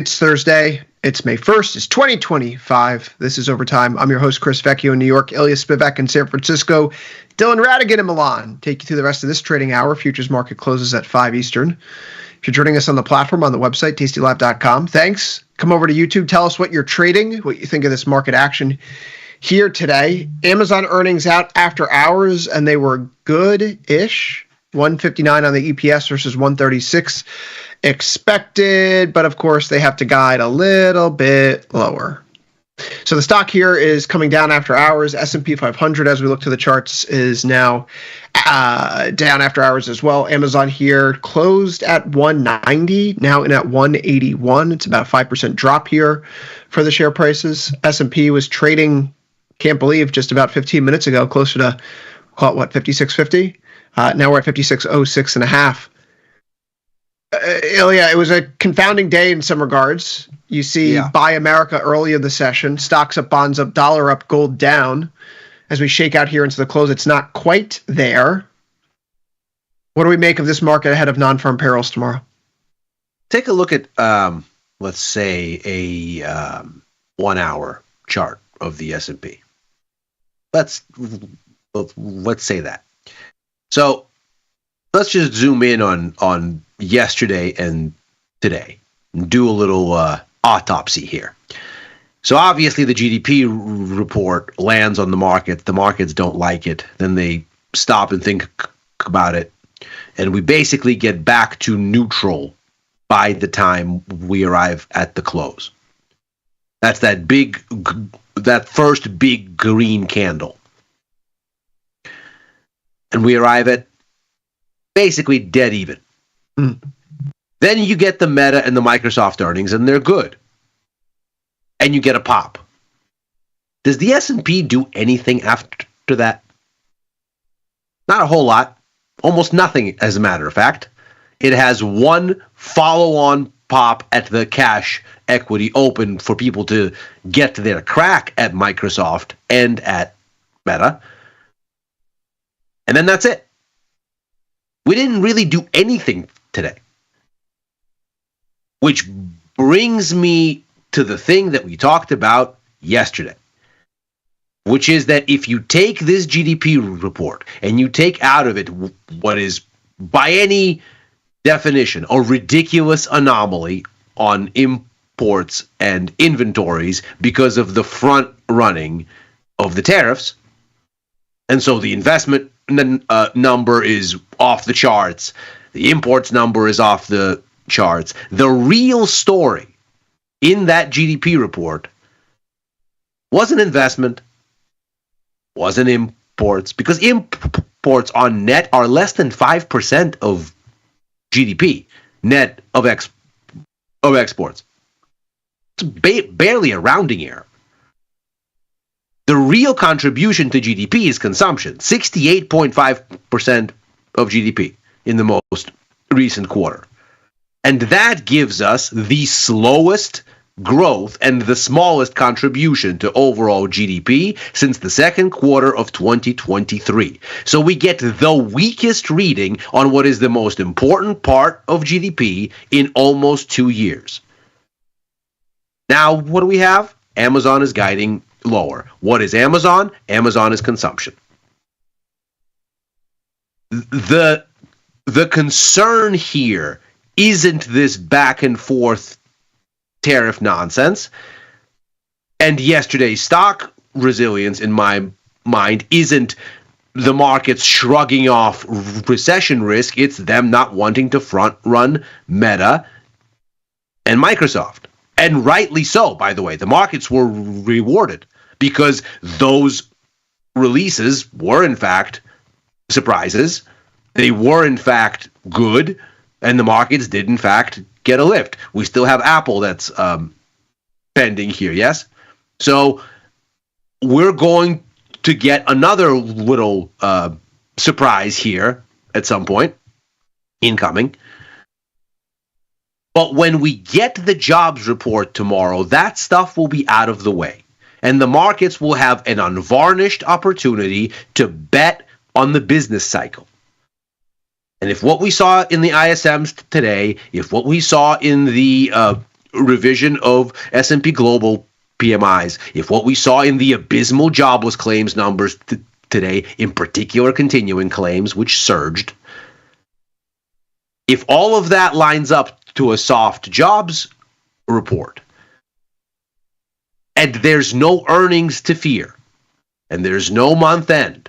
It's Thursday. It's May 1st. It's 2025. This is Overtime. I'm your host, Chris Vecchio in New York, Ilya Spivak in San Francisco, Dylan Radigan in Milan. Take you through the rest of this trading hour. Futures market closes at 5 Eastern. If you're joining us on the platform, on the website, tastylive.com, thanks. Come over to YouTube. Tell us what you're trading, what you think of this market action here today. Amazon earnings out after hours, and they were good-ish. 159 on the EPS versus 136 expected, but of course they have to guide a little bit lower. So the stock here is coming down after hours. S&P 500, as we look to the charts, is now down after hours as well. Amazon here closed at 190, now in at 181. It's about a 5% drop here for the share prices. S&P was trading, can't believe, just about 15 minutes ago, closer to, call it what, 56.50? Now we're at 56.06 and a half. Ilya, it was a confounding day in some regards. You see Buy America early in the session, stocks up, bonds up, dollar up, gold down. As we shake out here into the close, it's not quite there. What do we make of this market ahead of non-farm payrolls tomorrow? Take a look at, let's say, a 1 hour chart of the S&P. Let's say that. So let's just zoom in on yesterday and today and do a little autopsy here. So obviously the GDP report lands on the market. The markets don't like it. Then they stop and think about it. And we basically get back to neutral by the time we arrive at the close. That's that first big green candle. And we arrive at basically dead even. Then you get the Meta and the Microsoft earnings, and they're good. And you get a pop. Does the S&P do anything after that? Not a whole lot. Almost nothing, as a matter of fact. It has one follow-on pop at the cash equity open for people to get their crack at Microsoft and at Meta. And then that's it. We didn't really do anything today. Which brings me to the thing that we talked about yesterday. Which is that if you take this GDP report and you take out of it what is, by any definition, a ridiculous anomaly on imports and inventories because of the front running of the tariffs, and so the investment number is off the charts. The imports number is off the charts. The real story in that GDP report wasn't investment, wasn't imports, because imports on net are less than 5% of GDP, net of exports. It's barely a rounding error. The real contribution to GDP is consumption, 68.5% of GDP in the most recent quarter. And that gives us the slowest growth and the smallest contribution to overall GDP since the second quarter of 2023. So we get the weakest reading on what is the most important part of GDP in almost 2 years. Now, what do we have? Amazon is guiding lower. What is Amazon? Amazon is consumption. The concern here isn't this back and forth tariff nonsense. And yesterday's stock resilience, in my mind, isn't the markets shrugging off recession risk. It's them not wanting to front run Meta and Microsoft. And rightly so, by the way. The markets were rewarded because those releases were, in fact, surprises. They were, in fact, good. And the markets did, in fact, get a lift. We still have Apple that's pending here, yes? So we're going to get another little surprise here at some point, incoming. But when we get the jobs report tomorrow, that stuff will be out of the way. And the markets will have an unvarnished opportunity to bet on the business cycle. And if what we saw in the ISMs today, if what we saw in the revision of S&P Global PMIs, if what we saw in the abysmal jobless claims numbers today, in particular continuing claims, which surged, if all of that lines up to a soft jobs report, and there's no earnings to fear, and there's no month end,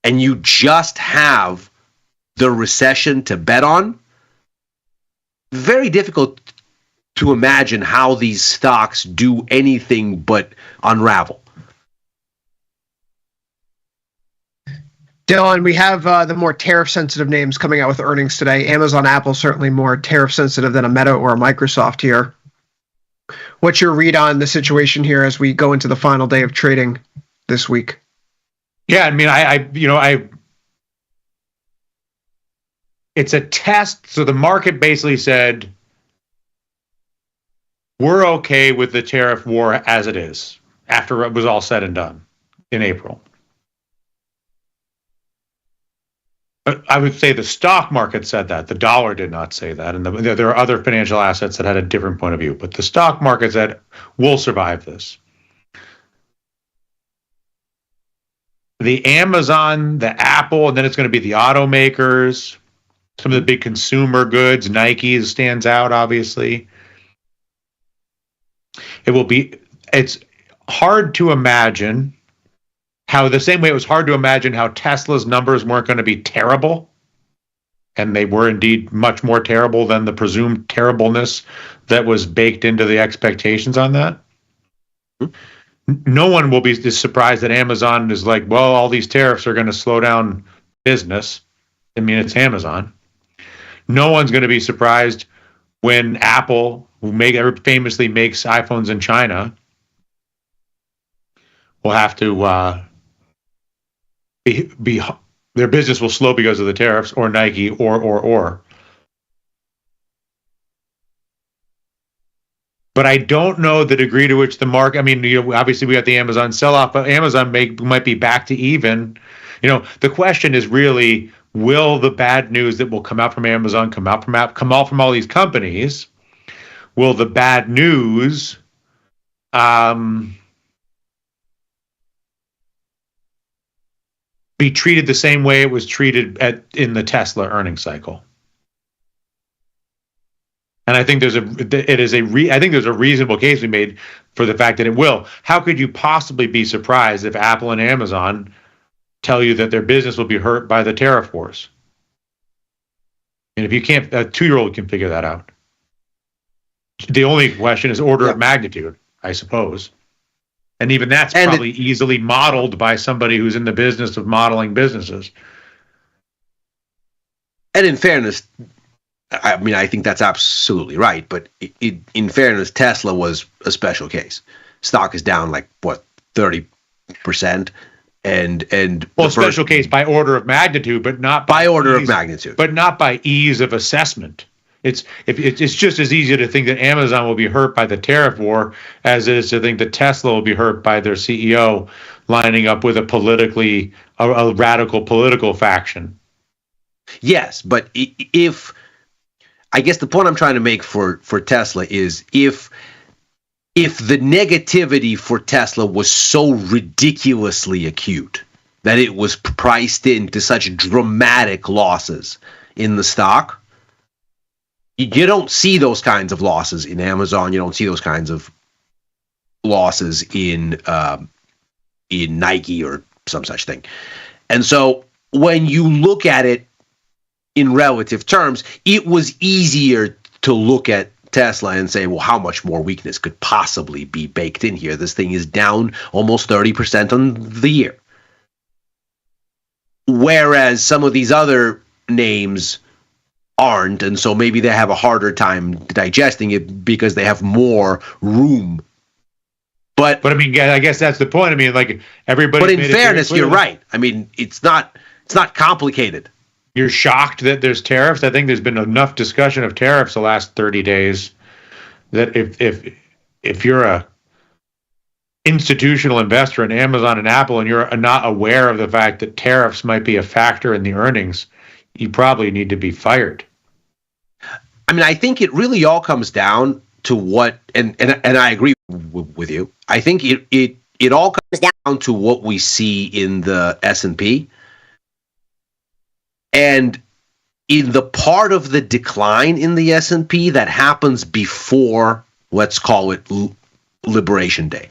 and you just have the recession to bet on, very difficult to imagine how these stocks do anything but unravel. Dylan, we have the more tariff-sensitive names coming out with earnings today. Amazon, Apple, certainly more tariff-sensitive than a Meta or a Microsoft here. What's your read on the situation here as we go into the final day of trading this week? Yeah, I mean, it's a test. So the market basically said, we're okay with the tariff war as it is after it was all said and done in April. I would say the stock market said that. The dollar did not say that. And there are other financial assets that had a different point of view. But the stock market said, we'll survive this. The Amazon, the Apple, and then it's going to be the automakers, some of the big consumer goods, Nike stands out, obviously. It's hard to imagine how, the same way it was hard to imagine how Tesla's numbers weren't going to be terrible, and they were indeed much more terrible than the presumed terribleness that was baked into the expectations on that. No one will be surprised that Amazon is like, well, all these tariffs are going to slow down business. I mean, it's Amazon. No one's going to be surprised when Apple, who famously makes iPhones in China, will have to their business will slow because of the tariffs, or Nike, or. But I don't know the degree to which the market, I mean, obviously we got the Amazon sell-off, but Amazon might be back to even. The question is really, will the bad news that will come out from Amazon, come out from all these companies, will the bad news be treated the same way it was treated in the Tesla earnings cycle? And I think there's a reasonable case we made for the fact that it will. How could you possibly be surprised if Apple and Amazon tell you that their business will be hurt by the tariff wars? And if you can't, a 2-year-old can figure that out. The only question is order of magnitude, I suppose. And even that's probably easily modeled by somebody who's in the business of modeling businesses. And in fairness, I mean, I think that's absolutely right. But in fairness, Tesla was a special case. Stock is down 30%, and special case by order of magnitude, but not by order of magnitude, but not by ease of assessment. It's just as easy to think that Amazon will be hurt by the tariff war as it is to think that Tesla will be hurt by their CEO lining up with a radical political faction. Yes, but I guess the point I'm trying to make for Tesla is if the negativity for Tesla was so ridiculously acute that it was priced into such dramatic losses in the stock, you don't see those kinds of losses in Amazon. You don't see those kinds of losses in Nike or some such thing. And so when you look at it in relative terms, it was easier to look at Tesla and say, well, how much more weakness could possibly be baked in here? This thing is down almost 30% on the year. Whereas some of these other names aren't, and so maybe they have a harder time digesting it because they have more room. But I mean, I guess that's the point. I mean, everybody. But in fairness, you're right. I mean, it's not complicated. You're shocked that there's tariffs. I think there's been enough discussion of tariffs the last 30 days that if you're a institutional investor in Amazon and Apple and you're not aware of the fact that tariffs might be a factor in the earnings, you probably need to be fired. I mean, I think it really all comes down to what, and I agree with you. I think it all comes down to what we see in the S&P. And in the part of the decline in the S&P that happens before, let's call it Liberation Day.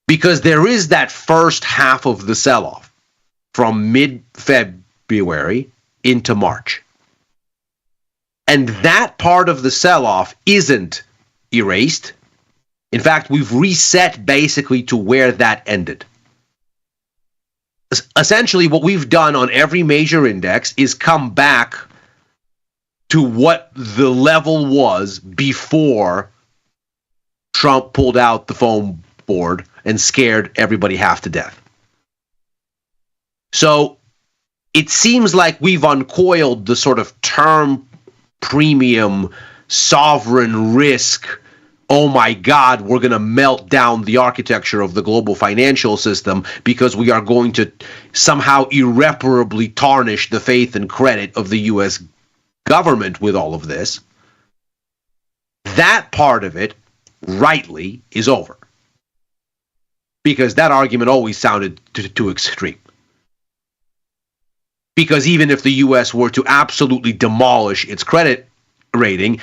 Because there is that first half of the sell-off from mid-February into March. And that part of the sell-off isn't erased. In fact, we've reset basically to where that ended. Essentially, what we've done on every major index is come back to what the level was before Trump pulled out the foam board and scared everybody half to death. So it seems like we've uncoiled the sort of term premium sovereign risk. Oh my God, we're going to melt down the architecture of the global financial system because we are going to somehow irreparably tarnish the faith and credit of the U.S. government with all of this. That part of it, rightly, is over. Because that argument always sounded too extreme. Because even if the U.S. were to absolutely demolish its credit rating,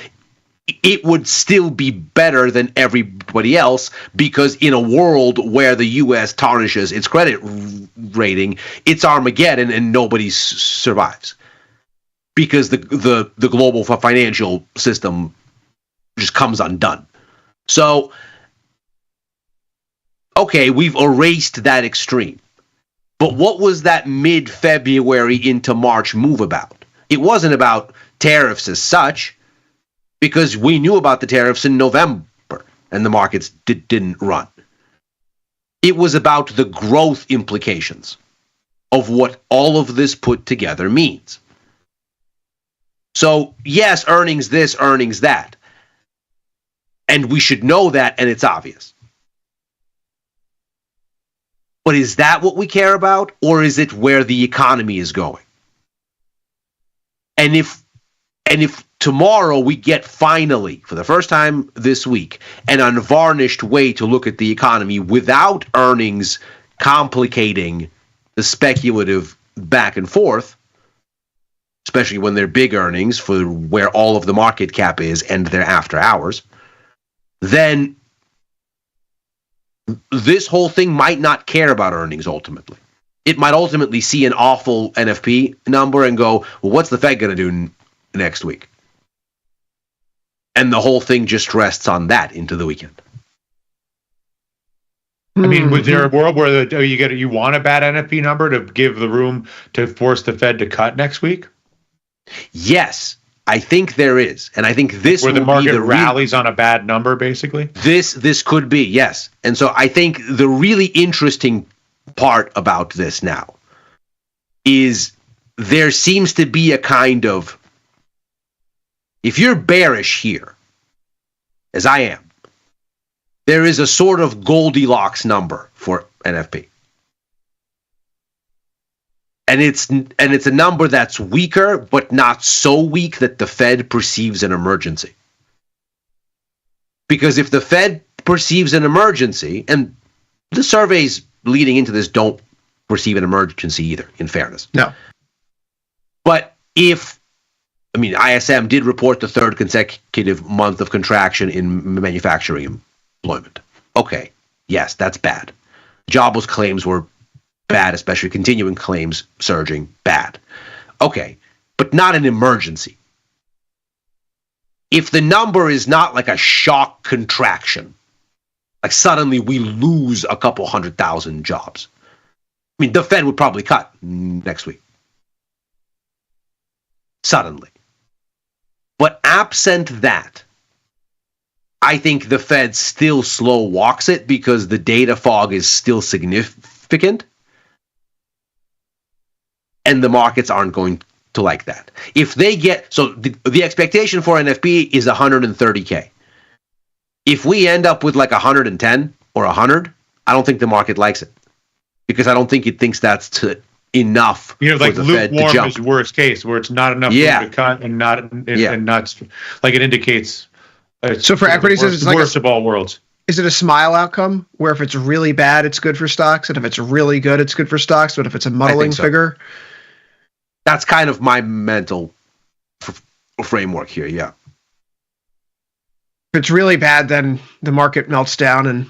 it would still be better than everybody else, because in a world where the U.S. tarnishes its credit rating, it's Armageddon and nobody survives. Because the global financial system just comes undone. So, okay, we've erased that extreme. But what was that mid-February into March move about? It wasn't about tariffs as such, because we knew about the tariffs in November and the markets didn't run. It was about the growth implications of what all of this put together means. So, yes, earnings this, earnings that. And we should know that, and it's obvious. But is that what we care about, or is it where the economy is going? And if tomorrow we get finally, for the first time this week, an unvarnished way to look at the economy without earnings complicating the speculative back and forth, especially when they're big earnings for where all of the market cap is and they're after hours, then this whole thing might not care about earnings ultimately. It might ultimately see an awful NFP number and go, well, what's the Fed going to do next week? And the whole thing just rests on that into the weekend. I mean, was there a world where you want a bad NFP number to give the room to force the Fed to cut next week? Yes, I think there is, and I think this where the market rallies on a bad number, basically. This could be, yes, and so I think the really interesting part about this now is there seems to be a kind of, if you're bearish here, as I am, there is a sort of Goldilocks number for NFP. And it's a number that's weaker, but not so weak that the Fed perceives an emergency. Because if the Fed perceives an emergency, and the surveys leading into this don't perceive an emergency either, in fairness. No. But ISM did report the third consecutive month of contraction in manufacturing employment. Okay, yes, that's bad. Jobless claims were bad, especially continuing claims surging, bad. Okay, but not an emergency. If the number is not like a shock contraction, like suddenly we lose a couple 100,000 jobs, the Fed would probably cut next week. Suddenly. But absent that, I think the Fed still slow walks it because the data fog is still significant. And the markets aren't going to like that. If they get, so the expectation for NFP is 130K. If we end up with like 110 or 100, I don't think the market likes it. Because I don't think it thinks that's enough You know, for like the Fed to lukewarm jump. is worst case, where it's not enough Yeah. room to cut and not like it indicates. So for equities, it's like worst of all worlds. Is it a smile outcome where if it's really bad, it's good for stocks, and if it's really good, it's good for stocks? But if it's a muddling figure, that's kind of my mental framework here. Yeah. If it's really bad, then the market melts down and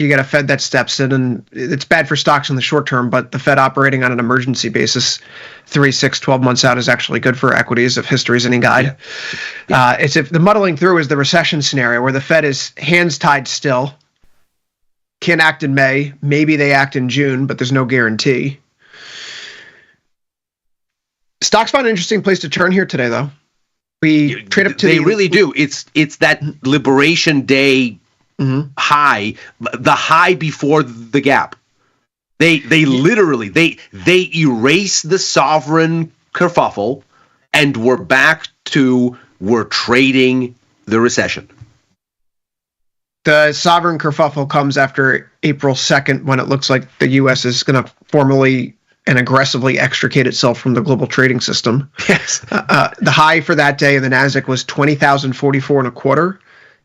you get a Fed that steps in, and it's bad for stocks in the short term, but the Fed operating on an emergency basis 3, 6, 12 months out is actually good for equities if history is any guide. Yeah. It's if the muddling through is the recession scenario where the Fed is hands tied still, can't act in May, maybe they act in June, but there's no guarantee. Stocks found an interesting place to turn here today, though. We trade up to They really do. It's that Liberation Day high, the high before the gap. They literally they erase the sovereign kerfuffle, and we're back to we're trading the recession. The sovereign kerfuffle comes after April 2nd, when it looks like the U.S. is going to formally and aggressively extricate itself from the global trading system. Yes. The high for that day in the Nasdaq was 20,044.25.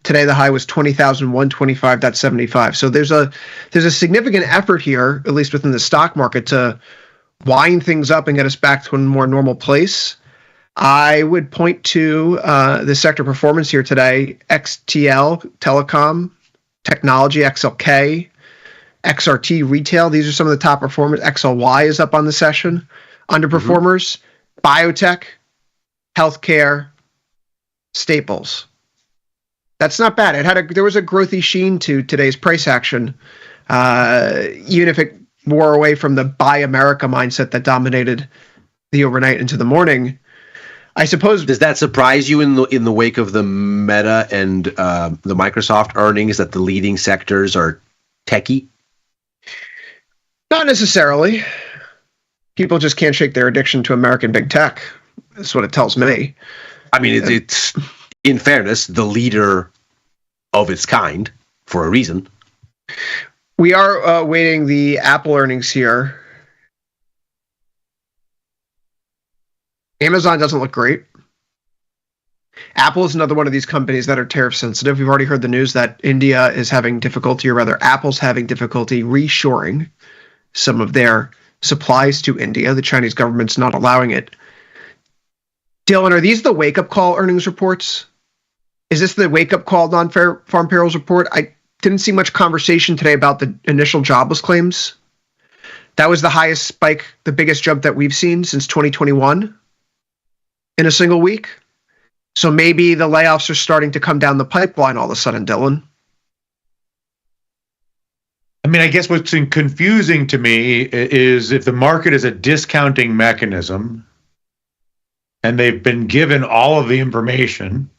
Today, the high was 20,125.75. So there's a significant effort here, at least within the stock market, to wind things up and get us back to a more normal place. I would point to the sector performance here today: XTL, telecom, technology, XLK, XRT, retail. These are some of the top performers. XLY is up on the session. Underperformers: biotech, healthcare, staples. That's not bad. There was a growthy sheen to today's price action, even if it wore away from the Buy America mindset that dominated the overnight into the morning. I suppose. Does that surprise you in the wake of the Meta and the Microsoft earnings that the leading sectors are techie? Not necessarily. People just can't shake their addiction to American big tech. That's what it tells me. I mean, it's in fairness, the leader of its kind for a reason. We are awaiting the Apple earnings here. Amazon doesn't look great. Apple is another one of these companies that are tariff sensitive. We've already heard the news that India is having difficulty, or rather Apple's having difficulty reshoring some of their supplies to India. The Chinese government's not allowing it. Dylan, are these the wake-up call earnings reports? Is this the wake-up call non-farm payrolls report? I didn't see much conversation today about the initial jobless claims. That was the highest spike, the biggest jump that we've seen since 2021 in a single week. So maybe the layoffs are starting to come down the pipeline all of a sudden, Dylan. I mean, I guess what's confusing to me is if the market is a discounting mechanism and they've been given all of the information,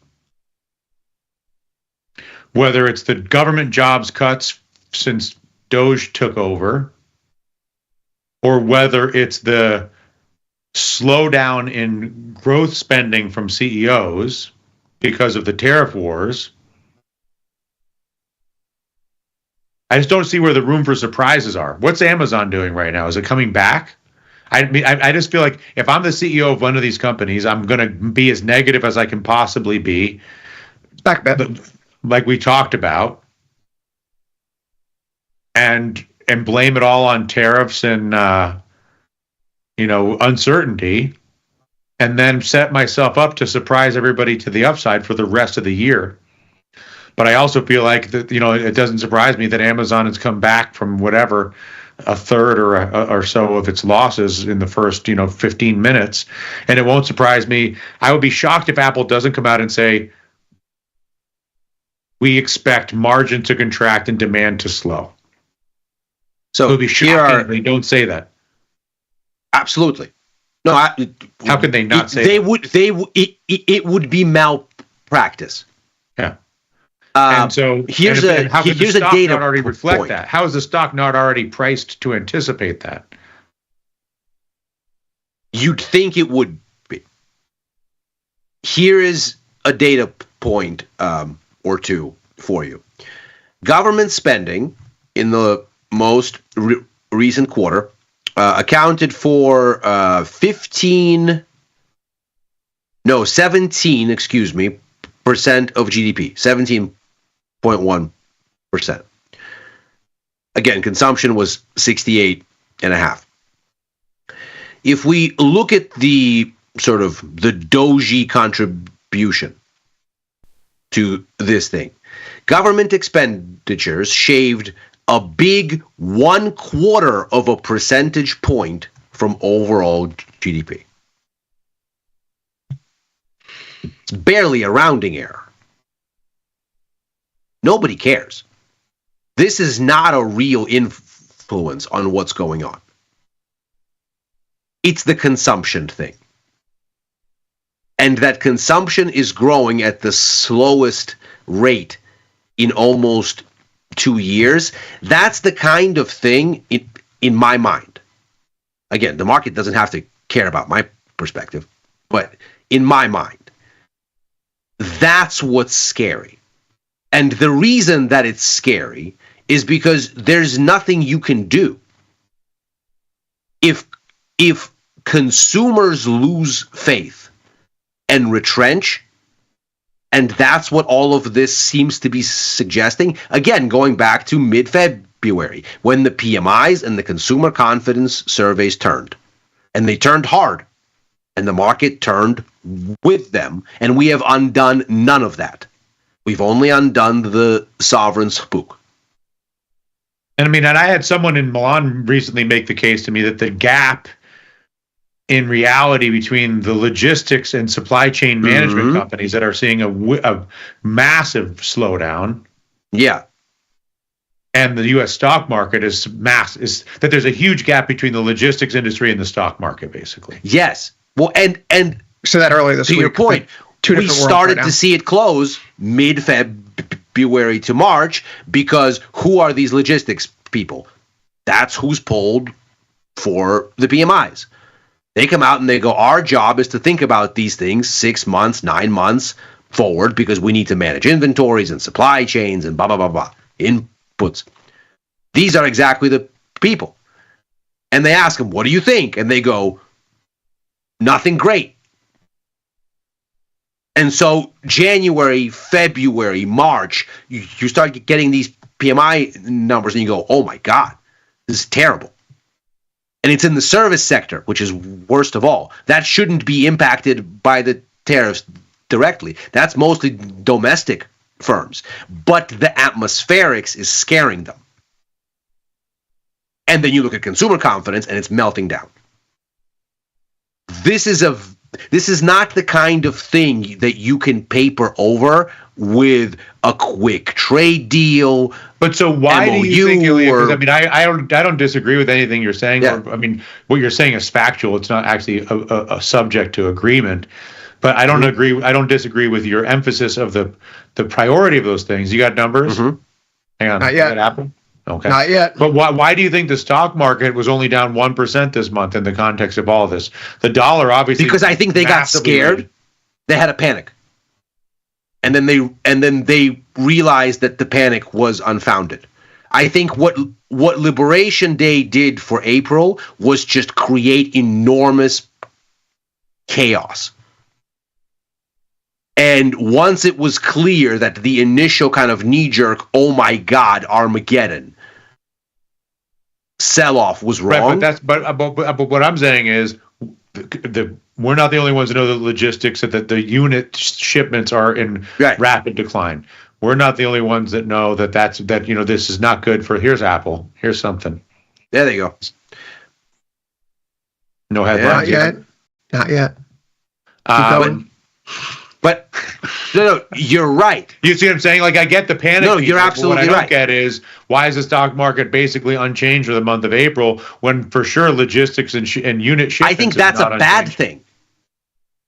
whether it's the government jobs cuts since Doge took over, or whether it's the slowdown in growth spending from CEOs because of the tariff wars, I just don't see where the room for surprises are. What's Amazon doing right now? Is it coming back? I mean, I just feel like if I'm the CEO of one of these companies, I'm going to be as negative as I can possibly be. Back bet. Like we talked about, and blame it all on tariffs and uncertainty, and then set myself up to surprise everybody to the upside for the rest of the year. But I also feel like that it doesn't surprise me that Amazon has come back from whatever a third or so of its losses in the first 15 minutes, and it won't surprise me. I would be shocked if Apple doesn't come out and say, we expect margin to contract and demand to slow. So it would be shocking if they don't say that. Absolutely. No, how could they not say they that? It would be malpractice. Yeah. And so here's a data not already reflect point. that. How is the stock not already priced to anticipate that? You'd think it would be. Here is a data point or two for you. Government spending in the most recent quarter accounted for 17, percent of GDP, 17.1%. Again, consumption was 68.5. If we look at the sort of the Doji contribution to this thing, government expenditures shaved a big 1/4 of a percentage point from overall GDP. It's barely a rounding error. Nobody cares. This is not a real influence on what's going on. It's the consumption thing. And that consumption is growing at the slowest rate in almost 2 years. That's the kind of thing, in my mind. Again, the market doesn't have to care about my perspective, but in my mind, that's what's scary. And the reason that it's scary is because there's nothing you can do. If consumers lose faith and retrench, and that's what all of this seems to be suggesting, again, going back to mid-February, when the PMIs and the consumer confidence surveys turned. And they turned hard. And the market turned with them. And we have undone none of that. We've only undone the sovereign spook. And I mean, and I had someone in Milan recently make the case to me that the gap in reality between the logistics and supply chain management companies that are seeing a massive slowdown, and the U.S. stock market is that there's a huge gap between the logistics industry and the stock market, basically. Yes. Well, and so that earlier this week, to your point, we started to see it close mid-February to March, because who are these logistics people? That's who's polled for the PMIs. They come out and they go, our job is to think about these things 6 months, 9 months forward, because we need to manage inventories and supply chains and blah, blah, blah, blah, inputs. These are exactly the people. And they ask them, what do you think? And they go, nothing great. And so January, February, March, you start getting these PMI numbers and you go, oh my God, this is terrible. And it's in the service sector, which is worst of all. That shouldn't be impacted by the tariffs directly. That's mostly domestic firms. But the atmospherics is scaring them. And then you look at consumer confidence and it's melting down. This is not the kind of thing that you can paper over with a quick trade deal. But so why do you think, Ilya? Because I mean, I don't disagree with anything you're saying. Yeah. Or, I mean, what you're saying is factual. It's not actually a subject to agreement. But I don't agree. I don't disagree with your emphasis of the priority of those things. You got numbers? Hang on. Not yet. You got Apple? Okay. Not yet. But why do you think the stock market was only down 1% this month in the context of all this? The dollar obviously, because I think they got scared. They had a panic. And then they realized that the panic was unfounded. I think what Liberation Day did for April was just create enormous chaos. And once it was clear that the initial kind of knee-jerk, oh my God, Armageddon sell-off was wrong. Right, but what I'm saying is we're not the only ones that know the logistics, that the unit shipments are in rapid decline. We're not the only ones that know that this is not good for. Here's Apple. Here's something. There they go. No headlines. Not yet. Keep going. But no, you're right. You see what I'm saying? Like, I get the panic. No, you're absolutely right. What I don't get is, why is the stock market basically unchanged for the month of April when for sure logistics and unit shipments? I think that's a bad thing.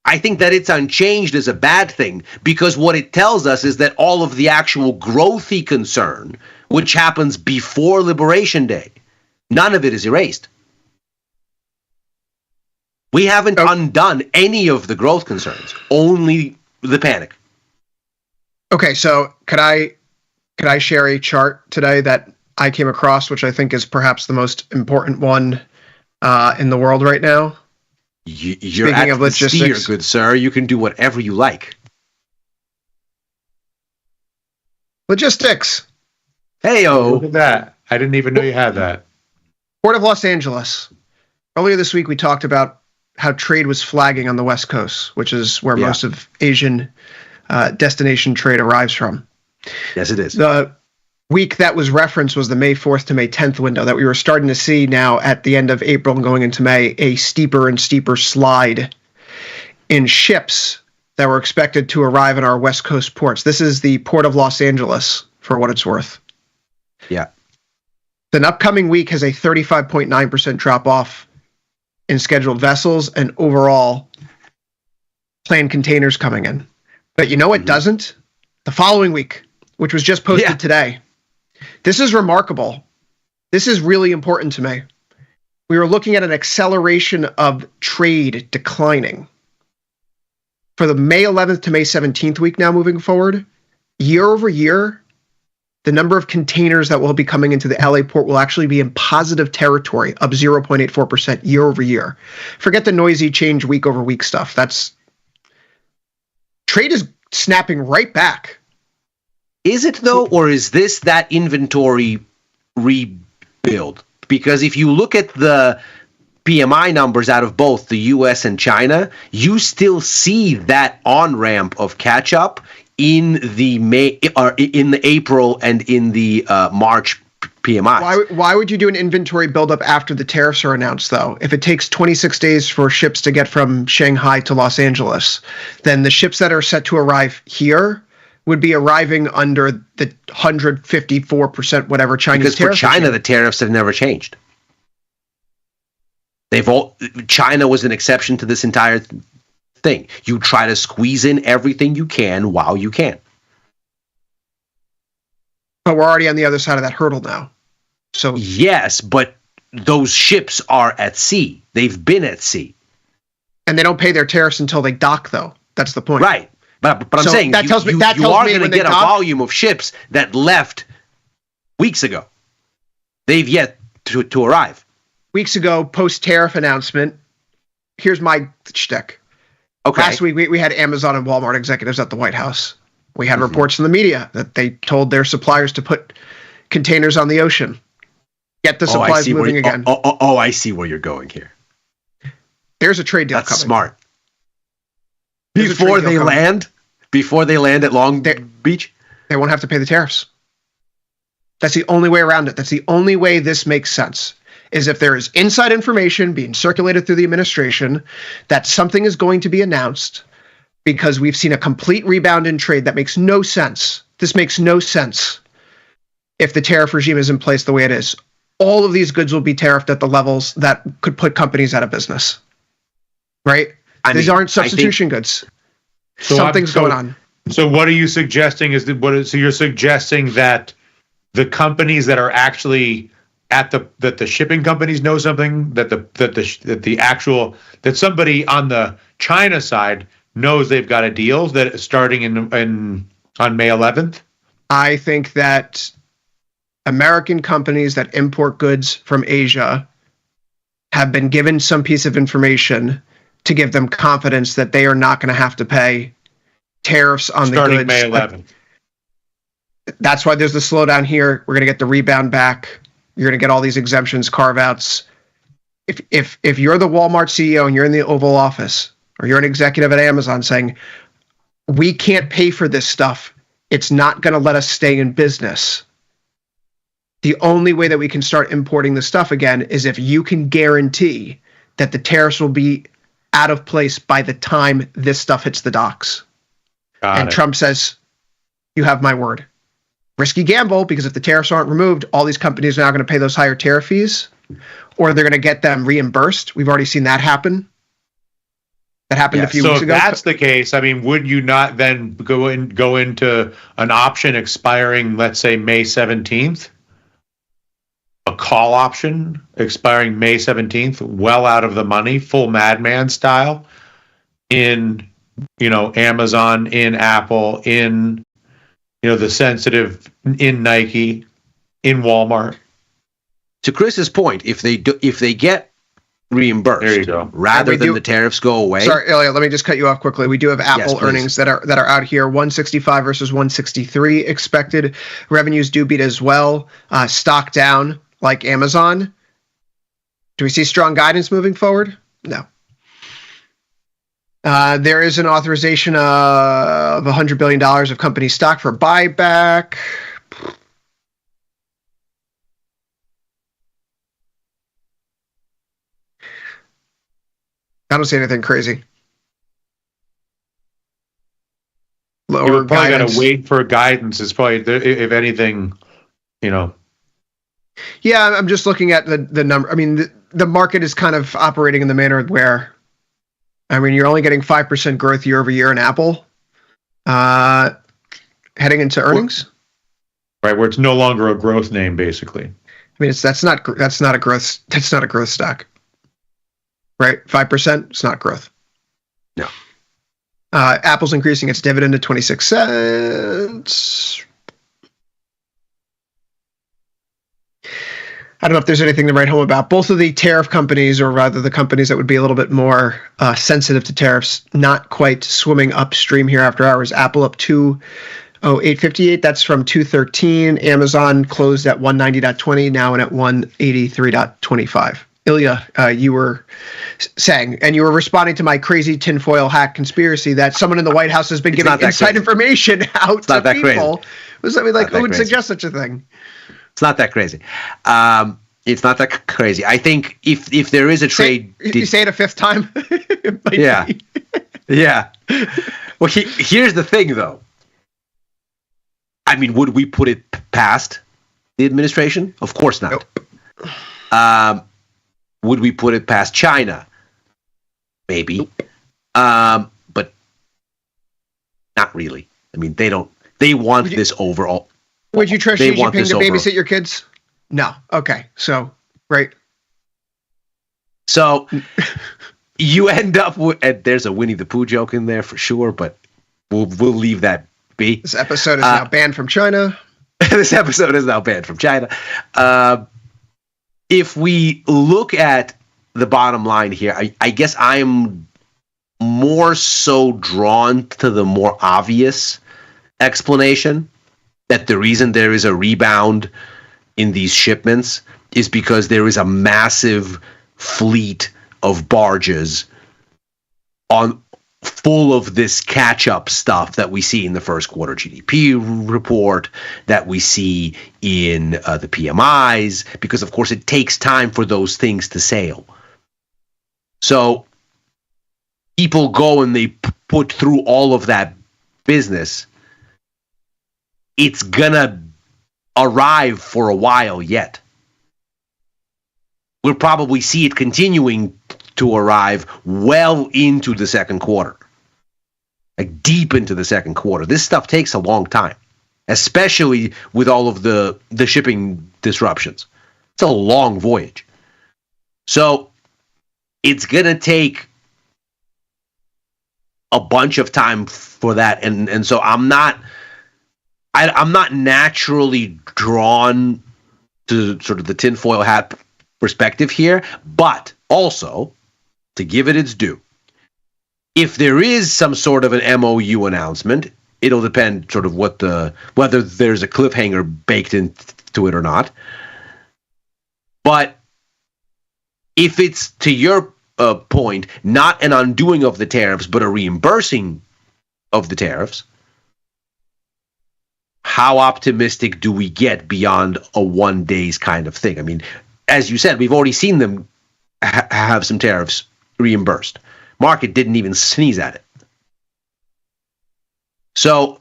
I think that it's unchanged is a bad thing, because what it tells us is that all of the actual growthy concern, which happens before Liberation Day, none of it is erased. We haven't undone any of the growth concerns, only the panic. Okay, so could I share a chart today that I came across, which I think is perhaps the most important one in the world right now. You're at the steer, good sir. You can do whatever you like. Logistics. Hey-o. Look at that. I didn't even know you had that. Port of Los Angeles. Earlier this week, we talked about how trade was flagging on the West Coast, which is where most of Asian destination trade arrives from. Yes, it is. The week that was referenced was the May 4th to May 10th window that we were starting to see now at the end of April and going into May, a steeper and steeper slide in ships that were expected to arrive in our West Coast ports. This is the Port of Los Angeles, for what it's worth. Yeah. The upcoming week has a 35.9% drop-off in scheduled vessels and overall planned containers coming in. But you know what doesn't? The following week, which was just posted today. This is remarkable. This is really important to me. We were looking at an acceleration of trade declining. For the May 11th to May 17th week now moving forward, year over year, the number of containers that will be coming into the LA port will actually be in positive territory, up 0.84% year over year. Forget the noisy change week over week stuff. Trade is snapping right back. Is it though, or is this that inventory rebuild? Because if you look at the PMI numbers out of both the US and China, you still see that on-ramp of catch-up in the in the April and in the March PMI. Why would you do an inventory buildup after the tariffs are announced, though? If it takes 26 days for ships to get from Shanghai to Los Angeles, then the ships that are set to arrive here would be arriving under the 154% whatever Chinese tariff. Because for China, the tariffs have never changed. China was an exception to this entire thing. You try to squeeze in everything you can while you can. But we're already on the other side of that hurdle now. So yes, but those ships are at sea. They've been at sea. And they don't pay their tariffs until they dock, though. That's the point. Right. But I'm saying you are going to get a volume of ships that left weeks ago. They've yet to arrive. Weeks ago, post-tariff announcement, here's my shtick. Okay. Last week, we had Amazon and Walmart executives at the White House. We had reports in the media that they told their suppliers to put containers on the ocean. Get the supplies moving again. I see where you're going here. There's a trade deal coming. That's smart. Before they land at Long Beach? They won't have to pay the tariffs. That's the only way around it. That's the only way this makes sense, is if there is inside information being circulated through the administration that something is going to be announced because we've seen a complete rebound in trade. That makes no sense. This makes no sense if the tariff regime is in place the way it is. All of these goods will be tariffed at the levels that could put companies out of business, right? These aren't substitution goods. Something's going on. So what are you suggesting? So you're suggesting that the companies that are actually that the shipping companies know something, that somebody on the China side knows they've got a deal that starting on May 11th? I think that American companies that import goods from Asia have been given some piece of information to give them confidence that they are not going to have to pay tariffs on the goods. Starting May 11th. That's why there's the slowdown here. We're going to get the rebound back. You're going to get all these exemptions, carve-outs. If you're the Walmart CEO and you're in the Oval Office, or you're an executive at Amazon saying, we can't pay for this stuff, it's not going to let us stay in business. The only way that we can start importing the stuff again is if you can guarantee that the tariffs will be out of place by the time this stuff hits the docks. And Trump says, you have my word. Risky gamble, because if the tariffs aren't removed, all these companies are now going to pay those higher tariff fees, or they're going to get them reimbursed. We've already seen that happen. That happened a few weeks ago. So if that's the case, I mean, would you not then go into an option expiring, let's say, May 17th? A call option expiring May 17th, well out of the money, full madman style, in Amazon, in Apple, in the sensitive, in Nike, in Walmart. To Chris's point, if they get reimbursed. There you go. Rather than the tariffs go away. Sorry, Ilya, let me just cut you off quickly. We do have Apple earnings that are out here. 165 versus 163 expected. Revenues do beat as well. Stock down like Amazon. Do we see strong guidance moving forward? No. There is an authorization of $100 billion of company stock for buyback. I don't see anything crazy. You're probably going to wait for guidance. It's probably, if anything, Yeah, I'm just looking at the number. I mean, the market is kind of operating in the manner where, you're only getting 5% growth year over year in Apple, heading into earnings. Right, where it's no longer a growth name, basically. That's not a growth stock. Right, 5%. It's not growth. No. Apple's increasing its dividend to 26 cents. I don't know if there's anything to write home about. Both of the tariff companies, or rather the companies that would be a little bit more sensitive to tariffs, not quite swimming upstream here after hours. Apple up 208.58. That's from 213. Amazon closed at 190.20, now in at 183.25. Ilya, you were saying, and you were responding to my crazy tinfoil hat conspiracy that someone in the White House has been giving inside information out to people. Who would suggest such a thing? It's not that crazy. It's not that crazy. I think if there is a trade... You say it a fifth time? Yeah. Yeah. Well, here's the thing, though. Would we put it past the administration? Of course not. Nope. Would we put it past China? Maybe. Nope. But not really. They want this overall. Would you trust Xi Jinping to babysit your kids? No. Okay. So, right. So, you end up with, and there's a Winnie the Pooh joke in there for sure, but we'll leave that be. This episode is now banned from China. This episode is now banned from China. If we look at the bottom line here, I guess I'm more so drawn to the more obvious explanation that the reason there is a rebound in these shipments is because there is a massive fleet of barges full of this catch-up stuff that we see in the first quarter GDP report, that we see in the PMIs, because, of course, it takes time for those things to sail. So people go and they put through all of that business. It's going to arrive for a while yet. We'll probably see it continuing to arrive well into the second quarter, like deep into the second quarter. This stuff takes a long time, especially with all of the shipping disruptions. It's a long voyage. So it's going to take a bunch of time for that. And so I'm not naturally drawn to sort of the tinfoil hat perspective here, but also, to give it its due, if there is some sort of an MOU announcement, it'll depend sort of whether there's a cliffhanger baked into it or not. But if it's, to your point, not an undoing of the tariffs, but a reimbursing of the tariffs, how optimistic do we get beyond a 1 day's kind of thing? As you said, we've already seen them have some tariffs reimbursed. Market didn't even sneeze at it. So,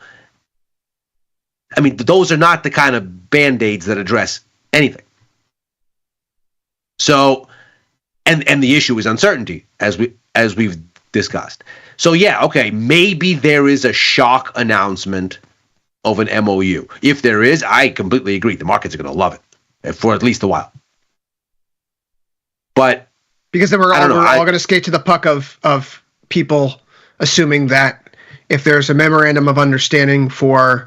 those are not the kind of band-aids that address anything. So, and the issue is uncertainty, as we've discussed. So yeah, okay, maybe there is a shock announcement of an MOU. If there is, I completely agree. The markets are going to love it for at least a while. But because then we're all going to skate to the puck of people assuming that if there's a memorandum of understanding for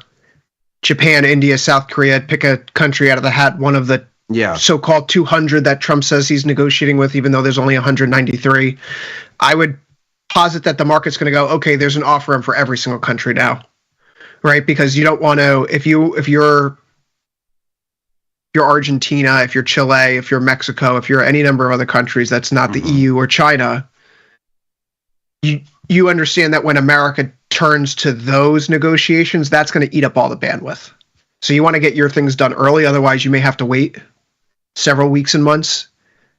Japan, India, South Korea, pick a country out of the hat, one of the so-called 200 that Trump says he's negotiating with, even though there's only 193. I would posit that the market's going to go, okay, there's an off-ramp for every single country now, right? Because you don't want to, if you're Argentina, if you're Chile, if you're Mexico, if you're any number of other countries that's not the EU or China, you understand that when America turns to those negotiations, that's going to eat up all the bandwidth. So you want to get your things done early, otherwise you may have to wait several weeks and months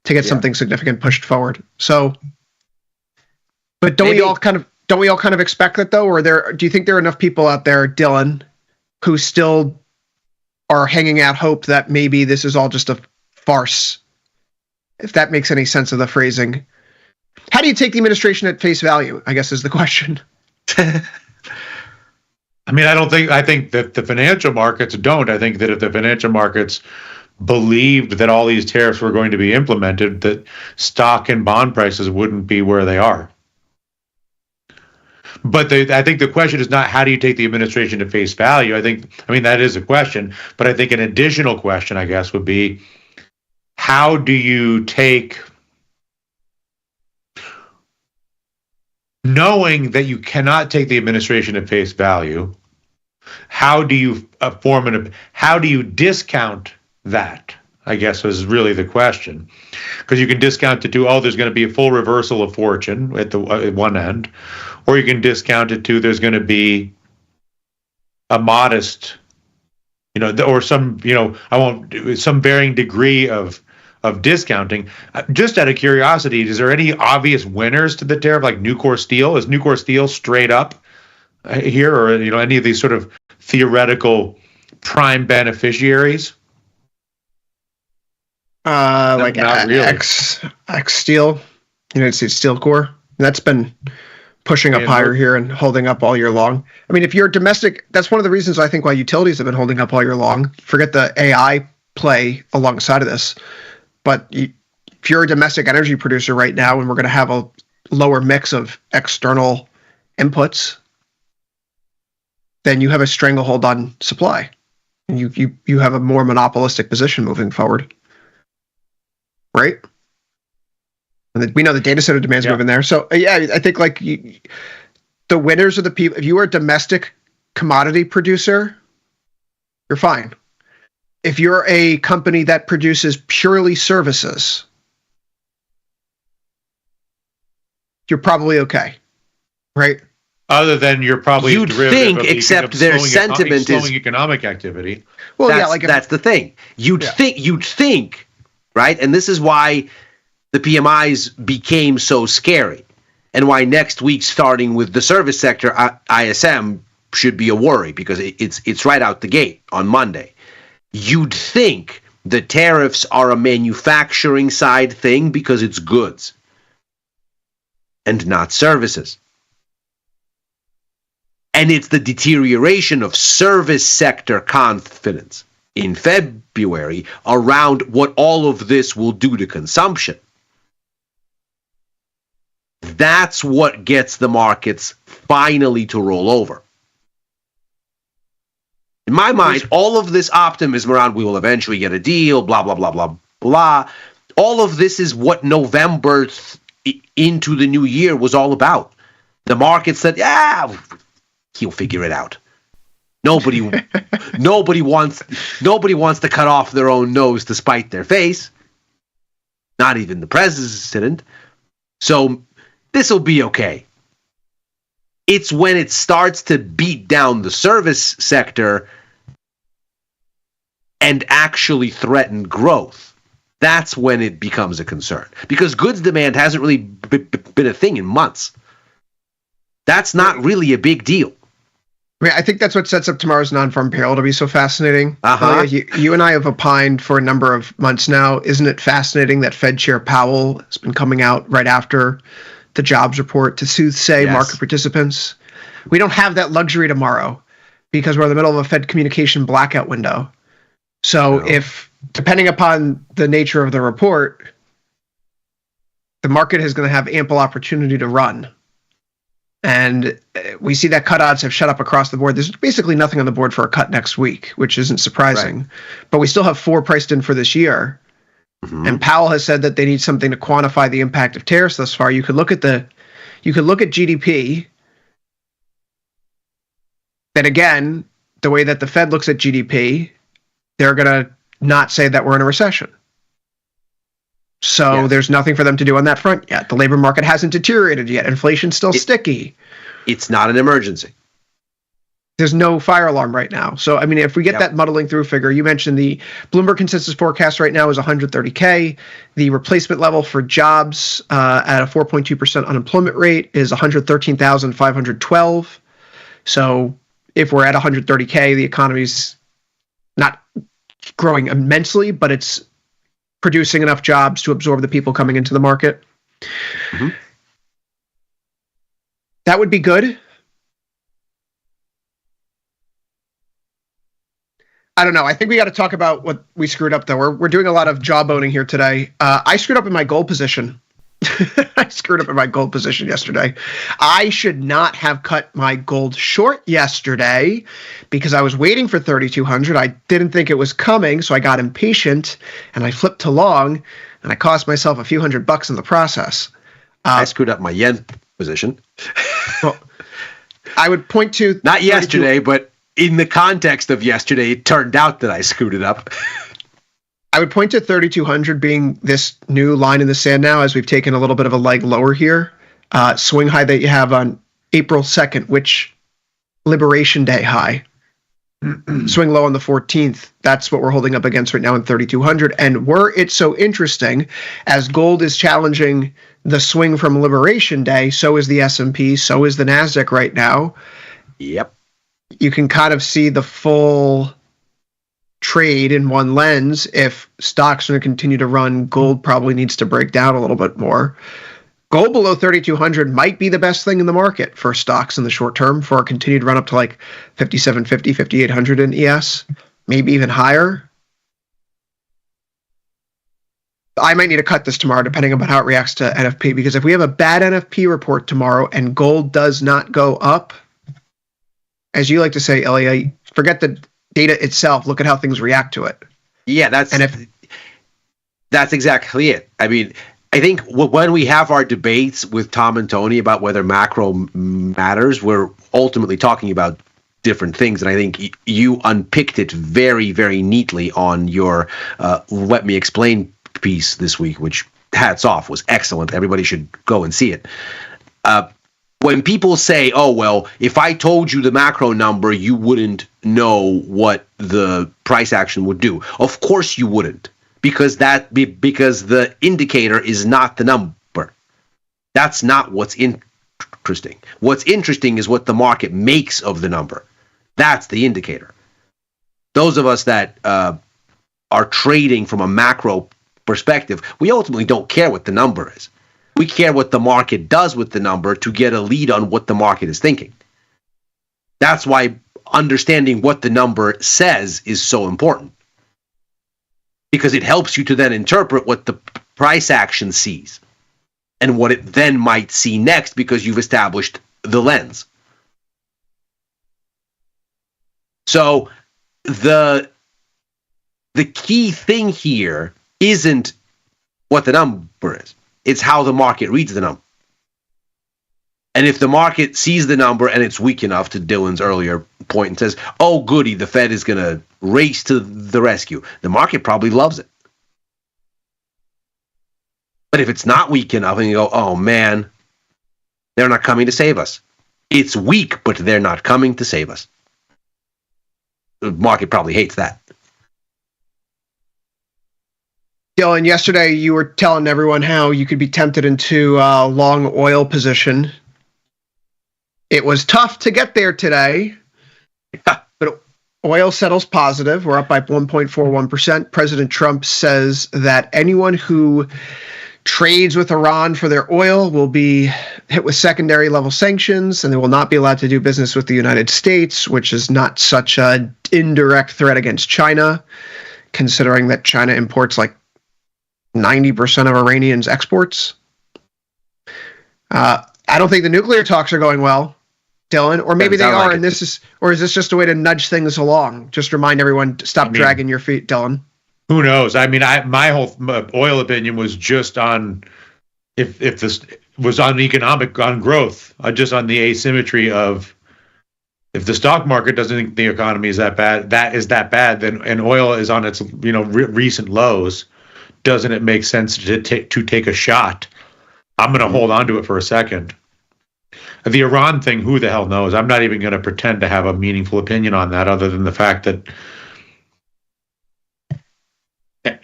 to get something significant pushed forward. So, but don't we all kind of expect that though? Or do you think there are enough people out there, Dylan, who still are hanging out hope that maybe this is all just a farce? If that makes any sense of the phrasing. How do you take the administration at face value, I guess is the question. I mean, I think that the financial markets don't. I think that if the financial markets believed that all these tariffs were going to be implemented, that stock and bond prices wouldn't be where they are. But I think the question is not how do you take the administration at face value. I mean, that is a question. But I think an additional question, I guess, would be how do you take, knowing that you cannot take the administration at face value, how do you how do you discount that, I guess, was really the question. Because you can discount it to, there's going to be a full reversal of fortune at one end, or you can discount it to there's going to be a modest, or some, some varying degree of discounting. Just out of curiosity, is there any obvious winners to the tariff, like Nucor Steel? Is Nucor Steel straight up here, or any of these sort of theoretical prime beneficiaries? Like really. X Steel, United States Steel Corps. That's been pushing up higher here and holding up all year long. I mean, if you're domestic, that's one of the reasons I think why utilities have been holding up all year long. Forget the AI play alongside of this. But if you're a domestic energy producer right now, and we're going to have a lower mix of external inputs, then you have a stranglehold on supply. And you have a more monopolistic position moving forward. Right? And we know the data center demand's moving there. So, I think the winners are the people. If you are a domestic commodity producer, you're fine. If you're a company that produces purely services, you're probably okay, right? Other than you're probably you'd think, except their sentiment is slowing economic activity. Well, that's the thing. You'd think, right? And this is why the PMIs became so scary, and why next week, starting with the service sector ISM, should be a worry, because it's right out the gate on Monday. You'd think the tariffs are a manufacturing side thing because it's goods and not services. And it's the deterioration of service sector confidence in February around what all of this will do to consumption. That's what gets the markets finally to roll over. In my mind, all of this optimism around we will eventually get a deal, blah, blah, blah, blah, blah. All of this is what November into the new year was all about. The market said, he'll figure it out. Nobody wants to cut off their own nose to spite their face. Not even the president. So this will be okay. It's when it starts to beat down the service sector and actually threaten growth. That's when it becomes a concern. Because goods demand hasn't really been a thing in months. That's not really a big deal. I think that's what sets up tomorrow's non-farm payroll to be so fascinating. You and I have opined for a number of months now. Isn't it fascinating that Fed Chair Powell has been coming out right after the jobs report to soothsay market participants? We don't have that luxury tomorrow because we're in the middle of a Fed communication blackout window. So if, depending upon the nature of the report, the market is going to have ample opportunity to run. And we see that cut odds have shut up across the board. There's basically nothing on the board for a cut next week, which isn't surprising. Right. But we still have 4 priced in for this year. Mm-hmm. And Powell has said that they need something to quantify the impact of tariffs thus far. You could look at GDP. Then again, the way that the Fed looks at GDP, they're going to not say that we're in a recession. So There's nothing for them to do on that front yet. The labor market hasn't deteriorated yet. Inflation's still sticky. It's not an emergency. There's no fire alarm right now. So, I mean, if we get that muddling through figure, you mentioned the Bloomberg consensus forecast right now is 130K. The replacement level for jobs at a 4.2% unemployment rate is 113,512. So if we're at 130K, the economy's not growing immensely, but it's producing enough jobs to absorb the people coming into the market. Mm-hmm. That would be good. I don't know. I think we got to talk about what we screwed up, though. We're doing a lot of jawboning here today. I screwed up in my gold position. I screwed up in my gold position yesterday. I should not have cut my gold short yesterday because I was waiting for 3,200. I didn't think it was coming, so I got impatient and I flipped to long, and I cost myself a few $100 in the process. I screwed up my yen position. Well, I would point to not yesterday, but in the context of yesterday, it turned out that I screwed it up. I would point to 3,200 being this new line in the sand now, as we've taken a little bit of a leg lower here. Swing high that you have on April 2nd, which Liberation Day high. Swing low on the 14th. That's what we're holding up against right now in 3,200. And were it so interesting, as gold is challenging the swing from Liberation Day, so is the S&P, so is the NASDAQ right now. Yep. You can kind of see the full trade in one lens. If stocks are going to continue to run, gold probably needs to break down a little bit more. Gold below 3,200 might be the best thing in the market for stocks in the short term for a continued run up to like 5,750, 5,800 in ES, maybe even higher. I might need to cut this tomorrow depending on how it reacts to NFP, because if we have a bad NFP report tomorrow and gold does not go up, as you like to say, Elia, forget the data itself. Look at how things react to it. Yeah, that's exactly it. I mean, I think when we have our debates with Tom and Tony about whether macro matters, we're ultimately talking about different things. And I think you unpicked it very, very neatly on your Let Me Explain piece this week, which, hats off, was excellent. Everybody should go and see it. When people say, oh, well, if I told you the macro number, you wouldn't know what the price action would do. Of course you wouldn't, because the indicator is not the number. That's not what's interesting. What's interesting is what the market makes of the number. That's the indicator. Those of us that are trading from a macro perspective, we ultimately don't care what the number is. We care what the market does with the number to get a lead on what the market is thinking. That's why understanding what the number says is so important, because it helps you to then interpret what the price action sees and what it then might see next, because you've established the lens. So the key thing here isn't what the number is. It's how the market reads the number. And if the market sees the number and it's weak enough, to Dylan's earlier point, and says, oh, goody, the Fed is going to race to the rescue, the market probably loves it. But if it's not weak enough and you go, oh, man, they're not coming to save us. It's weak, but they're not coming to save us. The market probably hates that. Dylan, yesterday you were telling everyone how you could be tempted into a long oil position. It was tough to get there today, but oil settles positive. We're up by 1.41%. President Trump says that anyone who trades with Iran for their oil will be hit with secondary level sanctions, and they will not be allowed to do business with the United States, which is not such an indirect threat against China, considering that China imports like 90% of Iranians' exports. I don't think the nuclear talks are going well, Dylan, or maybe they are, like, and is this just a way to nudge things along? Just remind everyone to stop dragging your feet, Dylan. Who knows? I mean, my whole oil opinion was just on if this was on growth, just on the asymmetry of if the stock market doesn't think the economy is that bad, then and oil is on its recent lows, doesn't it make sense to take a shot? I'm going to hold on to it for a second. The Iran thing, who the hell knows? I'm not even going to pretend to have a meaningful opinion on that, other than the fact that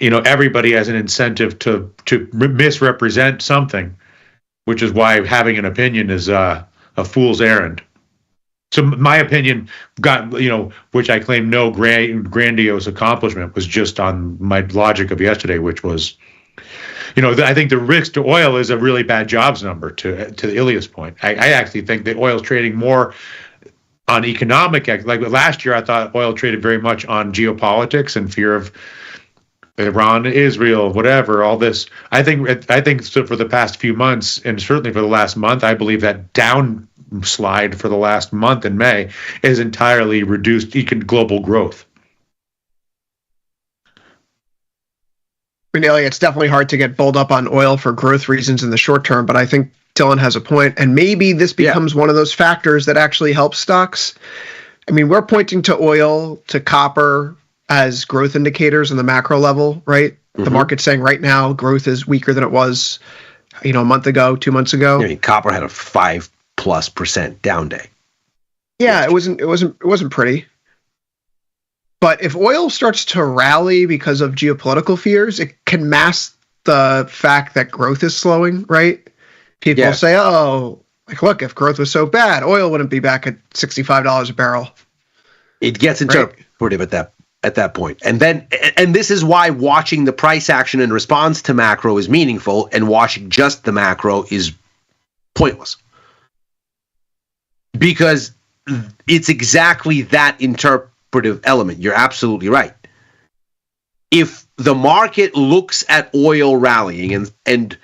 everybody has an incentive to misrepresent something, which is why having an opinion is a fool's errand. So my opinion got, which I claim no grandiose accomplishment, was just on my logic of yesterday, which was, I think the risk to oil is a really bad jobs number to Ilya's point. I actually think that oil's trading more on economic, like last year, I thought oil traded very much on geopolitics and fear of Iran, Israel, whatever, all this. I think so for the past few months, and certainly for the last month, I believe that downslide for the last month in May is entirely reduced global growth. It's definitely hard to get bulled up on oil for growth reasons in the short term, but I think Dylan has a point, and maybe this becomes one of those factors that actually helps stocks. I mean, we're pointing to oil, to copper as growth indicators on the macro level, right? Mm-hmm. The market's saying right now growth is weaker than it was, a month ago, 2 months ago. Copper had a 5+% down day. Yeah, it wasn't pretty. But if oil starts to rally because of geopolitical fears, it can mask the fact that growth is slowing, right? People say, look, if growth was so bad, oil wouldn't be back at $65 a barrel. It gets interpretive at that point. And this is why watching the price action in response to macro is meaningful, and watching just the macro is pointless. Because it's exactly that interpretive element. You're absolutely right. If the market looks at oil rallying, and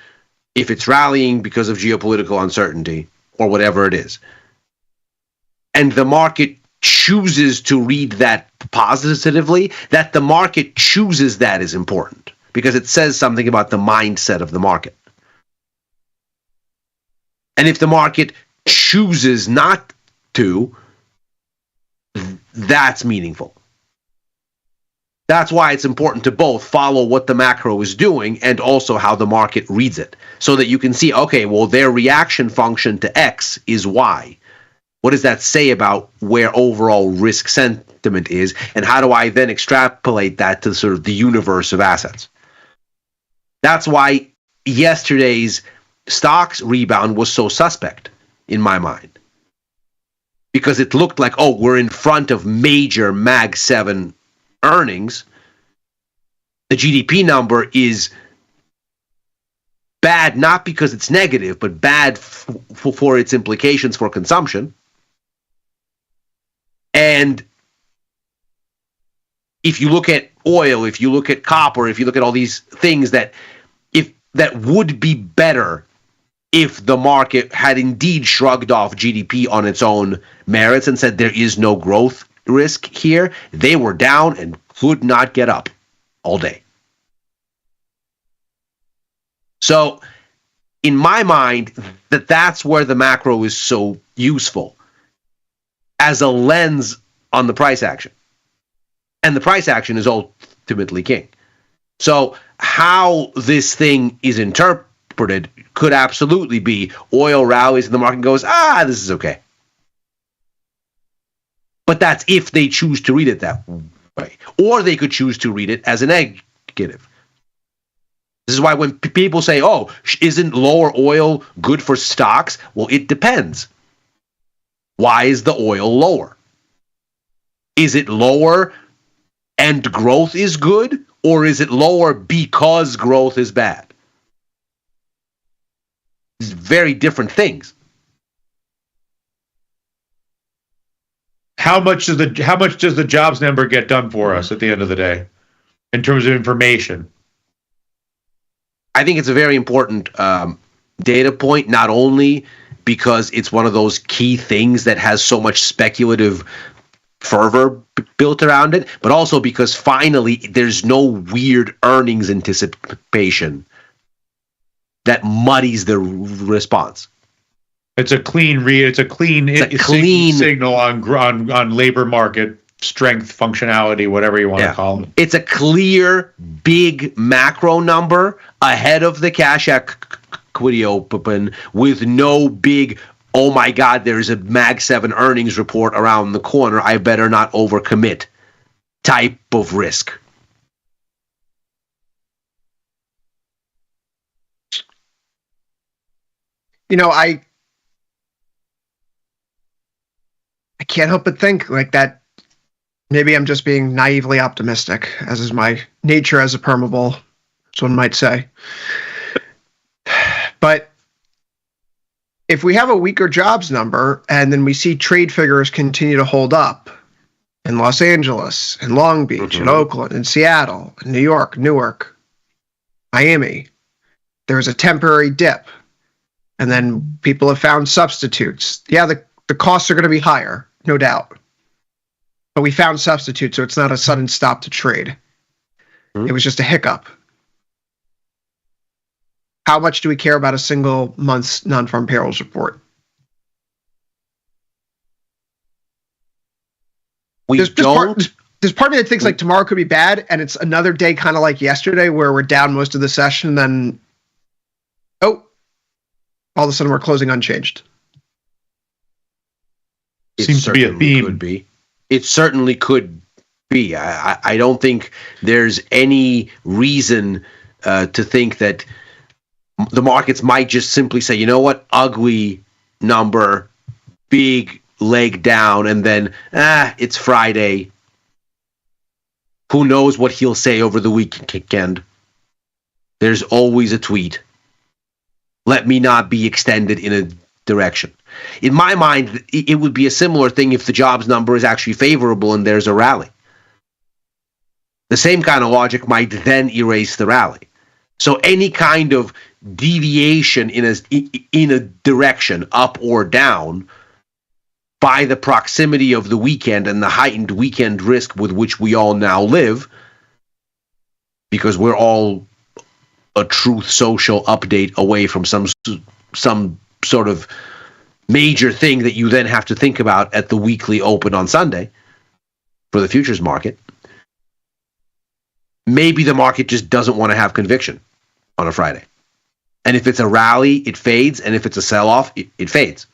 if it's rallying because of geopolitical uncertainty or whatever it is, and the market chooses to read that positively, that the market chooses that is important, because it says something about the mindset of the market. And if the market chooses not to, that's meaningful. That's why it's important to both follow what the macro is doing and also how the market reads it, so that you can see, okay, well, their reaction function to X is Y. What does that say about where overall risk sentiment is, and how do I then extrapolate that to sort of the universe of assets? That's why yesterday's stocks rebound was so suspect in my mind, because it looked like, we're in front of major Mag 7 earnings. The GDP number is bad, not because it's negative, but bad for its implications for consumption. And if you look at oil, if you look at copper, if you look at all these things that would be better if the market had indeed shrugged off GDP on its own merits and said there is no growth risk here, they were down and could not get up all day. So in my mind, that's where the macro is so useful, as a lens on the price action. And the price action is ultimately king. So how this thing is interpreted could absolutely be oil rallies and the market goes, this is okay. But that's if they choose to read it that way. Or they could choose to read it as a negative. This is why when people say, isn't lower oil good for stocks? Well, it depends. Why is the oil lower? Is it lower and growth is good? Or is it lower because growth is bad? It's very different things. How much does the jobs number get done for us at the end of the day in terms of information? I think it's a very important data point, not only because it's one of those key things that has so much speculative fervor built around it, but also because finally there's no weird earnings anticipation that muddies the response. It's a clean signal on labor market strength, functionality, whatever you want to call it. It's a clear, big macro number ahead of the cash equity open with no big, oh my God, there's a Mag 7 earnings report around the corner, I better not overcommit type of risk. I can't help but think like that. Maybe I'm just being naively optimistic, as is my nature as a permeable, as one might say. But if we have a weaker jobs number and then we see trade figures continue to hold up in Los Angeles, in Long Beach, in Oakland, in Seattle, in New York, Newark, Miami, there's a temporary dip. And then people have found substitutes. Yeah, the costs are going to be higher, no doubt. But we found substitutes, so it's not a sudden stop to trade. It was just a hiccup. How much do we care about a single month's non-farm payrolls report? There's part of me that thinks like tomorrow could be bad, and it's another day kind of like yesterday where we're down most of the session, and then, all of a sudden we're closing unchanged. Seems to be a theme. Could be. It certainly could be. I don't think there's any reason to think that the markets might just simply say, you know what, ugly number, big leg down, and then, it's Friday. Who knows what he'll say over the weekend? There's always a tweet. Let me not be extended in a direction. In my mind, it would be a similar thing if the jobs number is actually favorable and there's a rally. The same kind of logic might then erase the rally. So any kind of deviation in a direction, up or down, by the proximity of the weekend and the heightened weekend risk with which we all now live, because we're all a Truth Social update away from some sort of major thing that you then have to think about at the weekly open on Sunday for the futures market. Maybe the market just doesn't want to have conviction on a Friday. And if it's a rally, it fades. And if it's a sell-off, it fades.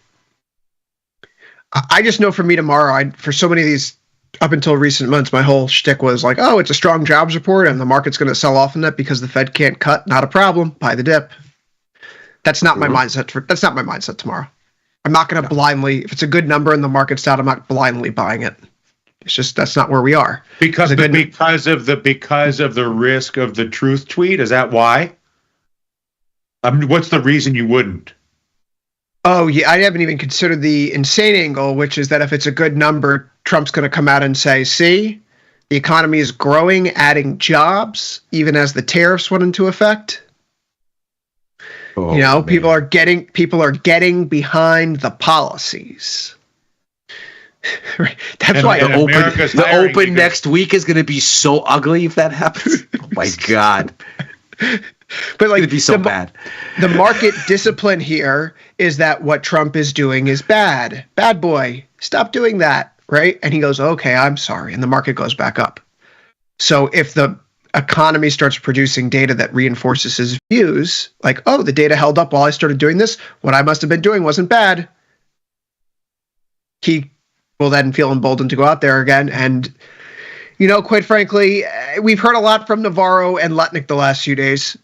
I just know for me tomorrow, for so many of these, up until recent months, my whole shtick was like, it's a strong jobs report and the market's going to sell off in that because the Fed can't cut. Not a problem. Buy the dip. That's not my mindset. That's not my mindset tomorrow. I'm not going to blindly, if it's a good number and the market's down, I'm not blindly buying it. It's just, that's not where we are. Because of the risk of the truth tweet. Is that why? What's the reason you wouldn't? Oh, yeah. I haven't even considered the insane angle, which is that if it's a good number, Trump's going to come out and say, see, the economy is growing, adding jobs, even as the tariffs went into effect. Man. People are getting behind the policies. That's why the open next week is going to be so ugly if that happens. Oh my God. But like, it'd be so bad. The market discipline here is that what Trump is doing is bad. Bad boy, stop doing that, right? And he goes, okay, I'm sorry. And the market goes back up. So if the economy starts producing data that reinforces his views, like, the data held up while I started doing this, what I must have been doing wasn't bad, he will then feel emboldened to go out there again. And, quite frankly, we've heard a lot from Navarro and Lutnick the last few days.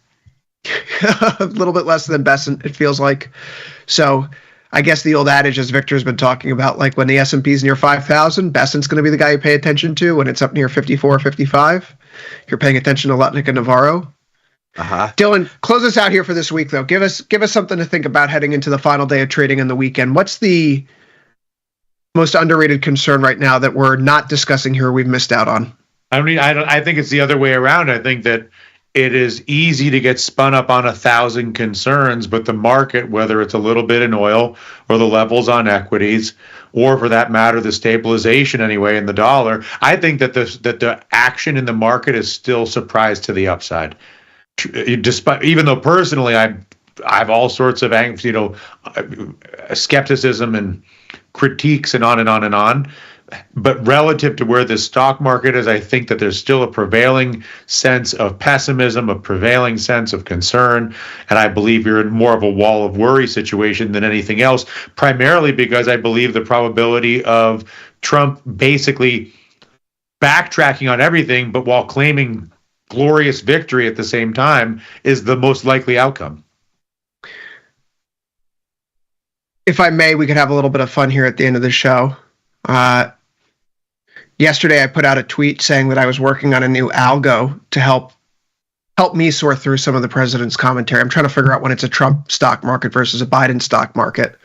A little bit less than Besant, it feels like. So I guess the old adage, as Victor's been talking about, like when the S&P is near 5,000, Besant's going to be the guy you pay attention to. When it's up near 54 or 55, you're paying attention to Lutnick and Navarro. Dylan, close us out here for this week, though. Give us something to think about heading into the final day of trading in the weekend. What's the most underrated concern right now that we're not discussing here we've missed out on? I think it's the other way around. I think that it is easy to get spun up on 1,000 concerns, but the market, whether it's a little bit in oil or the levels on equities, or for that matter, the stabilization anyway in the dollar, I think that the action in the market is still surprised to the upside. Despite, even though personally I have all sorts of skepticism and critiques and on and on and on. But relative to where the stock market is, I think that there's still a prevailing sense of pessimism, a prevailing sense of concern. And I believe you're in more of a wall of worry situation than anything else, primarily because I believe the probability of Trump basically backtracking on everything, but while claiming glorious victory at the same time, is the most likely outcome. If I may, we could have a little bit of fun here at the end of the show. Yesterday, I put out a tweet saying that I was working on a new algo to help me sort through some of the president's commentary. I'm trying to figure out when it's a Trump stock market versus a Biden stock market.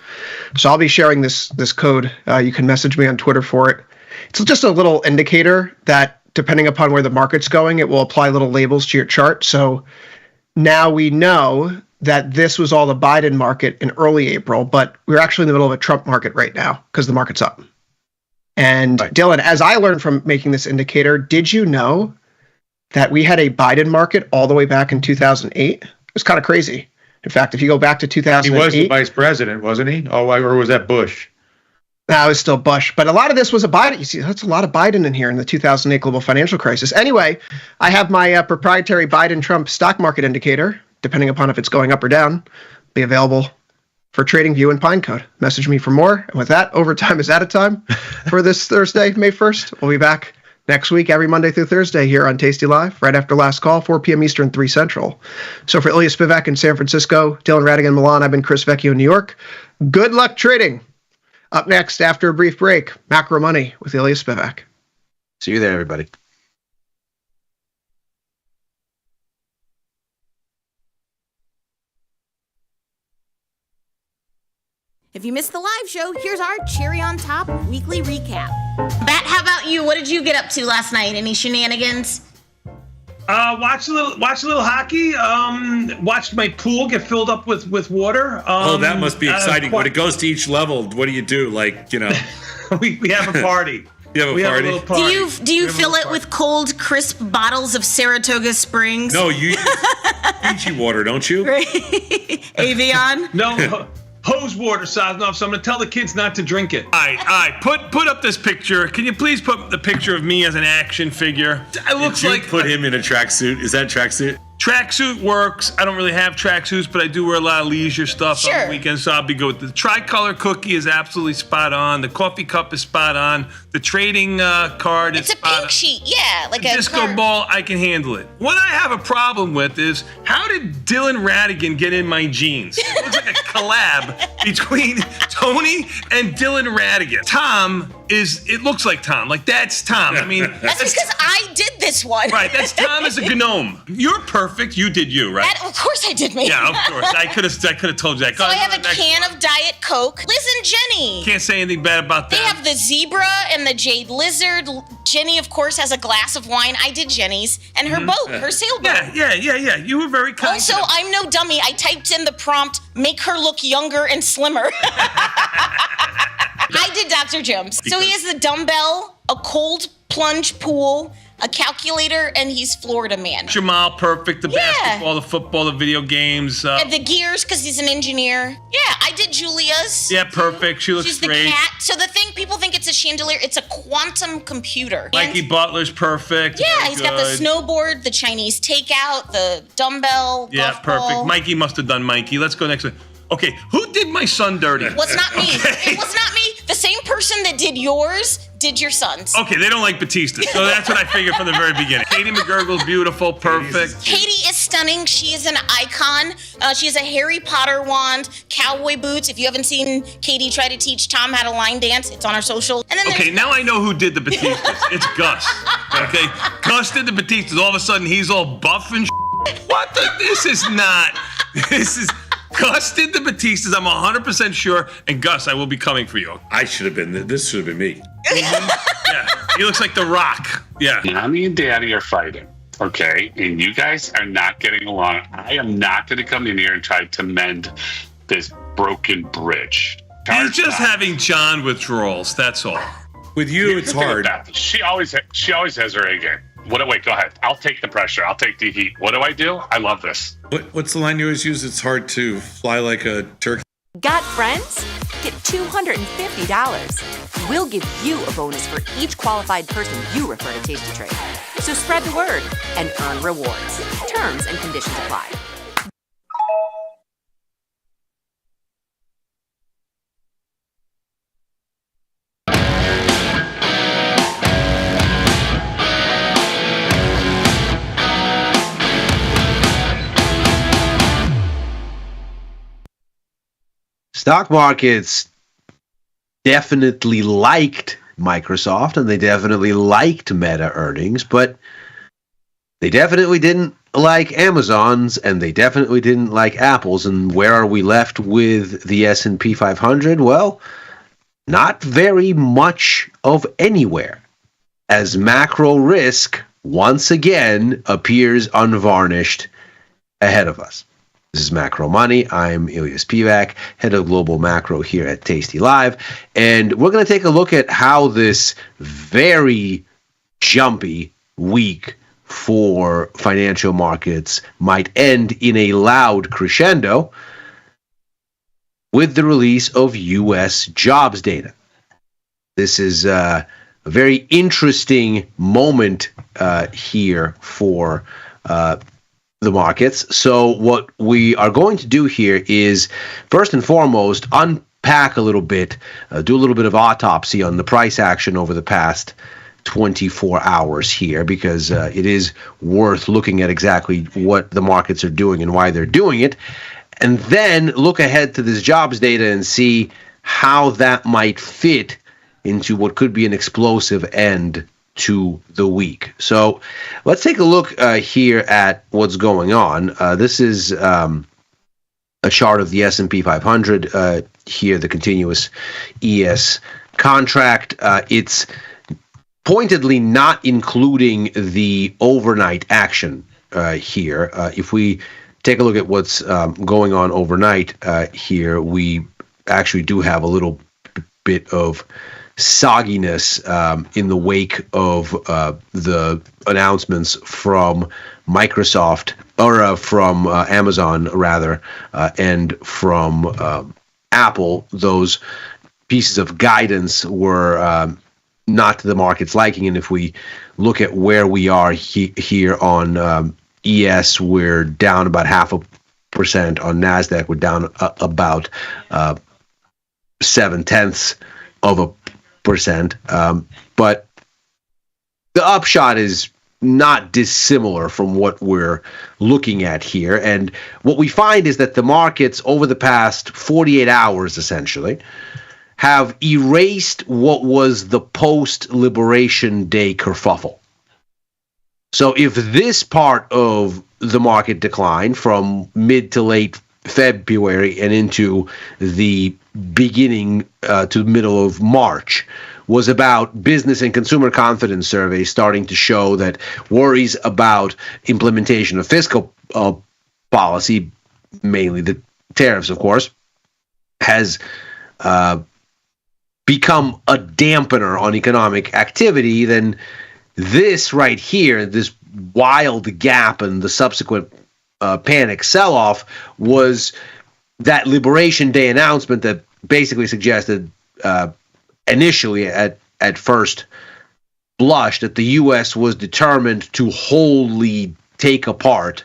So I'll be sharing this code. You can message me on Twitter for it. It's just a little indicator that depending upon where the market's going, it will apply little labels to your chart. So now we know that this was all the Biden market in early April, but we're actually in the middle of a Trump market right now because the market's up. And right. Dylan, as I learned from making this indicator, did you know that we had a Biden market all the way back in 2008? It was kind of crazy. In fact, if you go back to 2008... He was the vice president, wasn't he? Oh, or was that Bush? No, it was still Bush. But a lot of this was a Biden. You see, that's a lot of Biden in here in the 2008 global financial crisis. Anyway, I have my proprietary Biden-Trump stock market indicator, depending upon if it's going up or down, be available for TradingView and Pinecode. Message me for more. And with that, overtime is out of time for this Thursday, May 1st. We'll be back next week, every Monday through Thursday here on Tasty Live, right after last call, 4 p.m. Eastern, 3 Central. So for Ilya Spivak in San Francisco, Dylan Radigan in Milan, I've been Chris Vecchio in New York. Good luck trading. Up next, after a brief break, Macro Money with Ilya Spivak. See you there, everybody. If you missed the live show, here's our cherry on top weekly recap. Matt, how about you? What did you get up to last night? Any shenanigans? Watched a little hockey. Watched my pool get filled up with water. That must be exciting. When it goes to each level, what do you do? we have a party. You have a party? A little party. Do you fill it with cold, crisp bottles of Saratoga Springs? No, you use Fiji water, don't you? Evian? No. Hose water, Sosnoff, so I'm going to tell the kids not to drink it. All right. Put up this picture. Can you please put the picture of me as an action figure? It looks like... put him in a tracksuit? Is that tracksuit? Tracksuit works. I don't really have tracksuits, but I do wear a lot of leisure stuff on the weekends, so I'll be good. The tricolor cookie is absolutely spot on. The coffee cup is spot on. The trading card is spot on. It's a pink sheet, yeah. Like a disco card. ball, I can handle it. What I have a problem with is, how did Dylan Radigan get in my jeans? It looks like a collab between Tony and Dylan Radigan. It looks like Tom. Like, that's Tom. I mean... That's because I did this one. Right, that's Tom as a gnome. You're perfect. You did you, right? Of course I did me. Yeah, of course. I could have told you that. So I have a can of Diet Coke. Liz and Jenny. Can't say anything bad about that. They have the zebra and the jade lizard. Jenny, of course, has a glass of wine. I did Jenny's. And her boat, her sailboat. Yeah. You were very kind. Also, I'm no dummy. I typed in the prompt, make her look younger and slimmer. I did Dr. Jones. So he has the dumbbell, a cold plunge pool, a calculator, and he's Florida man. Jamal, perfect. The basketball, the football, the video games. And the gears, because he's an engineer. Yeah, I did Julia's. Yeah, perfect. She looks She's great. The cat. So the thing, people think it's a chandelier. It's a quantum computer. Mikey Butler's perfect. Yeah, he's got the snowboard, the Chinese takeout, the dumbbell, golf perfect. ball. Mikey must have done Mikey. Let's go next one. Okay, who did my son dirty? It was not me. Okay. It was not me. The same person that did yours did your son's. Okay, they don't like Batista, so that's what I figured from the very beginning. Katie McGurgle's beautiful, perfect. Katie is stunning. She is an icon. She has a Harry Potter wand, cowboy boots. If you haven't seen Katie try to teach Tom how to line dance, it's on our social. And then okay, now I know who did the Batistas. It's Gus. Okay, Gus did the Batistas. All of a sudden, he's all buff and what the? This is Gus did the Batistas, I'm 100% sure. And Gus, I will be coming for you. This should have been me. Yeah, he looks like The Rock. Yeah. Mommy and Daddy are fighting. okay, and you guys are not getting along, I am not going to come in here and try to mend this broken bridge. He's just having John withdrawals. That's all. With you, it's hard. She always has her A game. Wait, go ahead. I'll take the pressure. I'll take the heat. What do I do? I love this. What's the line you always use? It's hard to fly like a turkey. Got friends? Get $250. We'll give you a bonus for each qualified person you refer to Tasty Trade. So spread the word and earn rewards. Terms and conditions apply. Stock markets definitely liked Microsoft and they definitely liked Meta earnings, but they definitely didn't like Amazon's and they definitely didn't like Apple's. And where are we left with the S&P 500? Well, not very much of anywhere, as macro risk once again appears unvarnished ahead of us. This is Macro Money. I'm Ilya Spivak, head of global macro here at Tasty Live, and we're going to take a look at how this very jumpy week for financial markets might end in a loud crescendo with the release of U.S. jobs data. This is a very interesting moment here for the markets. So what we are going to do here is, first and foremost, unpack a little bit, do a little bit of autopsy on the price action over the past 24 hours here, because it is worth looking at exactly what the markets are doing and why they're doing it, and then look ahead to this jobs data and see how that might fit into what could be an explosive end to the week. So let's take a look here at what's going on. This is a chart of the S&P 500 here, the continuous ES contract. It's pointedly not including the overnight action here. If we take a look at what's going on overnight here, we actually do have a little bit of sogginess in the wake of the announcements from Microsoft, or from Amazon rather, and from Apple. Those pieces of guidance were not to the market's liking, and if we look at where we are here on ES, we're down about 0.5%. On NASDAQ, we're down about 0.7%. But the upshot is not dissimilar from what we're looking at here. And what we find is that the markets over the past 48 hours, essentially, have erased what was the post-Liberation Day kerfuffle. So if this part of the market decline from mid to late February and into the beginning to middle of March was about business and consumer confidence surveys starting to show that worries about implementation of fiscal policy, mainly the tariffs, of course, has become a dampener on economic activity, then this right here, this wild gap and the subsequent panic sell-off, was that Liberation Day announcement that basically suggested initially at first blush that the U.S. was determined to wholly take apart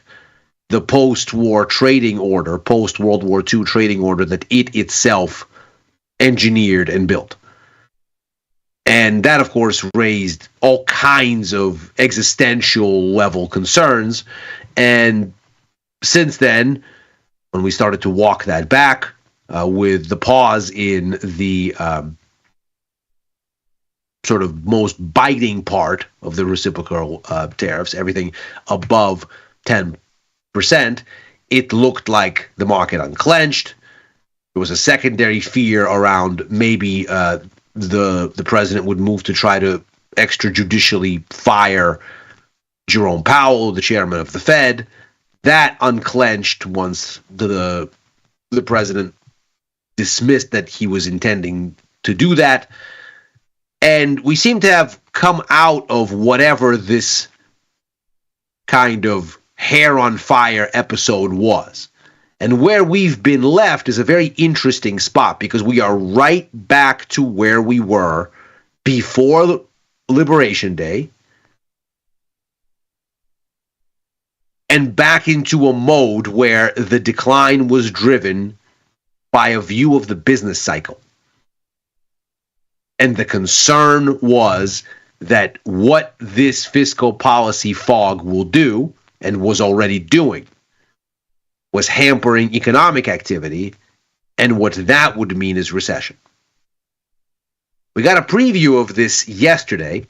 the post-war trading order, post-World War II trading order that it itself engineered and built. And that, of course, raised all kinds of existential level concerns. And since then, when we started to walk that back with the pause in the sort of most biting part of the reciprocal tariffs, everything above 10%, it looked like the market unclenched. There was a secondary fear around maybe the president would move to try to extrajudicially fire Jerome Powell, the chairman of the Fed. That unclenched once the president dismissed that he was intending to do that. And we seem to have come out of whatever this kind of hair on fire episode was. And where we've been left is a very interesting spot because we are right back to where we were before Liberation Day and back into a mode where the decline was driven by a view of the business cycle. And the concern was that what this fiscal policy fog will do, and was already doing, was hampering economic activity, and what that would mean is recession. We got a preview of this yesterday.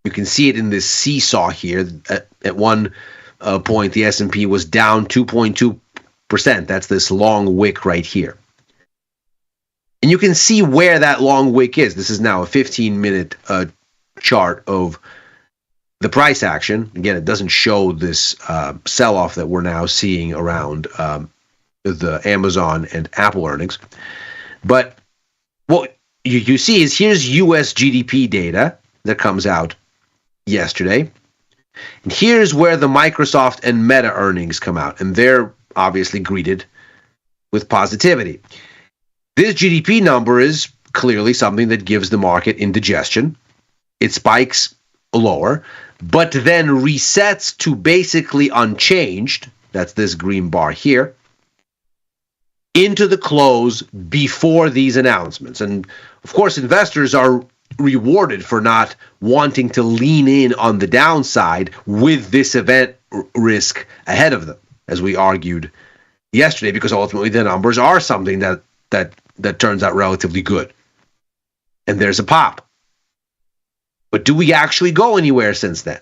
You can see it in this seesaw here. At one point, the S&P was down 2.2%. That's this long wick right here. And you can see where that long wick is. This is now a 15-minute chart of the price action. Again, it doesn't show this sell-off that we're now seeing around the Amazon and Apple earnings. But what you see is here's U.S. GDP data that comes out yesterday. And here's where the Microsoft and Meta earnings come out. And they're obviously greeted with positivity. This GDP number is clearly something that gives the market indigestion. It spikes lower, but then resets to basically unchanged. That's this green bar here. Into the close before these announcements. And of course, investors are rewarded for not wanting to lean in on the downside with this event risk ahead of them, as we argued yesterday, because ultimately the numbers are something that turns out relatively good. And there's a pop. But do we actually go anywhere since then?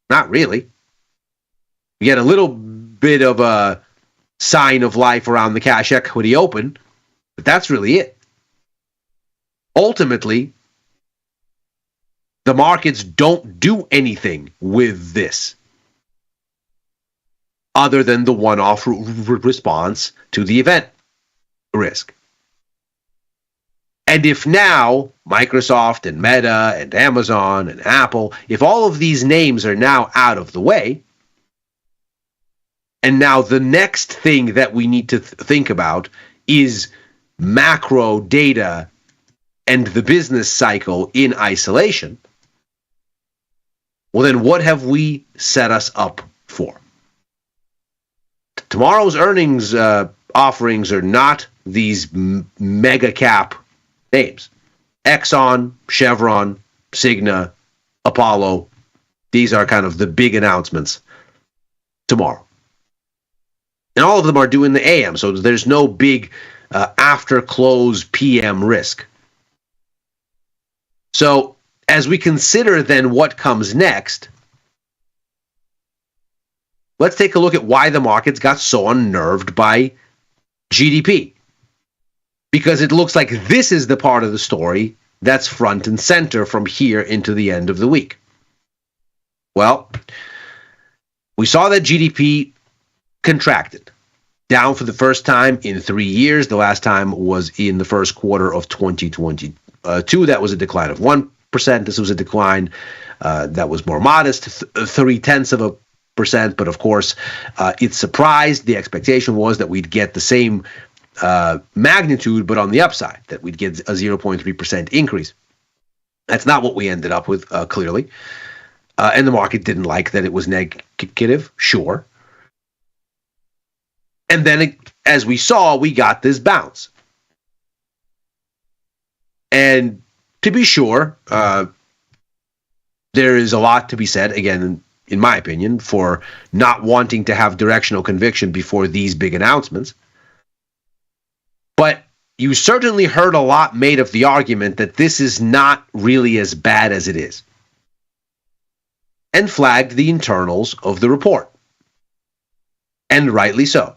Not really. We get a little bit of a sign of life around the cash equity open, but that's really it. Ultimately, the markets don't do anything with this other than the one-off response to the event risk. And if now Microsoft and Meta and Amazon and Apple, if all of these names are now out of the way, and now the next thing that we need to think about is macro data and the business cycle in isolation, well then what have we set us up for? Tomorrow's earnings offerings are not these mega cap names. Exxon, Chevron, Cigna, Apollo. These are kind of the big announcements tomorrow. And all of them are due in the AM, so there's no big after close PM risk. So as we consider then what comes next, let's take a look at why the markets got so unnerved by GDP. Because it looks like this is the part of the story that's front and center from here into the end of the week. Well, we saw that GDP contracted, down for the first time in 3 years. The last time was in the first quarter of 2022. That was a decline of 1%. This was a decline that was more modest, 0.3%. But of course, it surprised. The expectation was that we'd get the same magnitude, but on the upside, that we'd get a 0.3% increase. That's not what we ended up with, clearly. And the market didn't like that it was negative, sure. And then, as we saw, we got this bounce. And to be sure, there is a lot to be said, again, in my opinion, for not wanting to have directional conviction before these big announcements. But you certainly heard a lot made of the argument that this is not really as bad as it is, and flagged the internals of the report. And rightly so.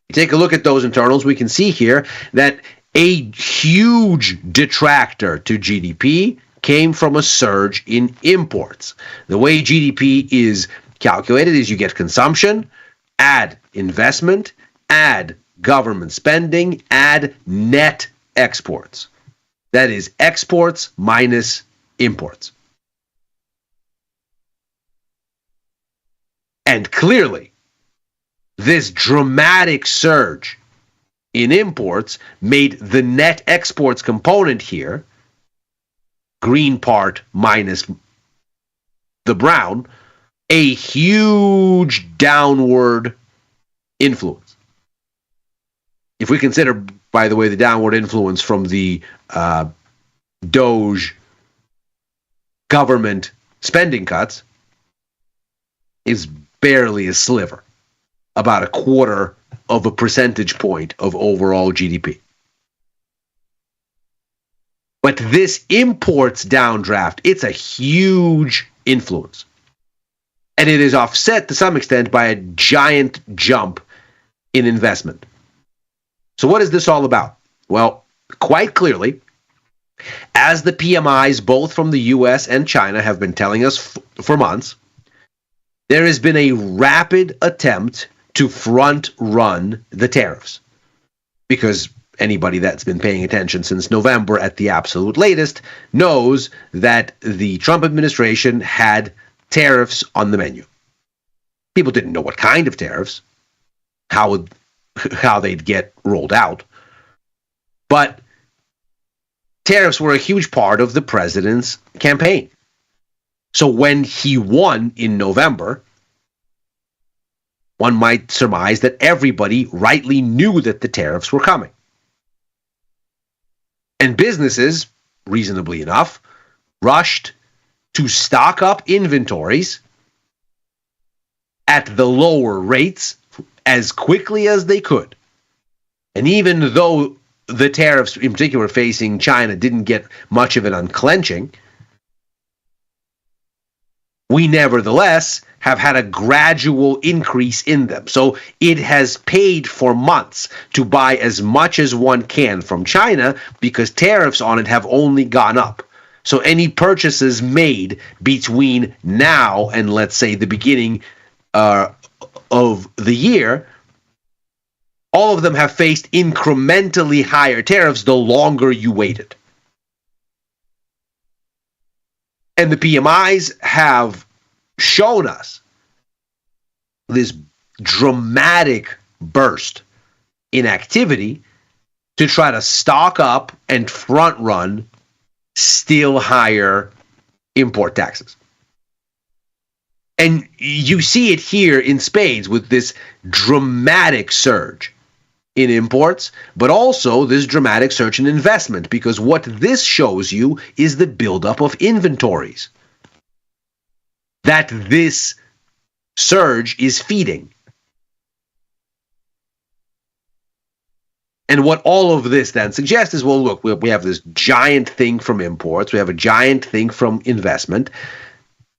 You take a look at those internals, we can see here that a huge detractor to GDP came from a surge in imports. The way GDP is calculated is you get consumption, add investment, add government spending, add net exports. That is exports minus imports. And clearly, this dramatic surge in imports made the net exports component here, green part minus the brown, a huge downward influence. If we consider, by the way, the downward influence from the Doge government spending cuts is barely a sliver, about a quarter of a percentage point of overall GDP. But this imports downdraft, it's a huge influence. And it is offset to some extent by a giant jump in investment. So what is this all about? Well, quite clearly, as the PMIs both from the US and China have been telling us for months, there has been a rapid attempt to front-run the tariffs. Because anybody that's been paying attention since November at the absolute latest knows that the Trump administration had tariffs on the menu. People didn't know what kind of tariffs, how they'd get rolled out. But tariffs were a huge part of the president's campaign. So when he won in November, one might surmise that everybody rightly knew that the tariffs were coming. And businesses, reasonably enough, rushed to stock up inventories at the lower rates as quickly as they could. And even though the tariffs, in particular facing China, didn't get much of an unclenching, we nevertheless have had a gradual increase in them. So it has paid for months to buy as much as one can from China because tariffs on it have only gone up. So any purchases made between now and, let's say, the beginning of the year, all of them have faced incrementally higher tariffs the longer you waited. And the PMIs have shown us this dramatic burst in activity to try to stock up and front run still higher import taxes. And you see it here in spades with this dramatic surge in imports, but also this dramatic surge in investment, because what this shows you is the buildup of inventories that this surge is feeding. And what all of this then suggests is, well, look, we have this giant thing from imports, we have a giant thing from investment.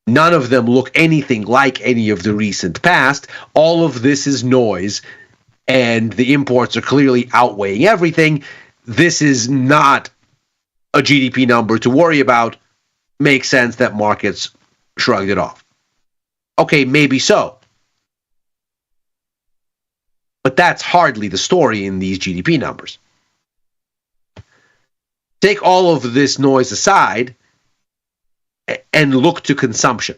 None of them look anything like any of the recent past. All of this is noise, and the imports are clearly outweighing everything. This is not a GDP number to worry about. Makes sense that markets shrugged it off. Okay, maybe so. But that's hardly the story in these GDP numbers. Take all of this noise aside and look to consumption.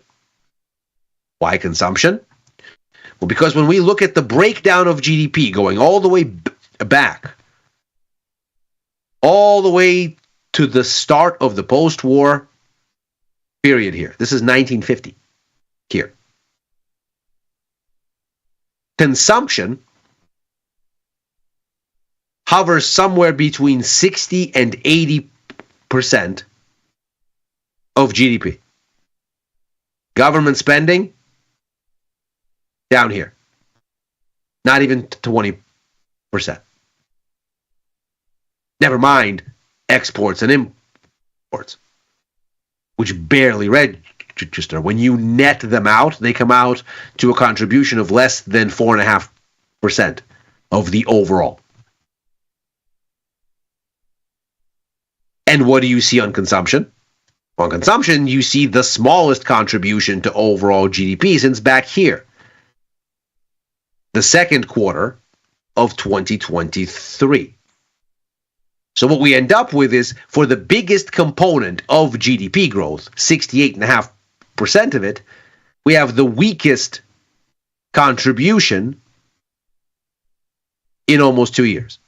Why consumption? Well, because when we look at the breakdown of GDP going all the way back, all the way to the start of the post-war period here. This is 1950 here. Consumption hovers somewhere between 60 and 80% of GDP. Government spending, down here. Not even 20%. Never mind exports and imports, which barely register. When you net them out, they come out to a contribution of less than 4.5% of the overall. And what do you see on consumption? On consumption, you see the smallest contribution to overall GDP since back here, the second quarter of 2023. So what we end up with is, for the biggest component of GDP growth, 68.5% of it, we have the weakest contribution in almost 2 years.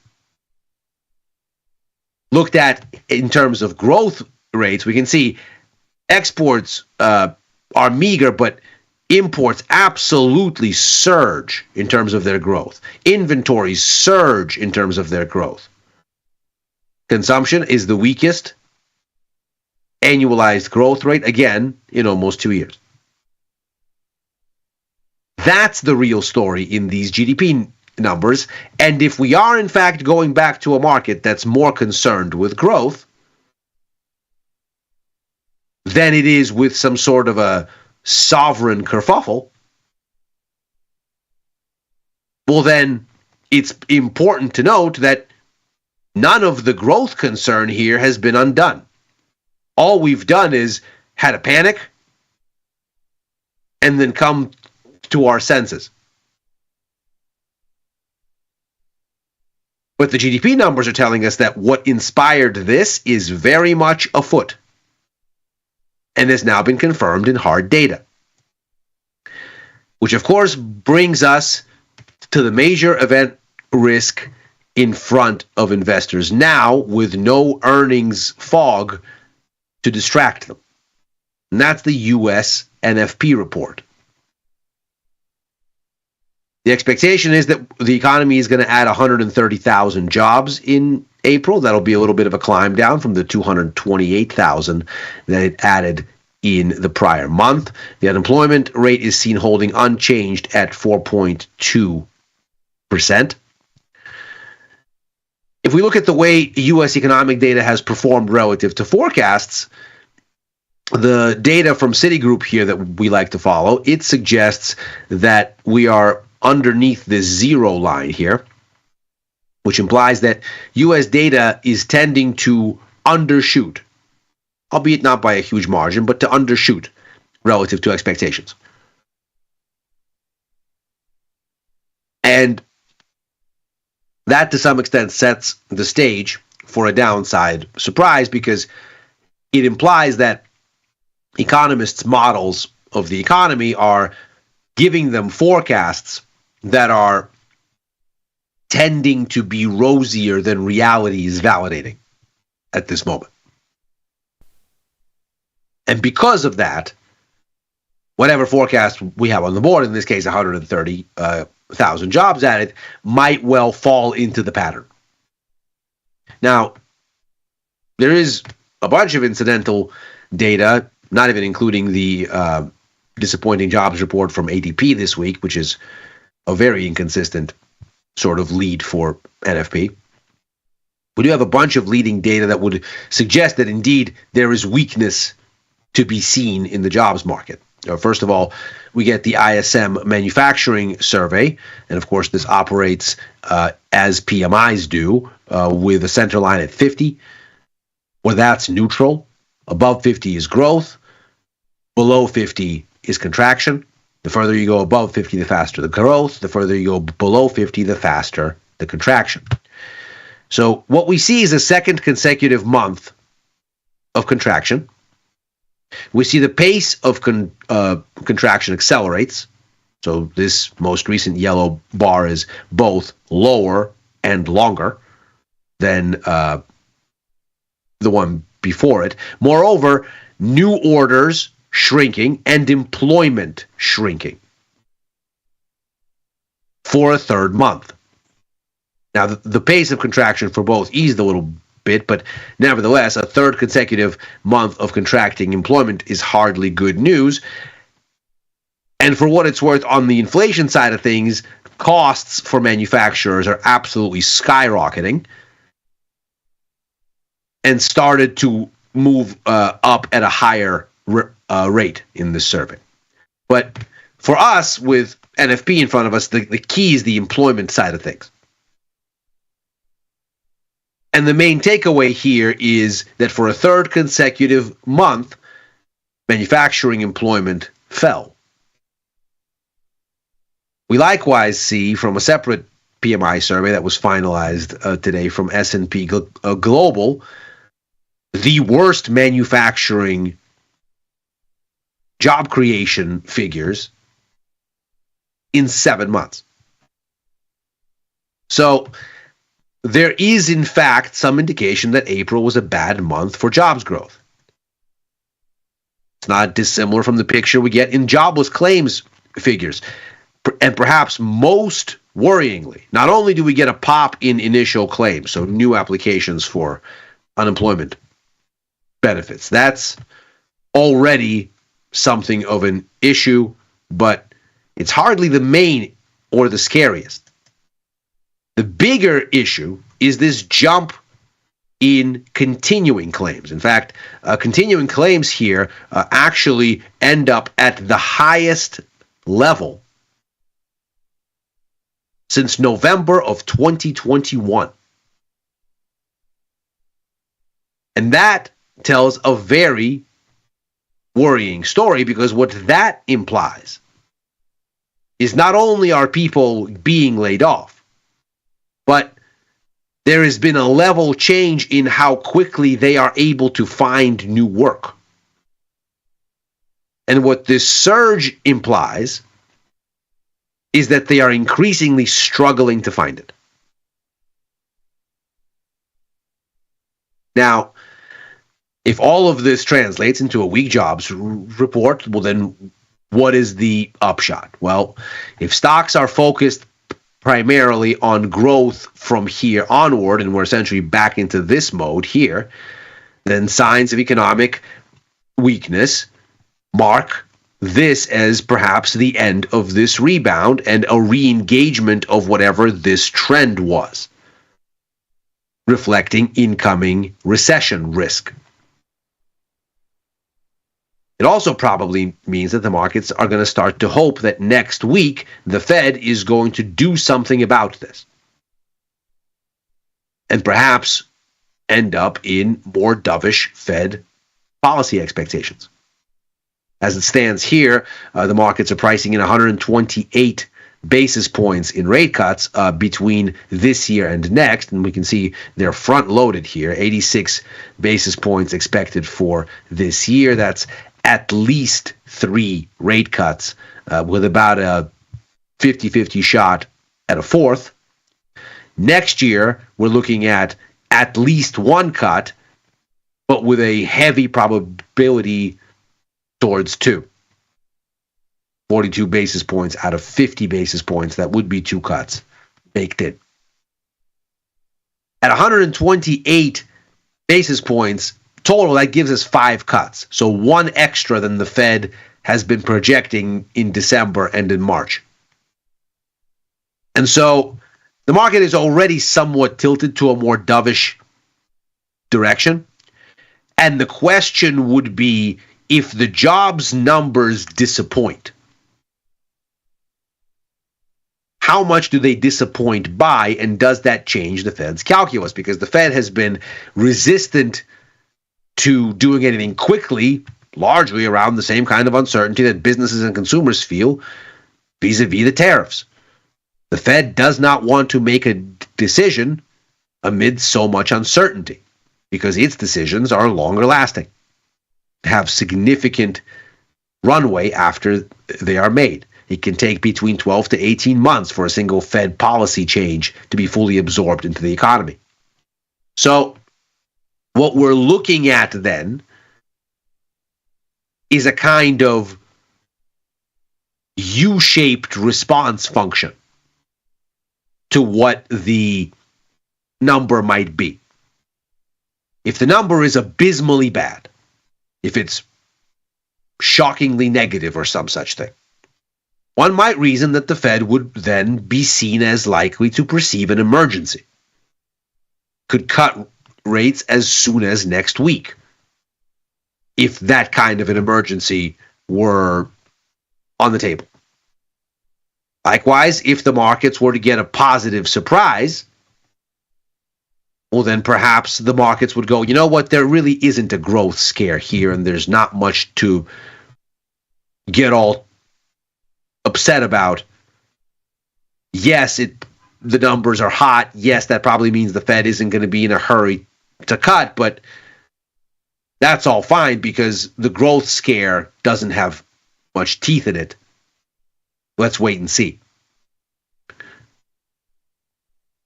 Looked at in terms of growth rates, we can see exports are meager, but imports absolutely surge in terms of their growth. Inventories surge in terms of their growth. Consumption is the weakest annualized growth rate, again, in almost 2 years. That's the real story in these GDP numbers. And if we are, in fact, going back to a market that's more concerned with growth than it is with some sort of a sovereign kerfuffle, well, then it's important to note that none of the growth concern here has been undone. All we've done is had a panic and then come to our senses. But the GDP numbers are telling us that what inspired this is very much afoot and has now been confirmed in hard data. Which, of course, brings us to the major event risk in front of investors now, with no earnings fog to distract them. And that's the US NFP report. The expectation is that the economy is going to add 130,000 jobs in April. That'll be a little bit of a climb down from the 228,000 that it added in the prior month. The unemployment rate is seen holding unchanged at 4.2%. If we look at the way U.S. economic data has performed relative to forecasts, the data from Citigroup here that we like to follow, it suggests that we are underneath this zero line here, which implies that U.S. data is tending to undershoot, albeit not by a huge margin, but to undershoot relative to expectations. And that, to some extent, sets the stage for a downside surprise, because it implies that economists' models of the economy are giving them forecasts that are tending to be rosier than reality is validating at this moment. And because of that, whatever forecast we have on the board, in this case 130,000 jobs added, might well fall into the pattern. Now, there is a bunch of incidental data, not even including the disappointing jobs report from ADP this week, which is a very inconsistent sort of lead for NFP. We do have a bunch of leading data that would suggest that indeed there is weakness to be seen in the jobs market. First of all, we get the ISM manufacturing survey, and of course this operates as PMIs do, with a center line at 50, where that's neutral. Above 50 is growth. Below 50 is contraction. The further you go above 50, the faster the growth. The further you go below 50, the faster the contraction. So what we see is a second consecutive month of contraction. We see the pace of contraction accelerates. So this most recent yellow bar is both lower and longer than the one before it. Moreover, new orders shrinking and employment shrinking for a third month. Now, the pace of contraction for both eased a little bit, but nevertheless, a third consecutive month of contracting employment is hardly good news. And for what it's worth, on the inflation side of things, costs for manufacturers are absolutely skyrocketing and started to move up at a higher rate in this survey. But for us, with NFP in front of us, the key is the employment side of things. And the main takeaway here is that for a third consecutive month, manufacturing employment fell. We likewise see from a separate PMI survey that was finalized today from S&P Global, the worst manufacturing job creation figures in 7 months. So there is, in fact, some indication that April was a bad month for jobs growth. It's not dissimilar from the picture we get in jobless claims figures. And perhaps most worryingly, not only do we get a pop in initial claims, so new applications for unemployment benefits, that's already something of an issue, but it's hardly the main or the scariest. The bigger issue is this jump in continuing claims. In fact, continuing claims here actually end up at the highest level since November of 2021. And that tells a very worrying story, because what that implies is not only are people being laid off, but there has been a level change in how quickly they are able to find new work. And what this surge implies is that they are increasingly struggling to find it. Now, if all of this translates into a weak jobs report, well, then what is the upshot? Well, if stocks are focused primarily on growth from here onward, and we're essentially back into this mode here, then signs of economic weakness mark this as perhaps the end of this rebound and a re-engagement of whatever this trend was, reflecting incoming recession risk. It also probably means that the markets are going to start to hope that next week the Fed is going to do something about this, and perhaps end up in more dovish Fed policy expectations. As it stands here, the markets are pricing in 128 basis points in rate cuts between this year and next, and we can see they're front-loaded here. 86 basis points expected for this year. That's at least 3 rate cuts, with about a 50-50 shot at a fourth. Next year, we're looking at least 1 cut, but with a heavy probability towards 2. 42 basis points out of 50 basis points, that would be 2 cuts baked in. At 128 basis points total, that gives us 5 cuts. So 1 extra than the Fed has been projecting in December and in March. And so the market is already somewhat tilted to a more dovish direction. And the question would be, if the jobs numbers disappoint, how much do they disappoint by, and does that change the Fed's calculus? Because the Fed has been resistant to doing anything quickly, largely around the same kind of uncertainty that businesses and consumers feel vis-a-vis the tariffs. The Fed does not want to make a decision amid so much uncertainty, because its decisions are longer lasting, have significant runway after they are made. It can take between 12 to 18 months for a single Fed policy change to be fully absorbed into the economy. So what we're looking at then is a kind of U-shaped response function to what the number might be. If the number is abysmally bad, if it's shockingly negative or some such thing, one might reason that the Fed would then be seen as likely to perceive an emergency, could cut rates as soon as next week, if that kind of an emergency were on the table. Likewise, if the markets were to get a positive surprise, well, then perhaps the markets would go, you know what, there really isn't a growth scare here, and there's not much to get all upset about. Yes, the numbers are hot. Yes, that probably means the Fed isn't going to be in a hurry to cut, but that's all fine because the growth scare doesn't have much teeth in it. Let's wait and see.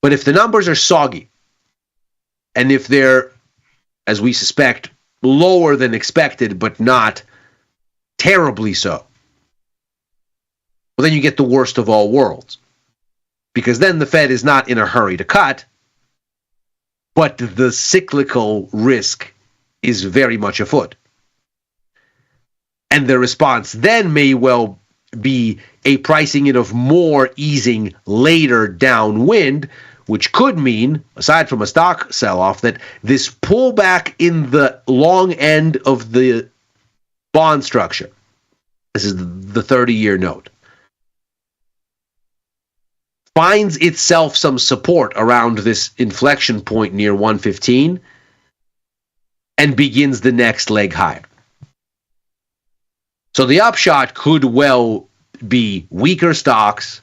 But if the numbers are soggy, and if they're, as we suspect, lower than expected, but not terribly so, well, then you get the worst of all worlds. Because then the Fed is not in a hurry to cut, but the cyclical risk is very much afoot. And the response then may well be a pricing in of more easing later downwind, which could mean, aside from a stock sell-off, that this pullback in the long end of the bond structure, this is the 30-year note, finds itself some support around this inflection point near 115 and begins the next leg higher. So the upshot could well be weaker stocks,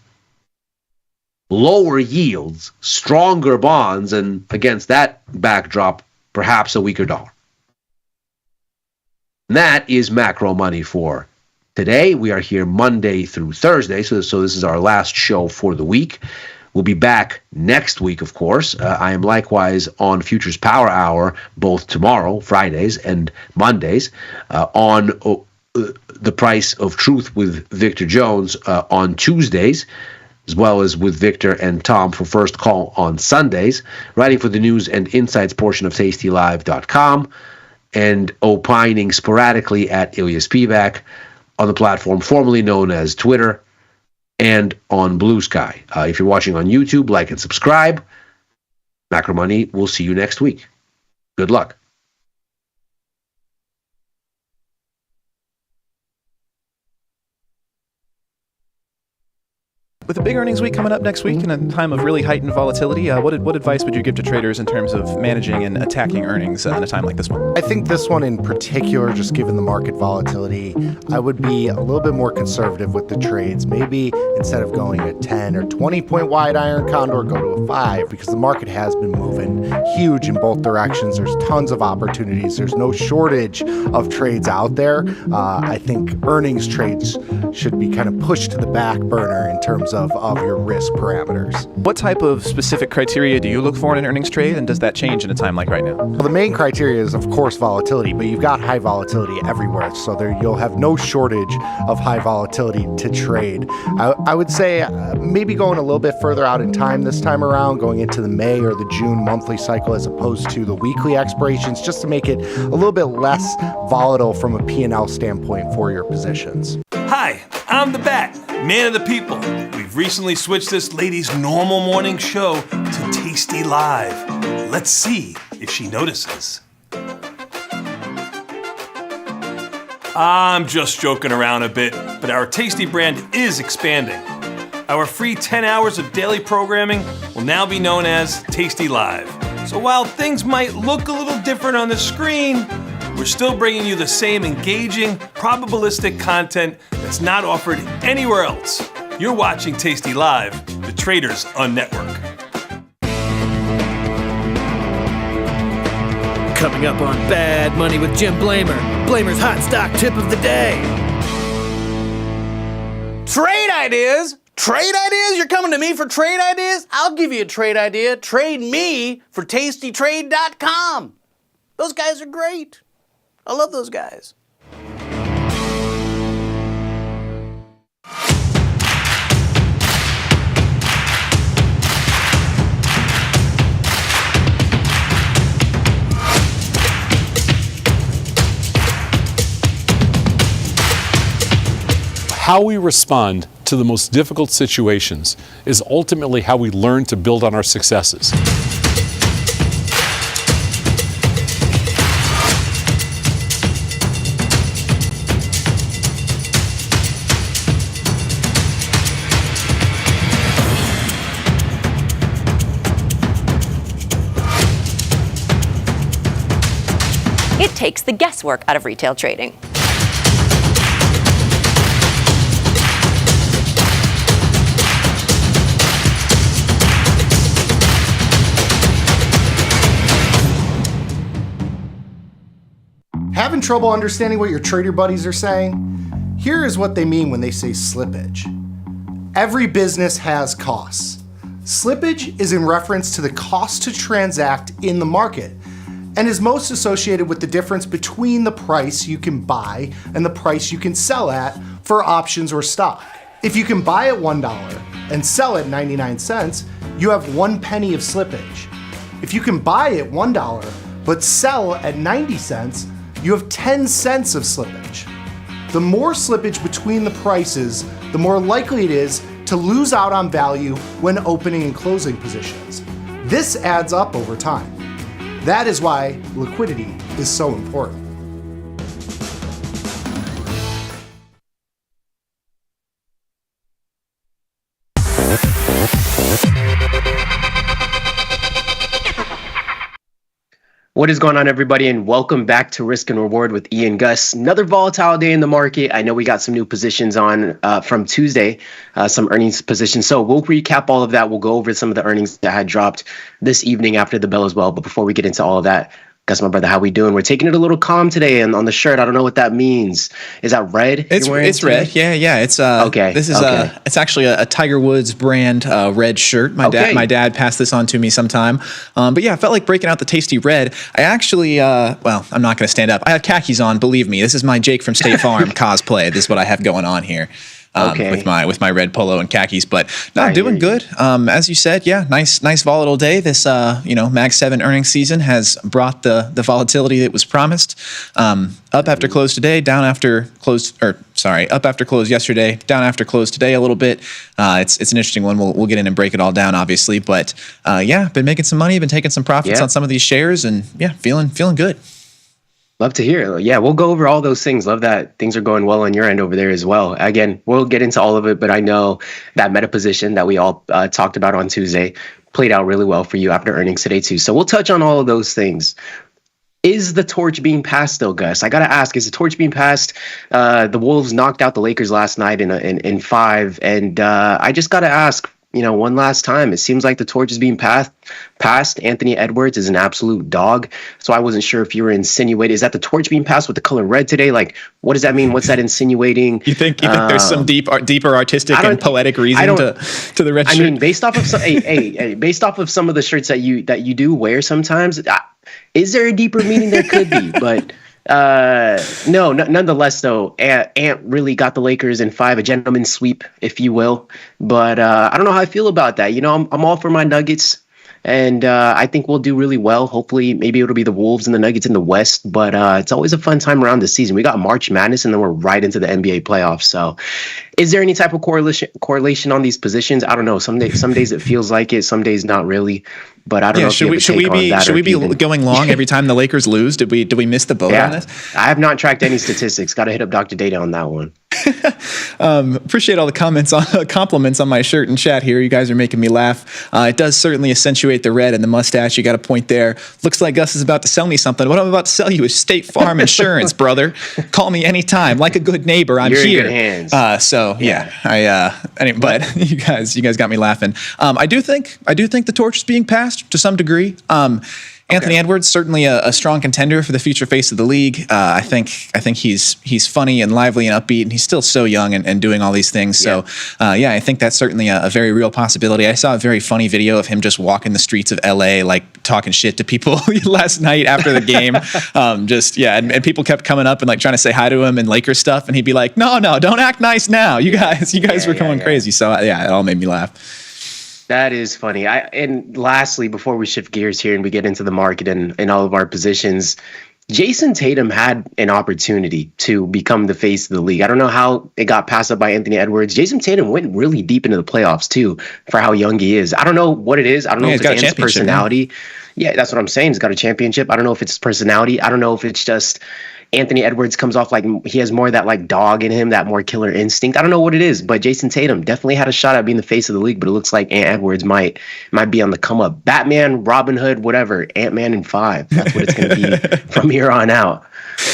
lower yields, stronger bonds, and against that backdrop, perhaps a weaker dollar. And that is macro money for today. We are here Monday through Thursday, so this is our last show for the week. We'll be back next week, of course. I am likewise on Futures Power Hour, both tomorrow, Fridays, and Mondays, on the Price of Truth with Victor Jones on Tuesdays, as well as with Victor and Tom for First Call on Sundays, writing for the news and insights portion of tastylive.com, and opining sporadically at Ilya Spivak on the platform formerly known as Twitter and on Blue Sky. If you're watching on YouTube, like and subscribe. Macro Money, we'll see you next week. Good luck. With a big earnings week coming up next week in a time of really heightened volatility, what advice would you give to traders in terms of managing and attacking earnings in a time like this one? I think this one in particular, just given the market volatility, I would be a little bit more conservative with the trades. Maybe instead of going a 10 or 20 point wide iron condor, go to a 5, because the market has been moving huge in both directions. There's tons of opportunities. There's no shortage of trades out there. I think earnings trades should be kind of pushed to the back burner in terms of your risk parameters. What type of specific criteria do you look for in an earnings trade, and does that change in a time like right now? Well, the main criteria is, of course, volatility, but you've got high volatility everywhere, so you'll have no shortage of high volatility to trade. I would say maybe going a little bit further out in time this time around, going into the May or the June monthly cycle as opposed to the weekly expirations, just to make it a little bit less volatile from a P&L standpoint for your positions. Hi, I'm the Bat, man of the people. We've recently switched this lady's normal morning show to Tasty Live. Let's see if she notices. I'm just joking around a bit, but our Tasty brand is expanding. Our free 10 hours of daily programming will now be known as Tasty Live. So while things might look a little different on the screen, we're still bringing you the same engaging, probabilistic content that's not offered anywhere else. You're watching Tasty Live, the Traders on Network. Coming up on Bad Money with Jim Blamer. Blamer's hot stock tip of the day. Trade ideas? Trade ideas? You're coming to me for trade ideas? I'll give you a trade idea. Trade me for tastytrade.com. Those guys are great. I love those guys. How we respond to the most difficult situations is ultimately how we learn to build on our successes. takes the guesswork out of retail trading. Having trouble understanding what your trader buddies are saying? Here is what they mean when they say slippage. Every business has costs. Slippage is in reference to the cost to transact in the market and is most associated with the difference between the price you can buy and the price you can sell at for options or stock. If you can buy at $1 and sell at 99 cents, you have 1 penny of slippage. If you can buy at $1 but sell at 90 cents, you have 10 cents of slippage. The more slippage between the prices, the more likely it is to lose out on value when opening and closing positions. This adds up over time. That is why liquidity is so important. What is going on, everybody, and welcome back to Risk and Reward with Ian Gus. Another volatile day in the market. I know we got some new positions on from Tuesday, some earnings positions. So we'll recap all of that. We'll go over some of the earnings that had dropped this evening after the bell as well. But before we get into all of that, Gus, my brother, how we doing? We're taking it a little calm today, and on the shirt, I don't know what that means. Is that red? It's red. Yeah. It's okay. This is it's actually a Tiger Woods brand red shirt. My dad passed this on to me sometime. But yeah, I felt like breaking out the tasty red. I actually well, I'm not going to stand up. I have khakis on. Believe me, this is my Jake from State Farm cosplay. This is what I have going on here. With my red polo and khakis, but no, doing good. As you said, yeah, nice volatile day. This Mag 7 earnings season has brought the volatility that was promised. Up after close today, down after close, up after close yesterday, down after close today a little bit. It's an interesting one. We'll get in and break it all down, obviously, but yeah, been making some money, been taking some profits on some of these shares, and yeah, feeling good. Love to hear. Yeah, we'll go over all those things. Love that things are going well on your end over there as well. Again, we'll get into all of it, but I know that meta position that we all talked about on Tuesday played out really well for you after earnings today too. So we'll touch on all of those things. Is the torch being passed though, Gus? I got to ask, is the torch being passed? The Wolves knocked out the Lakers last night in 5. And I just got to ask, one last time, it seems like the torch is being passed. Anthony Edwards is an absolute dog. So I wasn't sure if you were insinuating, is that the torch being passed with the color red today? Like, what does that mean? What's that insinuating? You think there's some deeper artistic and poetic reason to the red shirt? I mean, based off of based off of some of the shirts that you do wear sometimes, is there a deeper meaning? There could be, but no, nonetheless, though, Ant really got the Lakers in 5, a gentleman's sweep, if you will. But I don't know how I feel about that. I'm all for my Nuggets, and I think we'll do really well. Hopefully, maybe it'll be the Wolves and the Nuggets in the West. But it's always a fun time around the season. We got March Madness, and then we're right into the NBA playoffs. So, is there any type of correlation on these positions? I don't know. Some days it feels like it. Some days not really. But I don't know. Should we be going long every time the Lakers lose? Did we miss the boat on this? I have not tracked any statistics. Got to hit up Dr. Data on that one. Appreciate all the compliments on my shirt and chat here. You guys are making me laugh. It does certainly accentuate the red and the mustache. You got a point there. Looks like Gus is about to sell me something. What I'm about to sell you is State Farm Insurance, brother. Call me anytime. Like a good neighbor, I'm You're here. In good hands. So yeah, but you guys got me laughing. I do think the torch is being passed to some degree. Anthony Edwards, certainly a strong contender for the future face of the league. I think he's funny and lively and upbeat, and he's still so young and doing all these things. So, I think that's certainly a very real possibility. I saw a very funny video of him just walking the streets of LA, like talking shit to people last night after the game. And people kept coming up and like trying to say hi to him and Lakers stuff, and he'd be like, "No, don't act nice now. You guys were going crazy." So it all made me laugh. That is funny. And lastly, before we shift gears here and we get into the market and all of our positions, Jason Tatum had an opportunity to become the face of the league. I don't know how it got passed up by Anthony Edwards. Jason Tatum went really deep into the playoffs too for how young he is. I don't know what it is. I don't know if it's his personality. Yeah, that's what I'm saying. He's got a championship. I don't know if it's his personality. I don't know if it's just, Anthony Edwards comes off like he has more of that like dog in him, that more killer instinct. I don't know what it is, but Jason Tatum definitely had a shot at being the face of the league, but it looks like Ant Edwards might be on the come up. Batman, Robin Hood, whatever, Ant-Man in 5. That's what it's going to be from here on out.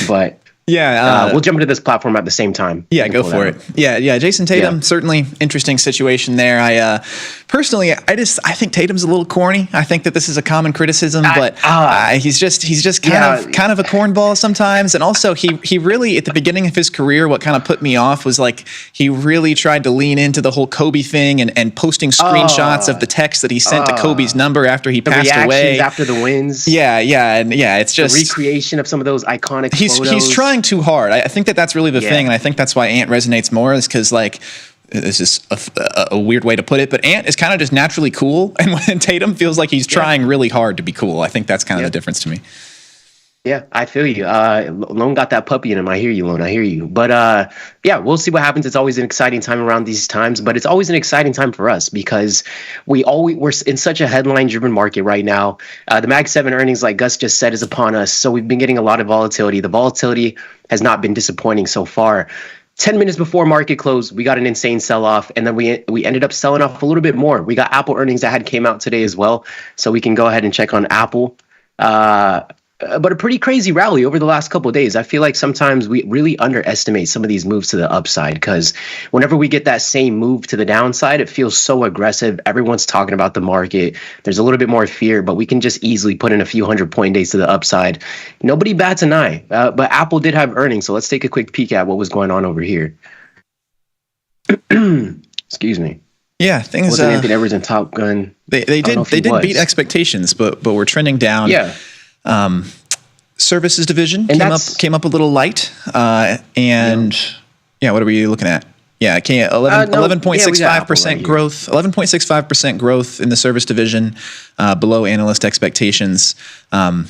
But we'll jump into this platform at the same time. Yeah, go for it. Yeah. Jason Tatum, certainly interesting situation there. I personally, I think Tatum's a little corny. I think that this is a common criticism, but he's just kind of a cornball sometimes. And also, he really at the beginning of his career, what kind of put me off was like he really tried to lean into the whole Kobe thing and posting screenshots of the text that he sent to Kobe's number after he passed away. After the wins. It's just the recreation of some of those iconic photos. He's trying too hard. I think that's really the thing, and I think that's why Ant resonates more, is because like this is a weird way to put it, but Ant is kind of just naturally cool, and when Tatum feels like he's trying really hard to be cool. I think that's kind of the difference to me. Yeah, I feel you. Lone got that puppy in him. I hear you, Lone. I hear you. But we'll see what happens. It's always an exciting time around these times, but it's always an exciting time for us because we're in such a headline-driven market right now. The Mag 7 earnings, like Gus just said, is upon us. So we've been getting a lot of volatility. The volatility has not been disappointing so far. 10 minutes before market close, we got an insane sell-off, and then we ended up selling off a little bit more. We got Apple earnings that came out today as well, so we can go ahead and check on Apple. But a pretty crazy rally over the last couple of days. I feel like sometimes we really underestimate some of these moves to the upside because whenever we get that same move to the downside, it feels so aggressive. Everyone's talking about the market. There's a little bit more fear, but we can just easily put in a few 100-point days to the upside. Nobody bats an eye, but Apple did have earnings. So let's take a quick peek at what was going on over here. Excuse me. Yeah, things. Wasn't Anthony Edwards and Top Gun? They did beat expectations, but we're trending down. Yeah. Services division came up a little light, what are we looking at? Yeah, it came 11.65% growth. 11.65% growth in the service division, below analyst expectations. Damn,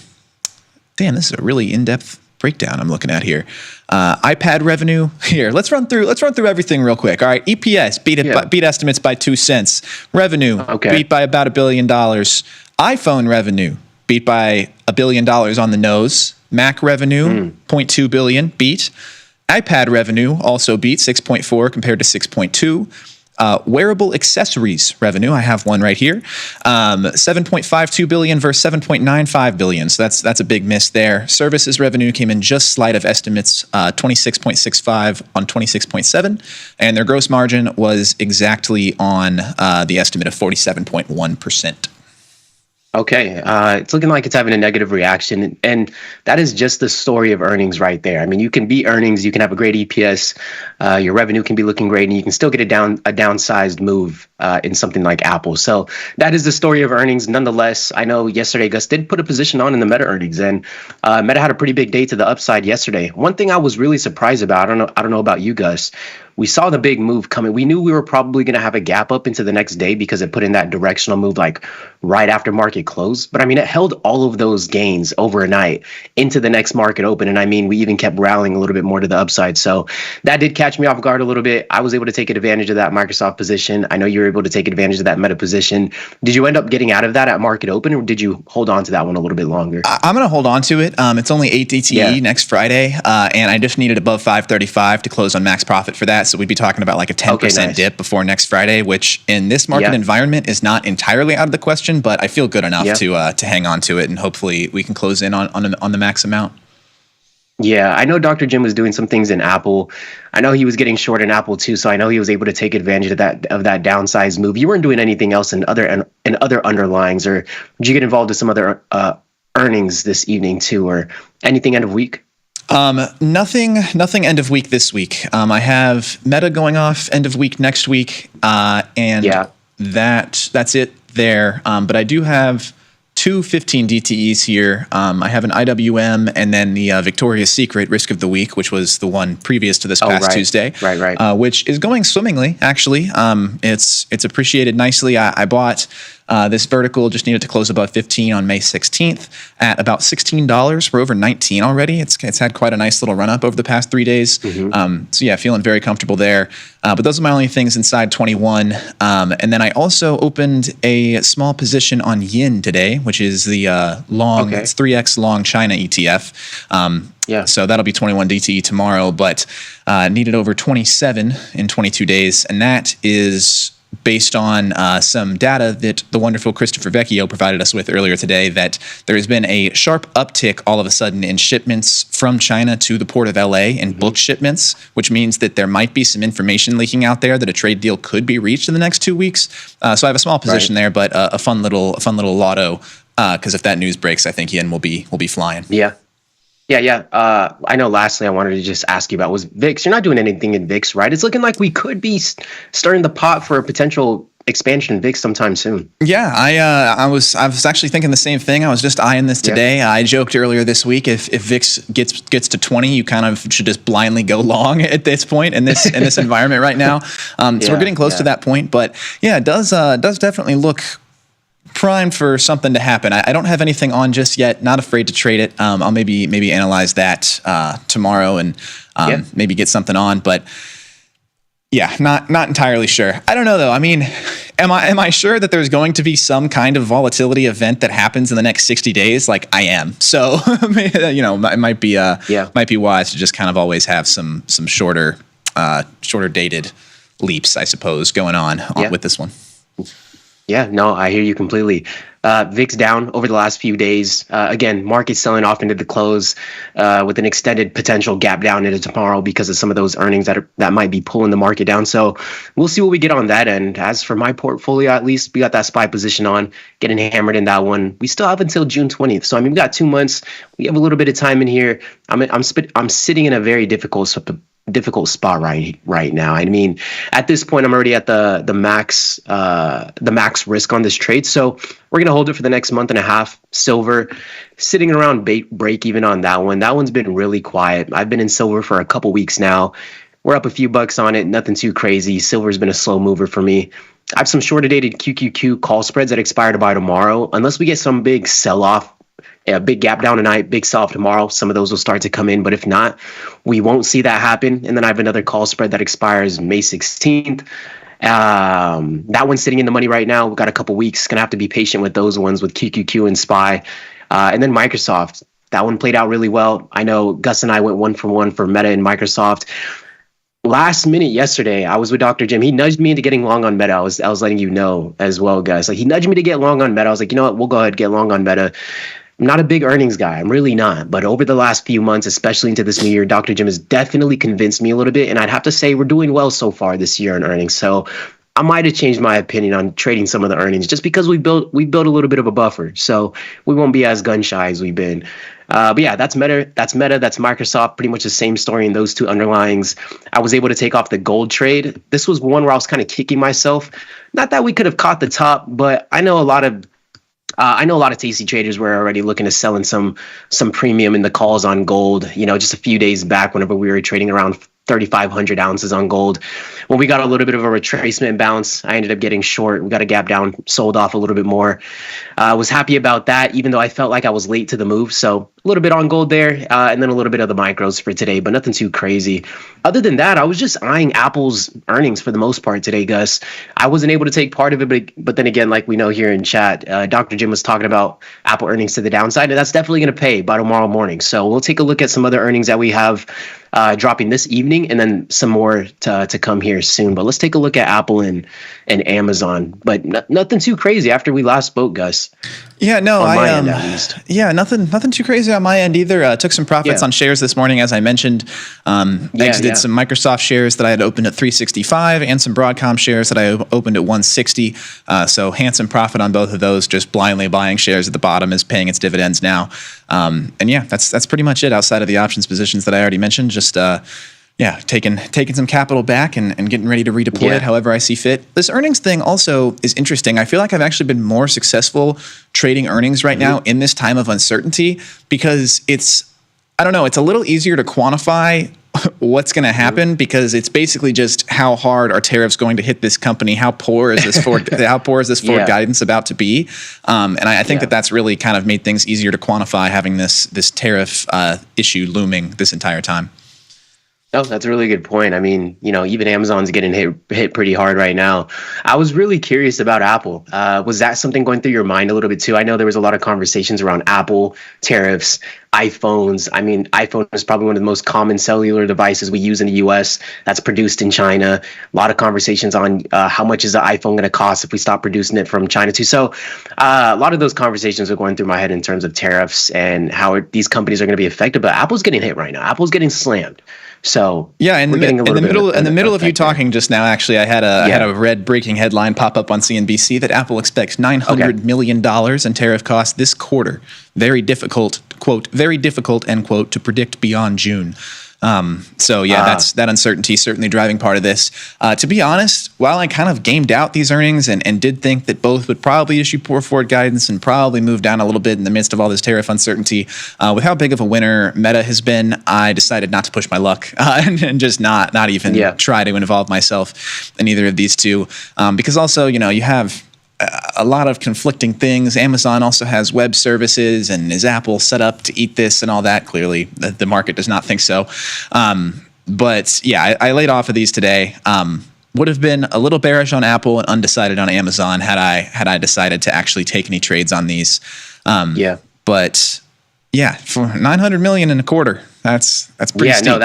this is a really in-depth breakdown I'm looking at here. iPad revenue here. Let's run through everything real quick. All right, EPS beat estimates by 2 cents. Revenue beat by about $1 billion. iPhone revenue beat by $1 billion on the nose. Mac revenue, 0.2 billion, beat. iPad revenue also beat 6.4 compared to 6.2. Wearable accessories revenue, I have one right here, 7.52 billion versus 7.95 billion. So that's a big miss there. Services revenue came in just slight of estimates, 26.65 on 26.7, and their gross margin was exactly on the estimate of 47.1%. Okay, it's looking like it's having a negative reaction, and that is just the story of earnings right there. I mean, you can beat earnings, you can have a great EPS, your revenue can be looking great, and you can still get a downsized move in something like Apple. So that is the story of earnings. Nonetheless, I know yesterday Gus did put a position on in the Meta earnings, and Meta had a pretty big day to the upside yesterday. One thing I was really surprised about, I don't know about you, Gus. We saw the big move coming. We knew we were probably going to have a gap up into the next day because it put in that directional move like right after market close. But I mean, it held all of those gains overnight into the next market open. And I mean, we even kept rallying a little bit more to the upside. So that did catch me off guard a little bit. I was able to take advantage of that Microsoft position. I know you were able to take advantage of that Meta position. Did you end up getting out of that at market open, or did you hold on to that one a little bit longer? I'm going to hold on to it. It's only 8 DTE next Friday. And I just needed above 535 to close on max profit for that. So we'd be talking about like a 10% dip before next Friday, which in this market environment is not entirely out of the question, but I feel good enough to hang on to it, and hopefully we can close in on the max amount. Yeah, I know Dr. Jim was doing some things in Apple. I know he was getting short in Apple too, so I know he was able to take advantage of that downsized move. You weren't doing anything else in other underlyings, or did you get involved with some other earnings this evening too, or anything end of week? Nothing end of week this week. I have Meta going off end of week next week, and that's it there. But I do have two 15 DTEs here. I have an IWM and then the Victoria's Secret Risk of the Week, which was the one previous to this past Tuesday, right. Which is going swimmingly, actually. It's appreciated nicely. I bought This vertical just needed to close above 15 on May 16th at about $16. We're over 19 already. It's had quite a nice little run up over the past 3 days. So yeah, feeling very comfortable there. But those are my only things inside 21. And then I also opened a small position on yin today, which is the long, it's 3x long China ETF. So that'll be 21 DTE tomorrow, but needed over 27 in 22 days. And that is based on some data that the wonderful Christopher Vecchio provided us with earlier today, that there has been a sharp uptick all of a sudden in shipments from China to the port of LA in book shipments, which means that there might be some information leaking out there that a trade deal could be reached in the next 2 weeks. So I have a small position there, but a fun little lotto, because if that news breaks, I think yen will be flying. I know lastly I wanted to just ask you about was VIX. You're not doing anything in VIX, right? It's looking like we could be stirring the pot for a potential expansion in VIX sometime soon. Yeah, I was actually thinking the same thing. I was just eyeing this today. I joked earlier this week, if VIX gets to 20, you kind of should just blindly go long at this point in this environment right now. So we're getting close to that point, but yeah, it does definitely look primed for something to happen. I don't have anything on just yet. Not afraid to trade it. I'll maybe analyze that tomorrow and maybe get something on. But yeah, not entirely sure. I don't know though. I mean, am I sure that there's going to be some kind of volatility event that happens in the next 60 days? Like I am. So it might be wise to just kind of always have some shorter dated leaps, I suppose, going on with this one. Yeah, no, I hear you completely. VIX down over the last few days. Again, market selling off into the close with an extended potential gap down into tomorrow because of some of those earnings that might be pulling the market down. So we'll see what we get on that end. As for my portfolio, at least we got that SPY position on, getting hammered in that one. We still have until June 20th. So I mean, we got 2 months. We have a little bit of time in here. I'm sitting in a very difficult spot right now. I mean, at this point, I'm already at the max risk on this trade. So we're gonna hold it for the next month and a half. Silver sitting around break even on that one. That one's been really quiet. I've been in silver for a couple weeks now. We're up a few bucks on it. Nothing too crazy. Silver's been a slow mover for me. I have some shorter dated QQQ call spreads that expire by tomorrow. Unless we get some big sell off. A big gap down tonight, big sell off tomorrow. Some of those will start to come in, but if not, we won't see that happen. And then I have another call spread that expires May 16th. That one's sitting in the money right now. We've got a couple weeks. Gonna have to be patient with those ones with QQQ and SPY. And then Microsoft. That one played out really well. I know Gus and I went 1 for 1 for Meta and Microsoft. Last minute yesterday, I was with Dr. Jim. He nudged me into getting long on Meta. I was letting you know as well, guys. Like he nudged me to get long on Meta. I was like, you know what? We'll go ahead and get long on Meta. I'm not a big earnings guy. I'm really not. But over the last few months, especially into this new year, Dr. Jim has definitely convinced me a little bit. And I'd have to say we're doing well so far this year in earnings. So I might have changed my opinion on trading some of the earnings just because we built a little bit of a buffer. So we won't be as gun shy as we've been. But yeah, that's Meta. That's Microsoft. Pretty much the same story in those two underlyings. I was able to take off the gold trade. This was one where I was kind of kicking myself. Not that we could have caught the top, but I know a lot of TC traders were already looking to sell in some premium in the calls on gold, just a few days back whenever we were trading around 3,500 ounces on gold. When we got a little bit of a retracement bounce, I ended up getting short. We got a gap down, sold off a little bit more. I was happy about that, even though I felt like I was late to the move. So a little bit on gold there, and then a little bit of the micros for today, but nothing too crazy. Other than that, I was just eyeing Apple's earnings for the most part today, Gus. I wasn't able to take part of it, but then again, like we know here in chat, Dr. Jim was talking about Apple earnings to the downside, and that's definitely going to pay by tomorrow morning. So we'll take a look at some other earnings that we have dropping this evening, and then some more to come here soon. But let's take a look at Apple and Amazon. But nothing too crazy after we last spoke, Gus. Yeah, no, nothing too crazy on my end either. Took some profits on shares this morning, as I mentioned. Exited some Microsoft shares that I had opened at 365 and some Broadcom shares that I opened at 160. So handsome profit on both of those. Just blindly buying shares at the bottom is paying its dividends now. And yeah, that's pretty much it outside of the options positions that I already mentioned. Just taking some capital back and getting ready to redeploy it however I see fit. This earnings thing also is interesting. I feel like I've actually been more successful trading earnings right now in this time of uncertainty because it's a little easier to quantify what's going to happen, because it's basically just how hard are tariffs going to hit this company? How poor is this forward guidance about to be? And I think that's really kind of made things easier to quantify, having this tariff issue looming this entire time. Oh, that's a really good point. I mean, even Amazon's getting hit pretty hard right now. I was really curious about Apple. Was that something going through your mind a little bit too? I know there was a lot of conversations around Apple, tariffs, iPhones. I mean, iPhone is probably one of the most common cellular devices we use in the US that's produced in China. A lot of conversations on how much is the iPhone going to cost if we stop producing it from China too. So a lot of those conversations are going through my head in terms of tariffs and how these companies are going to be affected. But Apple's getting hit right now. Apple's getting slammed. So yeah, in the middle of you talking just now, actually, I had a red breaking headline pop up on CNBC that Apple expects $900 million in tariff costs this quarter. Very difficult, end quote, to predict beyond June. That uncertainty certainly driving part of this. To be honest, while I kind of gamed out these earnings and did think that both would probably issue poor forward guidance and probably move down a little bit in the midst of all this tariff uncertainty, with how big of a winner Meta has been, I decided not to push my luck and just not even try to involve myself in either of these two, because also you have a lot of conflicting things. Amazon also has web services, and is Apple set up to eat this and all that? Clearly, the market does not think so. But yeah, I laid off of these today. Would have been a little bearish on Apple and undecided on Amazon had I decided to actually take any trades on these. But yeah, for $900 million in a quarter, that's pretty steep. No,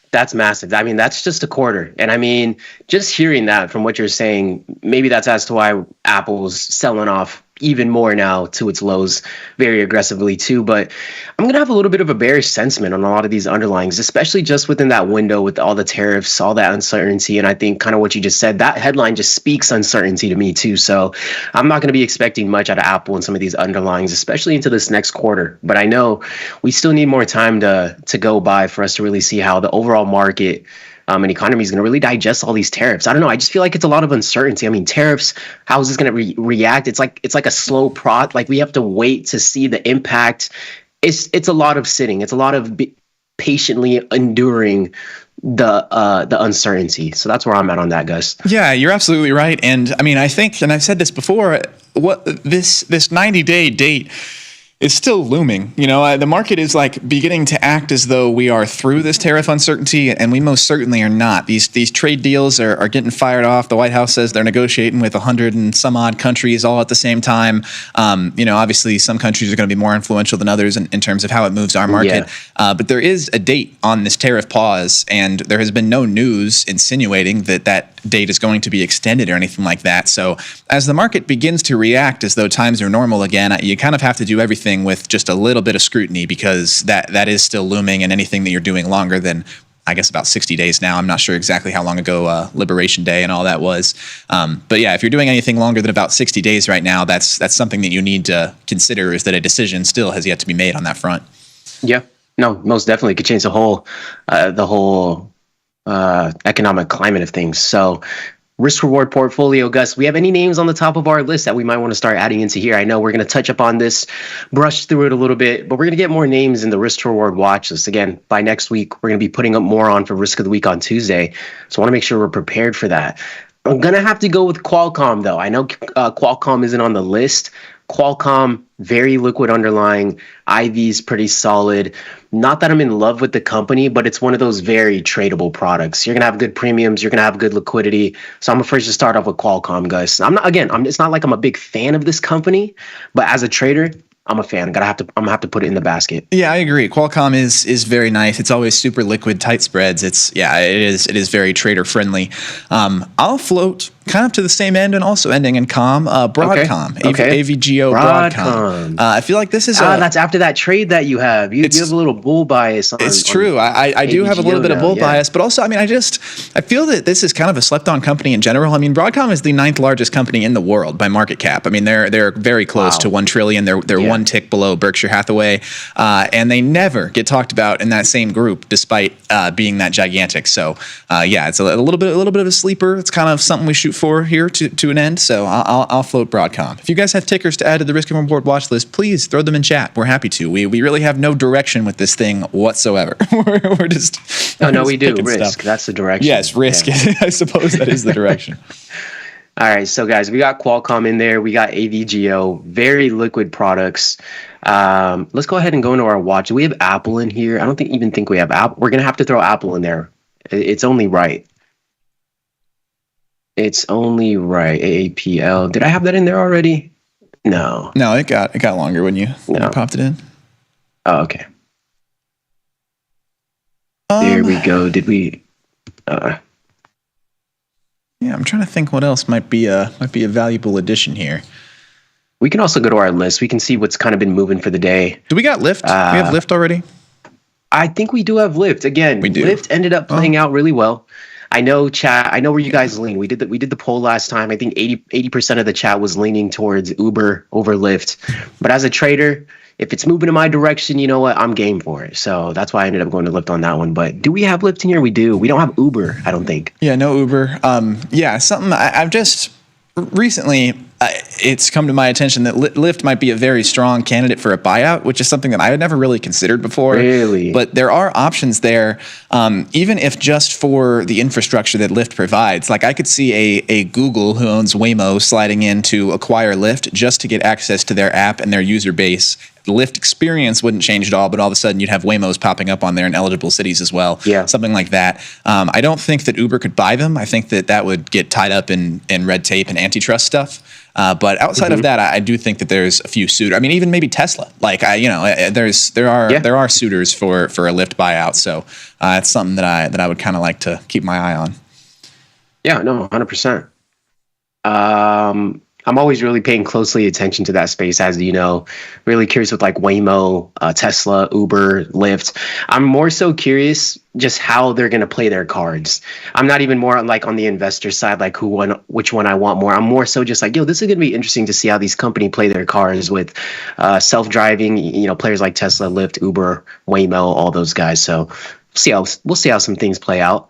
that's massive. I mean, that's just a quarter. And I mean, just hearing that from what you're saying, maybe that's as to why Apple's selling off even more now to its lows very aggressively too. But I'm going to have a little bit of a bearish sentiment on a lot of these underlyings, especially just within that window with all the tariffs, all that uncertainty. And I think kind of what you just said, that headline just speaks uncertainty to me too. So I'm not going to be expecting much out of Apple and some of these underlyings, especially into this next quarter. But I know we still need more time to go by for us to really see how the overall market and economy is going to really digest all these tariffs. I don't know. I just feel like it's a lot of uncertainty. I mean, tariffs, how is this going to react? It's like a slow prod. Like we have to wait to see the impact. It's a lot of sitting. It's a lot of patiently enduring the uncertainty. So that's where I'm at on that, Gus. Yeah, you're absolutely right. And I mean, I think, and I've said this before, what this 90-day date is still looming. The market is like beginning to act as though we are through this tariff uncertainty, and we most certainly are not. These trade deals are getting fired off. The White House says they're negotiating with 100 and some odd countries all at the same time. Obviously some countries are going to be more influential than others in terms of how it moves our market. But there is a date on this tariff pause, and there has been no news insinuating that date is going to be extended or anything like that. So as the market begins to react as though times are normal again, you kind of have to do everything with just a little bit of scrutiny, because that is still looming, and anything that you're doing longer than, I guess, about 60 days now. I'm not sure exactly how long ago Liberation Day and all that was. But yeah, if you're doing anything longer than about 60 days right now, that's something that you need to consider, is that a decision still has yet to be made on that front. Yeah, no, most definitely could change the whole economic climate of things. So risk reward portfolio, Gus, we have any names on the top of our list that we might want to start adding into here? I know we're going to touch up on this, brush through it a little bit, but we're going to get more names in the risk reward watch list. Again, by next week, we're going to be putting up more on for risk of the week on Tuesday. So I want to make sure we're prepared for that. I'm going to have to go with Qualcomm, though. I know Qualcomm isn't on the list. Qualcomm, very liquid underlying. IV's pretty solid. Not that I'm in love with the company, but it's one of those very tradable products. You're going to have good premiums. You're going to have good liquidity. So I'm afraid to start off with Qualcomm, guys. It's not like I'm a big fan of this company, but as a trader, I'm a fan. I'm gonna have to put it in the basket. Yeah, I agree. Qualcomm is very nice. It's always super liquid, tight spreads. It is very trader friendly. I'll float kind of to the same end and also ending in Broadcom. Okay. AVGO Broadcom. I feel like this is that's after that trade that you have. You have a little bull bias on. It's true. I do have a little bit of bull bias, but also, I mean, I feel that this is kind of a slept on company in general. I mean, Broadcom is the 9th largest company in the world by market cap. I mean, they're very close to 1 trillion. They're one tick below Berkshire Hathaway, and they never get talked about in that same group, despite being that gigantic. So, it's a little bit of a sleeper. It's kind of something we shoot for here to an end, so I'll float Broadcom. If you guys have tickers to add to the risk and reward watch list, please throw them in chat. We're happy to. We really have no direction with this thing whatsoever. we're just we do risk. Stuff. That's the direction. Yes, risk. Yeah. I suppose that is the direction. All right, so guys, we got Qualcomm in there. We got AVGO, very liquid products. Let's go ahead and go into our watch. We have Apple in here. I don't even think we have Apple. We're gonna have to throw Apple in there. It's only right. It's only right. AAPL. Did I have that in there already? No. No, it got longer when you popped it in. Oh, okay. There we go. Did we? Yeah, I'm trying to think what else might be a valuable addition here. We can also go to our list. We can see what's kind of been moving for the day. Do we got Lyft? We have Lyft already? I think we do have Lyft. Again, we do. Lyft ended up playing out really well. I know chat. I know where you guys lean. We did the poll last time. I think 80% of the chat was leaning towards Uber over Lyft. But as a trader, if it's moving in my direction, you know what? I'm game for it. So that's why I ended up going to Lyft on that one. But do we have Lyft in here? We do. We don't have Uber, I don't think. Yeah, no Uber. Yeah, something I've just recently, it's come to my attention that Lyft might be a very strong candidate for a buyout, which is something that I had never really considered before. Really? But there are options there, even if just for the infrastructure that Lyft provides. Like I could see a Google who owns Waymo sliding in to acquire Lyft just to get access to their app and their user base. The Lyft experience wouldn't change at all, but all of a sudden you'd have Waymos popping up on there in eligible cities as well. Yeah. Something like that. I don't think that Uber could buy them. I think that would get tied up in red tape and antitrust stuff. But outside of that, I do think that there's a few suitors. I mean, even maybe Tesla. Like there are suitors for a Lyft buyout. So it's something that I would kind of like to keep my eye on. Yeah, no, 100%. I'm always really paying closely attention to that space, as you know. Really curious with like Waymo, Tesla, Uber, Lyft. I'm more so curious just how they're going to play their cards. I'm not even more like on the investor side, like which one I want more. I'm more so just like, this is going to be interesting to see how these companies play their cards with self-driving, players like Tesla, Lyft, Uber, Waymo, all those guys. So we'll see how some things play out.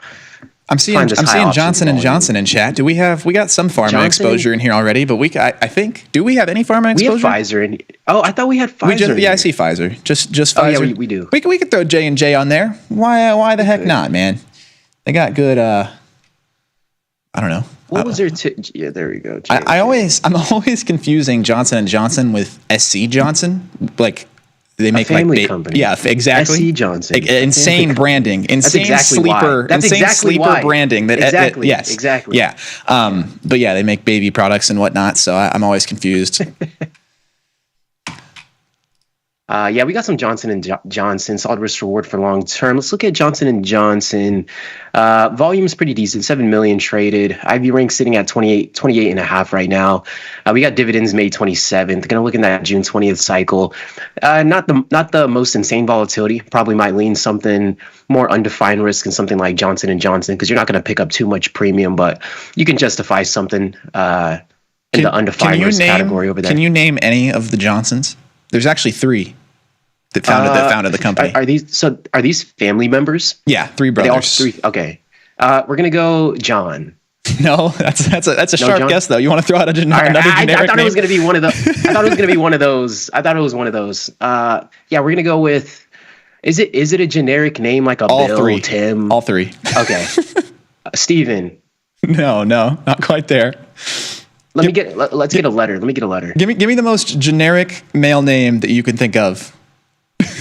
I'm seeing Johnson & Johnson in chat. We got some pharma exposure in here already, but I think, do we have any pharma exposure? We have Pfizer in. Oh, I thought we had Pfizer. I see Pfizer. Just Pfizer. Oh, yeah, we do. We could throw J&J on there. Why the heck not, man? They got good. I don't know. What was their? Yeah, there we go. I'm always confusing Johnson & Johnson with SC Johnson, like. They make family company. Yeah, exactly. SC Johnson. Insane branding. Insane sleeper branding. Exactly. Yes. Exactly. Yeah. But yeah, they make baby products and whatnot. So I'm always confused. Yeah, we got some Johnson & Johnson, solid risk reward for long term. Let's look at Johnson & Johnson. Volume is pretty decent, 7 million traded. IV rank sitting at 28 and a half right now. We got dividends May 27th. Going to look in that June 20th cycle. Not the most insane volatility. Probably might lean something more undefined risk in something like Johnson & Johnson, because you're not going to pick up too much premium, but you can justify something in the undefined risk category over there. Can you name any of the Johnsons? There's actually 3 that founded the company. Are these family members? Yeah, 3 brothers. They all 3. Okay. We're gonna go John. No, that's a sharp guess though. You want to throw out another generic name? I thought it was gonna be one of those. I thought it was one of those. Yeah, we're gonna go with. Is it a generic name like a All Bill, 3. Tim? All 3. Okay. Steven. No, not quite there. Let's get a letter. Let me get a letter. Give me the most generic male name that you can think of.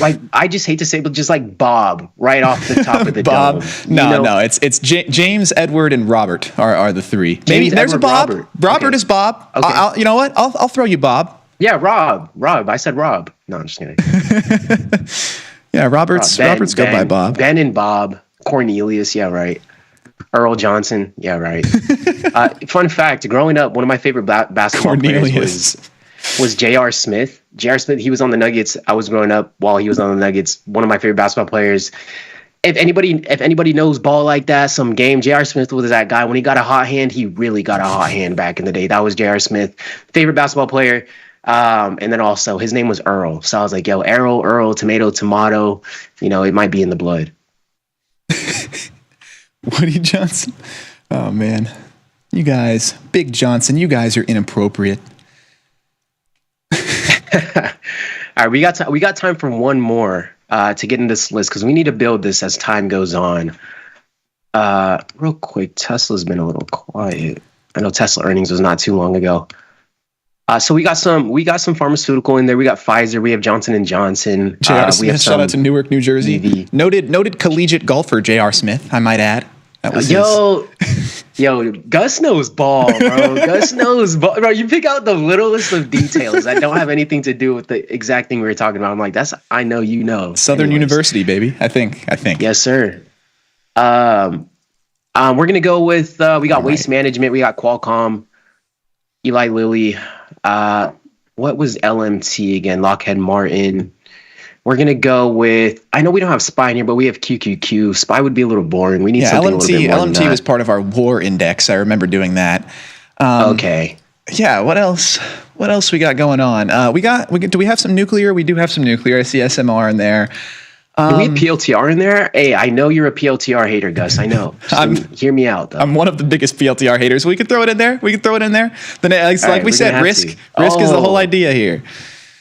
Like, I just hate to say, but just like Bob, right off the top of the Bob. dome. No, it's James, Edward, and Robert are the 3. Maybe there's a Bob. Robert is Bob. Okay. You know what? I'll throw you Bob. Yeah, Rob. I said Rob. No, I'm just kidding. Yeah, Robert's go by Bob. Ben and Bob. Cornelius. Yeah, right. Earl Johnson. Yeah, right. Fun fact: growing up, one of my favorite basketball players was J.R. Smith. J.R. Smith, he was on the Nuggets. I was growing up while he was on the Nuggets. One of my favorite basketball players. If anybody knows ball like that, some game, J.R. Smith was that guy. When he got a hot hand, he really got a hot hand back in the day. That was J.R. Smith, favorite basketball player. And then also his name was Earl. So I was like, yo, Earl, tomato. It might be in the blood. Woody Johnson. Oh man. You guys, Big Johnson, you guys are inappropriate. All right, we got time for one more to get in this list because we need to build this as time goes on. Real quick, Tesla's been a little quiet. I know Tesla earnings was not too long ago. So we got some pharmaceutical in there. We got Pfizer. We have Johnson & Johnson. J.R. Smith, shout out to Newark, New Jersey. EV. Noted collegiate golfer J.R. Smith, I might add. That was Yo, Gus knows ball, bro. Gus knows ball. Bro, you pick out the littlest of details that don't have anything to do with the exact thing we were talking about. I'm like, I know you know. Southern University, baby. I think. Yes, sir. We're gonna go with we got Waste Management, we got Qualcomm, Eli Lilly. What was LMT again? Lockheed Martin. We're gonna go with. I know we don't have SPY in here, but we have QQQ. SPY would be a little boring. We need something a little bit more than that. LMT was part of our war index. I remember doing that. Okay. Yeah. What else? What else we got going on? Do we have some nuclear? We do have some nuclear. I see SMR in there. Do we have PLTR in there? Hey, I know you're a PLTR hater, Gus. I know. Hear me out, though. I'm one of the biggest PLTR haters. We could throw it in there. Like we said, risk is the whole idea here.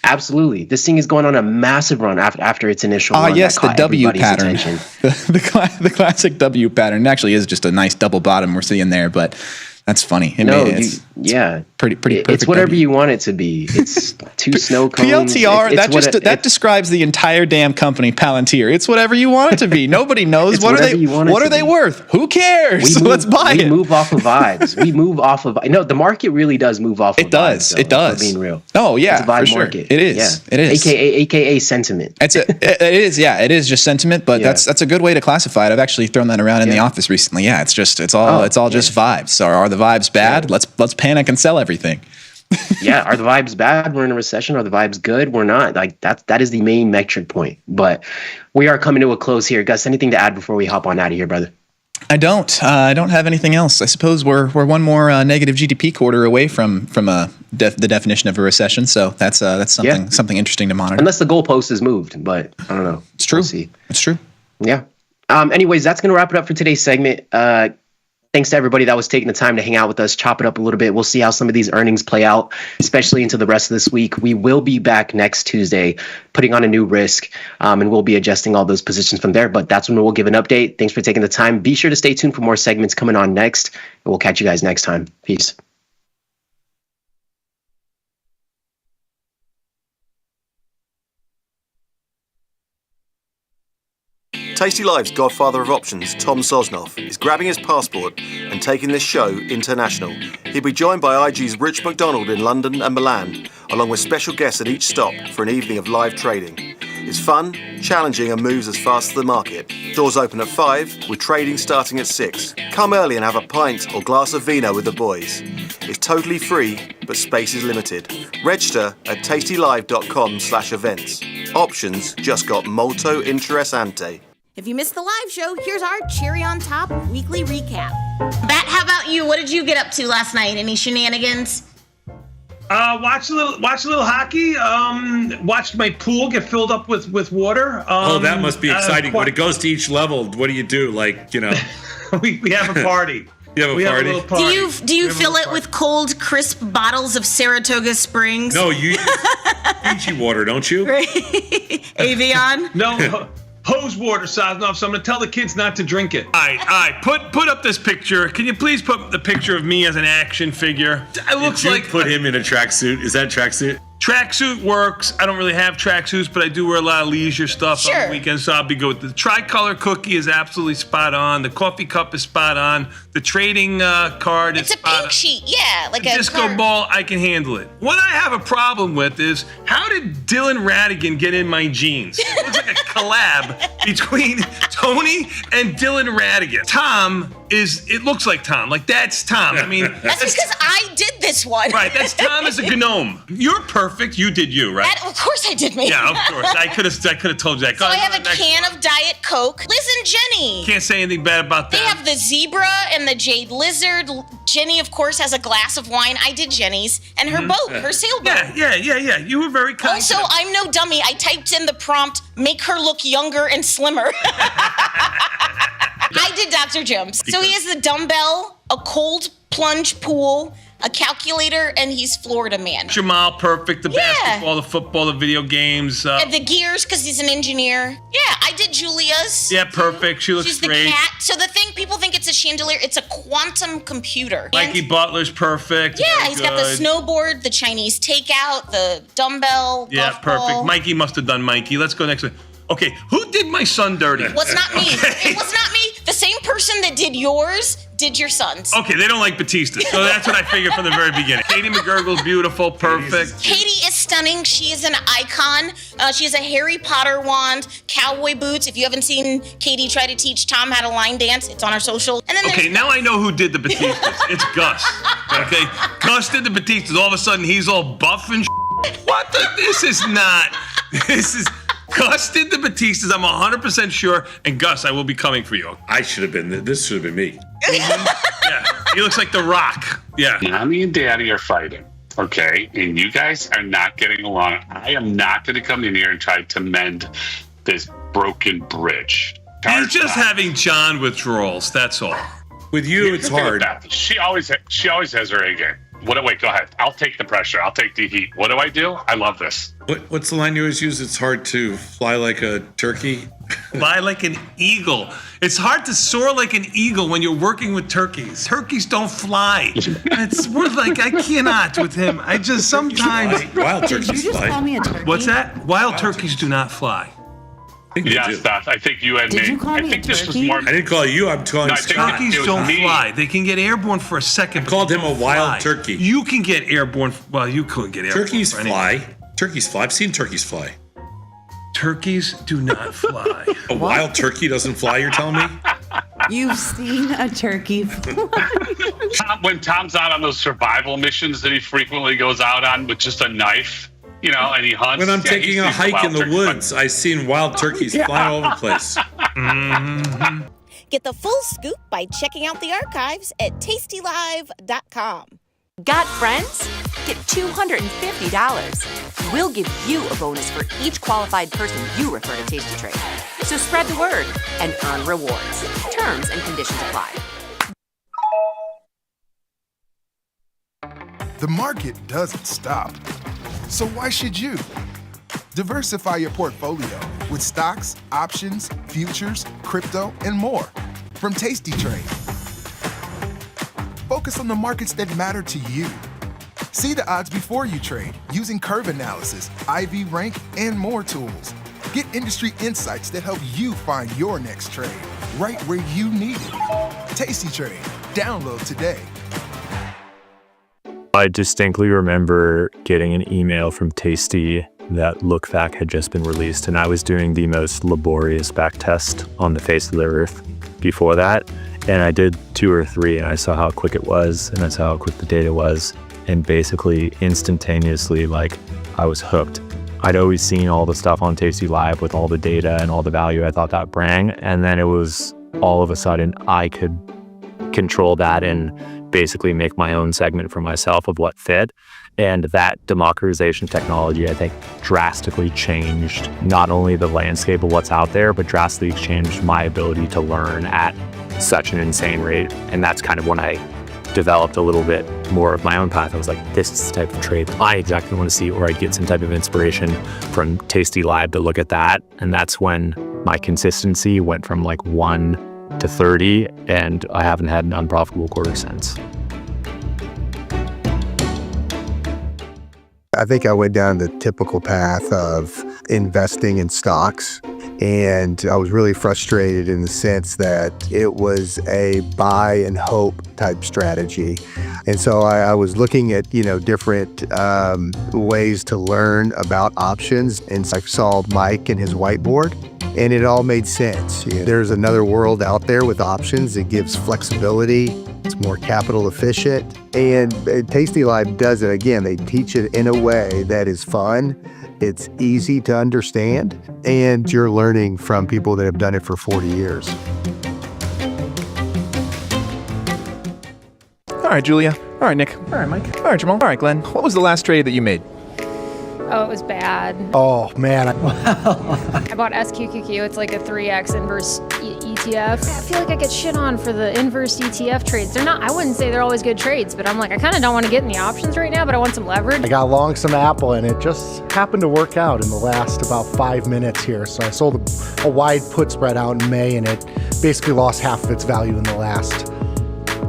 Absolutely. This thing is going on a massive run after its initial run. Yes, the W pattern. The classic W pattern. It actually is just a nice double bottom we're seeing there, but that's funny. It's pretty perfect. It's whatever you want it to be. It's two snow cones. PLTR, that describes the entire damn company, Palantir. It's whatever you want it to be. Nobody knows. What are they worth? Who cares? Let's buy it. We move off of vibes. No, the market really does move off of vibes. It does. Being real. Oh, yeah. It's a vibe for sure. market. It is. Yeah. It is. AKA sentiment. It is. Yeah. It is just sentiment, but that's a good way to classify it. I've actually thrown that around in the office recently. Yeah. It's all just vibes. So are the vibes bad? Yeah. Let's panic and sell everything. Yeah, are the vibes bad? We're in a recession. Are the vibes good? We're not. Like that is the main metric point. But we are coming to a close here. Gus, anything to add before we hop on out of here, brother? I don't have anything else. I suppose we're one more negative GDP quarter away from the definition of a recession. So that's something interesting to monitor. Unless the goalpost is moved, but I don't know. It's true. We'll see. It's true. Yeah. Anyways, that's gonna wrap it up for today's segment. Thanks to everybody that was taking the time to hang out with us, chop it up a little bit. We'll see how some of these earnings play out, especially into the rest of this week. We will be back next Tuesday, putting on a new risk, and we'll be adjusting all those positions from there. But that's when we'll give an update. Thanks for taking the time. Be sure to stay tuned for more segments coming on next, and we'll catch you guys next time. Peace. Tasty Live's godfather of options, Tom Sosnoff, is grabbing his passport and taking this show international. He'll be joined by IG's Rich McDonald in London and Milan, along with special guests at each stop for an evening of live trading. It's fun, challenging, and moves as fast as the market. Doors open at 5, with trading starting at 6. Come early and have a pint or glass of vino with the boys. It's totally free, but space is limited. Register at tastylive.com/events. Options just got molto interessante. If you missed the live show, here's our cherry on top weekly recap. Bat, how about you? What did you get up to last night? Any shenanigans? Watched a little hockey. Watched my pool get filled up with water. That must be exciting. When it goes to each level, what do you do? We have a party. You have a party? Have a little party. Do you fill it with cold, crisp bottles of Saratoga Springs? No, you use Fiji water, don't you? Avion? No. Hose water, Sosnoff, so I'm going to tell the kids not to drink it. All right. Put up this picture. Can you please put the picture of me as an action figure? It looks Did you like put him in a tracksuit? Is that tracksuit? Tracksuit works. I don't really have tracksuits, but I do wear a lot of leisure stuff on the weekends, so I'll be good with the tricolor cookie is absolutely spot on. The coffee cup is spot on. The trading card is spot on. It's a pink sheet, yeah, like a disco card. ball. I can handle it. What I have a problem with is how did Dylan Radigan get in my jeans? It looks like a collab between Tony and Dylan Radigan. It looks like Tom. Like that's Tom. I mean, that's because I did this one. Right, that's Tom as a gnome. You're perfect. You did you, right? Of course I did me. Yeah, of course. I could have told you that. So I have a can of Diet Coke. Liz and Jenny. Can't say anything bad about that. They have the zebra and the jade lizard. Jenny, of course, has a glass of wine. I did Jenny's. And her boat, her sailboat. Yeah. You were very kind. Also, I'm no dummy. I typed in the prompt, make her look younger and slimmer. I did Dr. Jones. So he has the dumbbell, a cold plunge pool, a calculator, and he's Florida man. Jamal, perfect. The basketball, the football, the video games. And the gears, because he's an engineer. Yeah, I did Julia's. Yeah, perfect. She looks She's great. the cat. So the thing, people think it's a chandelier. It's a quantum computer. Mikey Butler's perfect. Yeah, Very he's got the good. snowboard, the Chinese takeout, the dumbbell. Yeah, golf perfect. ball. Mikey must have done Mikey. Let's go next one. Okay, who did my son dirty? Was not me. It was not me. The same person that did yours did your son's. Okay, they don't like Batista, so that's what I figured from the very beginning. Katie McGurgle's beautiful, perfect. Katie is stunning. She is an icon. She has a Harry Potter wand, cowboy boots. If you haven't seen Katie try to teach Tom how to line dance, it's on our social. And then Okay, now I know who did the Batistas. It's Gus. Okay, Gus did the Batistas. All of a sudden, he's all buff and What the? This is not. This is. Gus did the Batistas, I'm 100% sure. And Gus, I will be coming for you. I should have been. This should have been me. Yeah, he looks like The Rock. Yeah. Mommy and Daddy are fighting, okay? And you guys are not getting along. I am not going to come in here and try to mend this broken bridge. He's just having John withdrawals, that's all. With you, it's hard. She always has her A game. Wait, go ahead. I'll take the pressure. I'll take the heat. What do? I love this. What's the line you always use? It's hard to fly like a turkey. Fly like an eagle. It's hard to soar like an eagle when you're working with turkeys. Turkeys don't fly. It's more like I cannot with him. I just sometimes. Wild turkeys Did you just fly. call me a turkey? What's that? Wild turkeys do not fly. Yes, Beth. I think you and Did me. you call I me think a this was turkey? more. I didn't call you. I'm calling No, I think Scott. Turkeys it was don't me. fly. They can get airborne for a second. I called him a wild turkey. You can get airborne. Well, you couldn't get airborne. Turkeys for anything. fly. Turkeys fly. I've seen turkeys fly. Turkeys do not fly. A wild turkey doesn't fly, you're telling me? You've seen a turkey fly. When Tom's out on those survival missions that he frequently goes out on with just a knife, and he hunts. When I'm he taking a sees hike wild in the turkey. woods, I've seen wild turkeys fly all over the place. Mm-hmm. Get the full scoop by checking out the archives at tastylive.com. Got friends? Get $250. We'll give you a bonus for each qualified person you refer to Tasty Trade. So spread the word and earn rewards. Terms and conditions apply. The market doesn't stop. So why should you? Diversify your portfolio with stocks, options, futures, crypto, and more from Tasty Trade. Focus on the markets that matter to you. See the odds before you trade using curve analysis, IV rank, and more tools. Get industry insights that help you find your next trade right where you need it. Tasty Trade. Download today. I distinctly remember getting an email from Tasty that Lookback had just been released, and I was doing the most laborious back test on the face of the earth before that. And I did 2 or 3, and I saw how quick it was, and I saw how quick the data was. And basically, instantaneously, I was hooked. I'd always seen all the stuff on Tasty Live with all the data and all the value I thought that bring. And then it was all of a sudden, I could control that and basically make my own segment for myself of what fit. And that democratization technology, I think, drastically changed not only the landscape of what's out there, but drastically changed my ability to learn at such an insane rate. And that's kind of when I developed a little bit more of my own path. I was like, this is the type of trade I exactly want to see, or I'd get some type of inspiration from Tasty Live to look at that. And that's when my consistency went from 1 to 30, and I haven't had an unprofitable quarter since. I think I went down the typical path of investing in stocks, and I was really frustrated in the sense that it was a buy and hope type strategy. And so I was looking at, different ways to learn about options, and I saw Mike and his whiteboard, and it all made sense. There's another world out there with options. It gives flexibility. It's more capital efficient. And Tasty Live does it again. They teach it in a way that is fun. It's easy to understand. And you're learning from people that have done it for 40 years. All right, Julia. All right, Nick. All right, Mike. All right, Jamal. All right, Glenn. What was the last trade that you made? Oh, it was bad. Oh, man. I bought SQQQ. It's like a 3x inverse ETF ETF. I feel like I get shit on for the inverse ETF trades. They're not, I wouldn't say they're always good trades, but I'm like, I kind of don't want to get in the options right now, but I want some leverage. I got long some Apple, and it just happened to work out in the last about 5 minutes here. So I sold a wide put spread out in May, and it basically lost half of its value in the last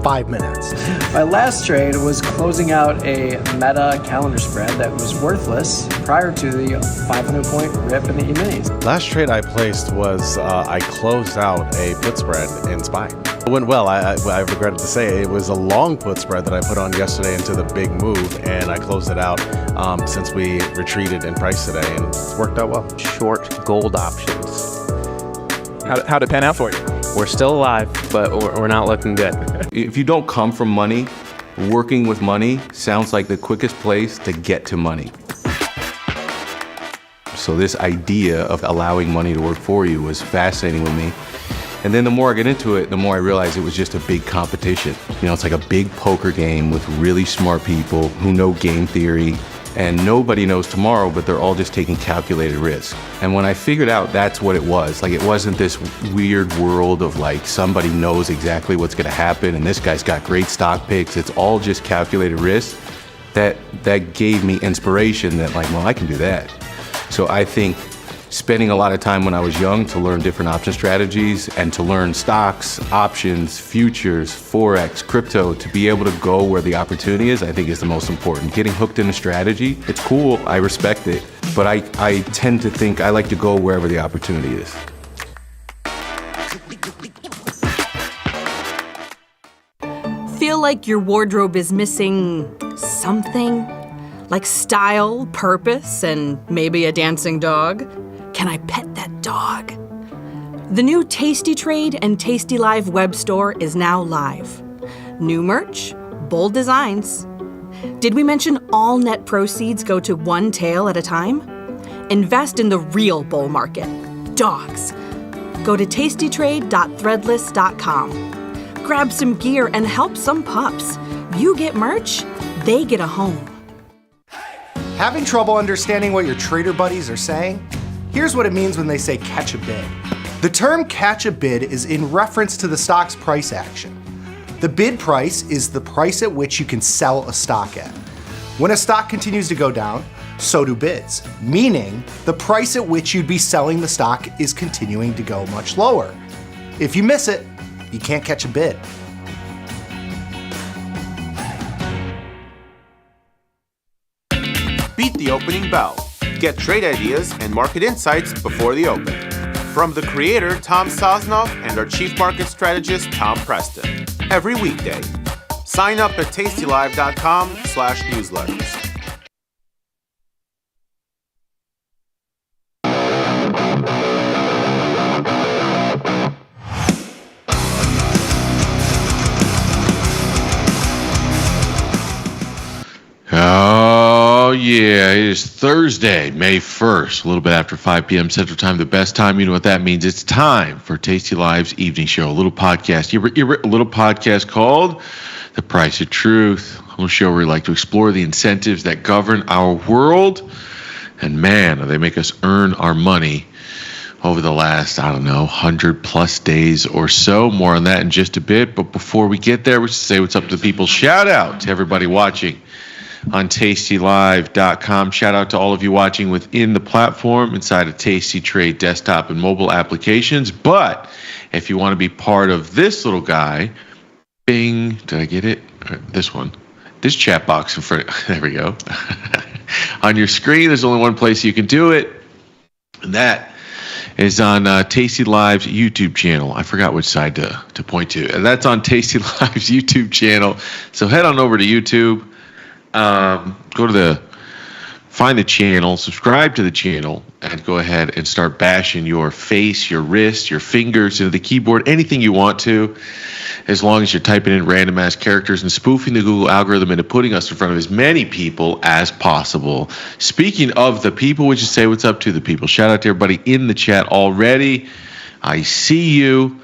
5 minutes. My last trade was closing out a Meta calendar spread that was worthless prior to the 500-point rip in the E-minis. Last trade I placed was I closed out a put spread in SPY. It went well. I regretted to say it was a long put spread that I put on yesterday into the big move, and I closed it out since we retreated in price today, and it's worked out well. Short gold options. How'd it pan out for you? We're still alive, but we're not looking good. If you don't come from money, working with money sounds like the quickest place to get to money. So this idea of allowing money to work for you was fascinating with me. And then the more I get into it, the more I realize it was just a big competition. You know, it's like a big poker game with really smart people who know game theory, and nobody knows tomorrow, but they're all just taking calculated risk. And when I figured out that's what it was, like it wasn't this weird world of like somebody knows exactly what's gonna happen and this guy's got great stock picks, it's all just calculated risk, that gave me inspiration that like, well, I can do that. So I think spending a lot of time when I was young to learn different option strategies and to learn stocks, options, futures, Forex, crypto, to be able to go where the opportunity is, I think is the most important. Getting hooked in a strategy, it's cool, I respect it, but I tend to think I like to go wherever the opportunity is. Feel like your wardrobe is missing something? Like style, purpose, and maybe a dancing dog? Can I pet that dog? The new Tasty Trade and tastylive web store is now live. New merch, bold designs. Did we mention all net proceeds go to one tail at a time? Invest in the real bull market, dogs. Go to tastytrade.threadless.com. Grab some gear and help some pups. You get merch, they get a home. Having trouble understanding what your trader buddies are saying? Here's what it means when they say catch a bid. The term catch a bid is in reference to the stock's price action. The bid price is the price at which you can sell a stock at. When a stock continues to go down, so do bids, meaning the price at which you'd be selling the stock is continuing to go much lower. If you miss it, you can't catch a bid. Beat the opening bell. Get trade ideas and market insights before the open. From the creator, Tom Sosnoff, and our chief market strategist, Tom Preston. Every weekday. Sign up at tastylive.com/newsletters. Oh, yeah, it is Thursday, May 1st, a little bit after 5 p.m. Central Time, the best time. You know what that means. It's time for Tasty Live's evening show, a little podcast. A little podcast called The Price of Truth, a little show where we like to explore the incentives that govern our world. And man, they make us earn our money over the last, 100 plus days or so. More on that in just a bit. But before we get there, we should say what's up to the people. Shout out to everybody watching on tastylive.com. Shout out to all of you watching within the platform inside of Tasty Trade desktop and mobile applications. But if you want to be part of this little guy, bing, did I get it? This one. This chat box in front. There we go. On your screen, there's only one place you can do it, and that is on Tasty Live's YouTube channel. I forgot which side to point to. And that's on Tasty Live's YouTube channel. So head on over to YouTube. Find the channel, subscribe to the channel, and go ahead and start bashing your face, your wrist, your fingers into the keyboard, anything you want to, as long as you're typing in random ass characters and spoofing the Google algorithm into putting us in front of as many people as possible. Speaking of the people, we should say what's up to the people. Shout out to everybody in the chat already. I see you.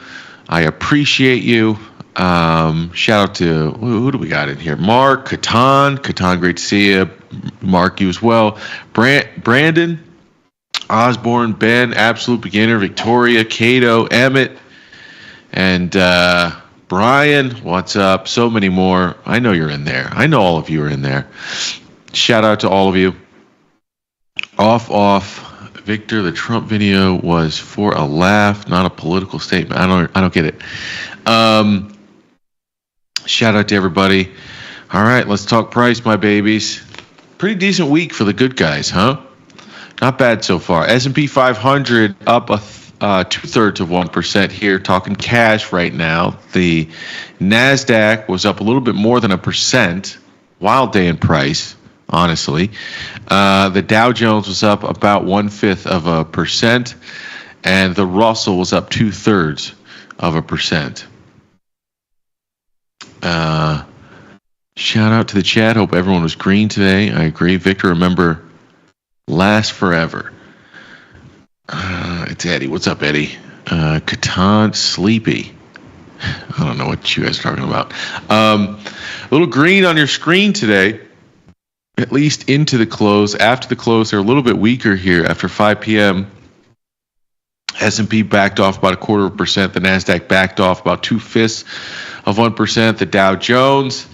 I appreciate you. Shout out to who do we got in here? Mark, Catan, great to see you. Mark, you as well. Brandon, Osborne, Ben, Absolute Beginner, Victoria, Cato, Emmett, And Brian, what's up? So many more. I know you're in there. I know all of you are in there. Shout out to all of you. Off. Victor, the Trump video was for a laugh, not a political statement. I don't get it. Shout out to everybody. All right, let's talk price, my babies. Pretty decent week for the good guys, huh? Not bad so far. S&P 500 up 2/3 of 1% here, talking cash right now. The NASDAQ was up a little bit more than 1%. Wild day in price, honestly. The Dow Jones was up about 1/5 of 1%, and the Russell was up 2/3 of 1%. Shout out to the chat. Hope everyone was green today. I agree. Victor, remember, last forever. It's Eddie. What's up, Eddie? Catan Sleepy. I don't know what you guys are talking about. A little green on your screen today, at least into the close. After the close, they're a little bit weaker here after 5 p.m. S&P backed off about 1/4%. The NASDAQ backed off about 2/5 of 1%. The Dow Jones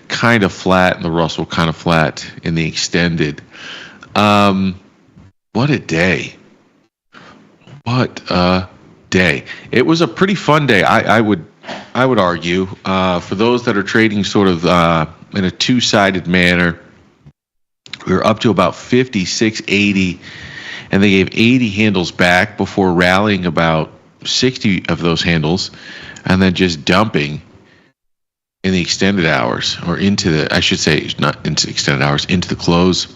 kind of flat, and the Russell kind of flat in the extended. What a day. What a day. It was a pretty fun day. I would argue, for those that are trading sort of in a two-sided manner. We were up to about 56.80, and they gave 80 handles back before rallying about 60 of those handles, and then just dumping in the extended hours, or into the, I should say, not into extended hours, into the close.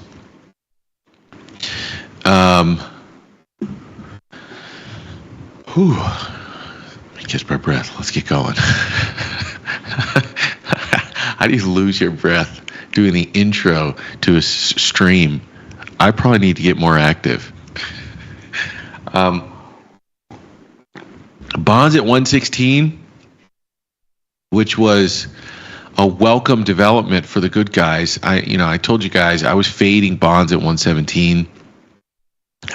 Let me catch my breath. Let's get going. How do you lose your breath doing the intro to a stream? I probably need to get more active. Bonds at 116, which was a welcome development for the good guys. I told you guys I was fading bonds at 117.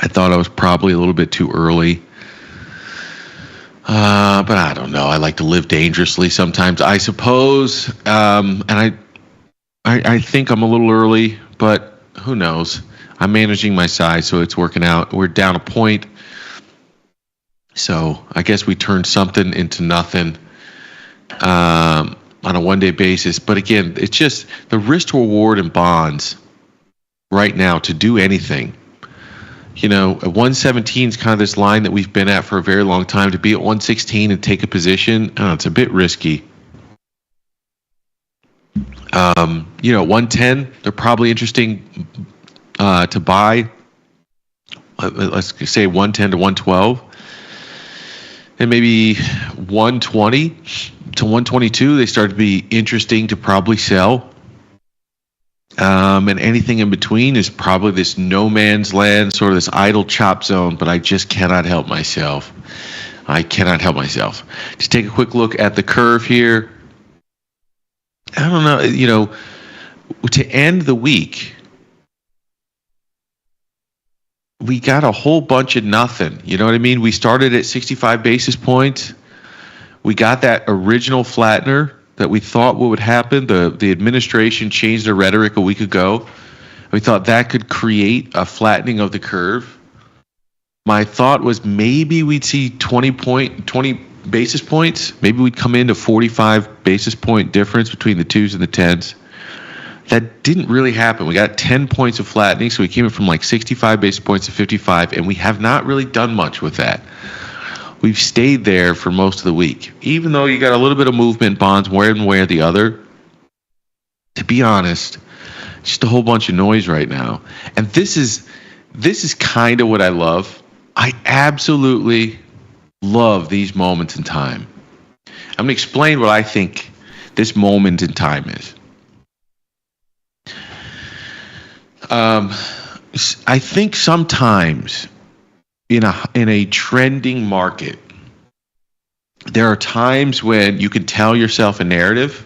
I thought I was probably a little bit too early. But I don't know. I like to live dangerously sometimes, I suppose. And I think I'm a little early, but who knows? I'm managing my size, so it's working out. We're down a point. So I guess we turned something into nothing on a one-day basis. But again, it's just the risk reward in bonds right now to do anything. At 117 is kind of this line that we've been at for a very long time. To be at 116 and take a position, it's a bit risky. 110, they're probably interesting to buy. Let's say 110 to 112. And maybe 120 to 122, they start to be interesting to probably sell. And anything in between is probably this no man's land, sort of this idle chop zone, but I just cannot help myself. Just take a quick look at the curve here. I don't know, to end the week, we got a whole bunch of nothing. You know what I mean? We started at 65 basis points. We got that original flattener that we thought what would happen. The administration changed their rhetoric a week ago. We thought that could create a flattening of the curve. My thought was maybe we'd see 20 basis points. Maybe we'd come into 45 basis point difference between the 2s and the 10s. That didn't really happen. We got 10 points of flattening, so we came in from like 65 basis points to 55, and we have not really done much with that. We've stayed there for most of the week. Even though you got a little bit of movement, bonds one way or the other, to be honest, just a whole bunch of noise right now. And this is kind of what I love. I absolutely love these moments in time. I'm going to explain what I think this moment in time is. I think sometimes in a trending market, there are times when you can tell yourself a narrative,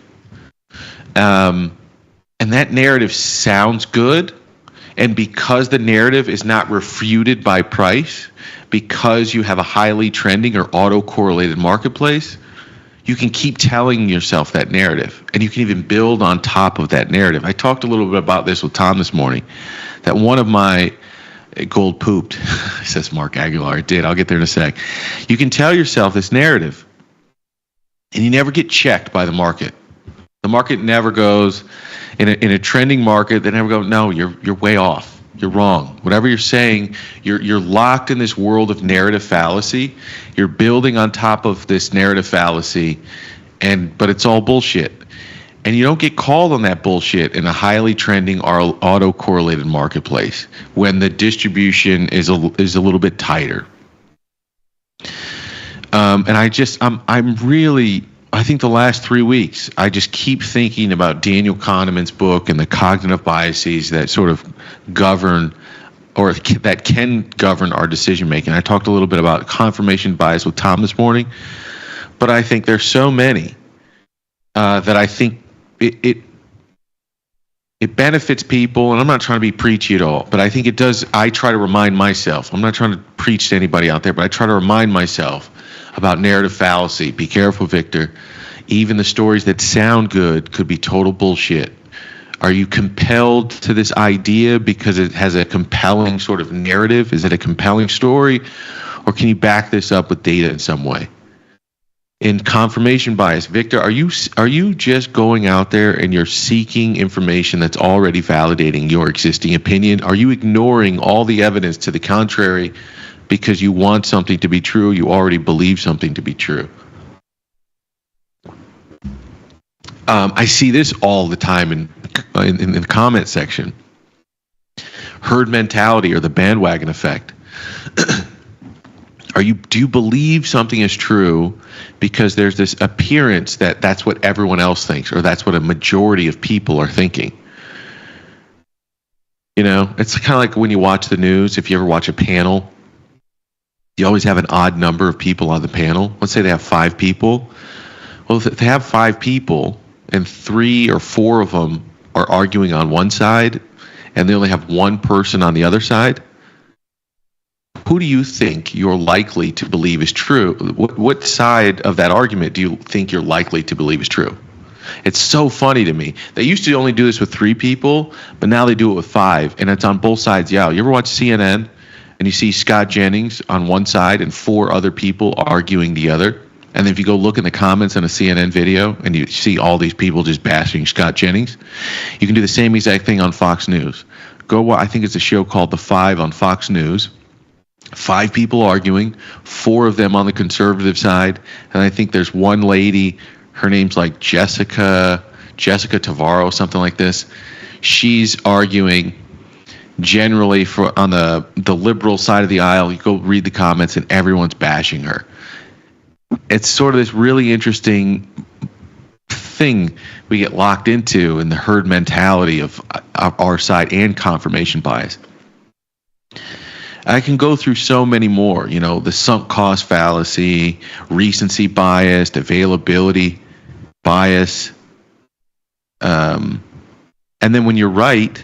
and that narrative sounds good. And because the narrative is not refuted by price, because you have a highly trending or auto-correlated marketplace, you can keep telling yourself that narrative, and you can even build on top of that narrative. I talked a little bit about this with Tom this morning, that one of my gold pooped, says Mark Aguilar. It did. I'll get there in a sec. You can tell yourself this narrative, and you never get checked by the market. The market never goes, in a trending market, they never go, no, you're way off. You're wrong. Whatever you're saying, you're locked in this world of narrative fallacy. You're building on top of this narrative fallacy, but it's all bullshit. And you don't get called on that bullshit in a highly trending or auto-correlated marketplace when the distribution is a little bit tighter. And I think the last 3 weeks, I just keep thinking about Daniel Kahneman's book and the cognitive biases that sort of govern, or that can govern, our decision making. I talked a little bit about confirmation bias with Tom this morning, but I think there's so many that I think it benefits people, and I'm not trying to be preachy at all, but I think it does. I try to remind myself, I'm not trying to preach to anybody out there, but I try to remind myself about narrative fallacy. Be careful, Victor. Even the stories that sound good could be total bullshit. Are you compelled to this idea because it has a compelling sort of narrative? Is it a compelling story? Or can you back this up with data in some way? In confirmation bias, Victor, are you just going out there and you're seeking information that's already validating your existing opinion? Are you ignoring all the evidence to the contrary because you want something to be true? You already believe something to be true. I see this all the time in the comment section. Herd mentality, or the bandwagon effect. Do you believe something is true because there's this appearance that that's what everyone else thinks, or that's what a majority of people are thinking? You know, it's kind of like when you watch the news. If you ever watch a panel, you always have an odd number of people on the panel. Let's say they have 5 people. Well, if they have 5 people and 3 or 4 of them are arguing on one side and they only have one person on the other side, who do you think you're likely to believe is true? What side of that argument do you think you're likely to believe is true? It's so funny to me. They used to only do this with 3 people, but now they do it with 5, and it's on both sides. Yeah, you ever watch CNN and you see Scott Jennings on one side and 4 other people arguing the other? And then if you go look in the comments on a CNN video and you see all these people just bashing Scott Jennings, you can do the same exact thing on Fox News. I think it's a show called The Five on Fox News. 5 people arguing, 4 of them on the conservative side, and I think there's one lady, her name's like Jessica Tavarro, something like this. She's arguing generally on the liberal side of the aisle. You go read the comments and everyone's bashing her. It's sort of this really interesting thing we get locked into in the herd mentality of our side, and confirmation bias. I can go through so many more, the sunk cost fallacy, recency bias, availability bias. And then when you're right,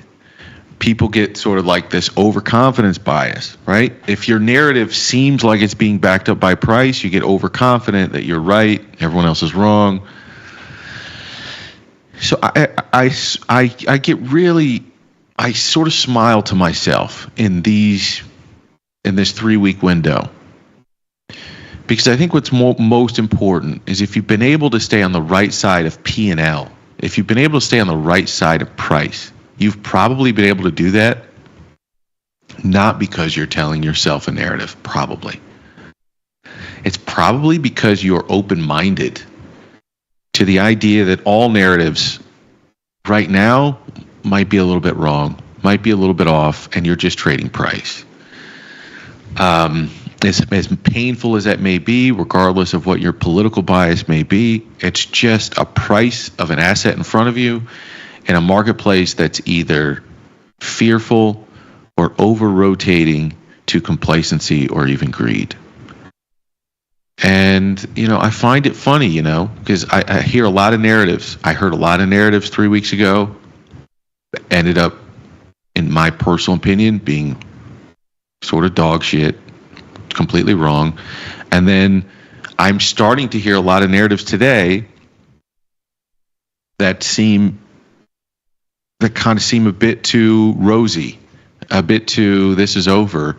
people get sort of like this overconfidence bias, right? If your narrative seems like it's being backed up by price, you get overconfident that you're right, everyone else is wrong. So I sort of smile to myself in this 3-week window, because I think what's most important is if you've been able to stay on the right side of P&L, if you've been able to stay on the right side of price, you've probably been able to do that not because you're telling yourself a narrative, probably. It's probably because you're open-minded to the idea that all narratives right now might be a little bit wrong, might be a little bit off, and you're just trading price. As painful as that may be, regardless of what your political bias may be, it's just a price of an asset in front of you in a marketplace that's either fearful or over-rotating to complacency or even greed. And, I find it funny, because I hear a lot of narratives. I heard a lot of narratives 3 weeks ago, ended up in my personal opinion, being sort of dog shit, completely wrong. And then I'm starting to hear a lot of narratives today that kind of seem a bit too rosy, a bit too this is over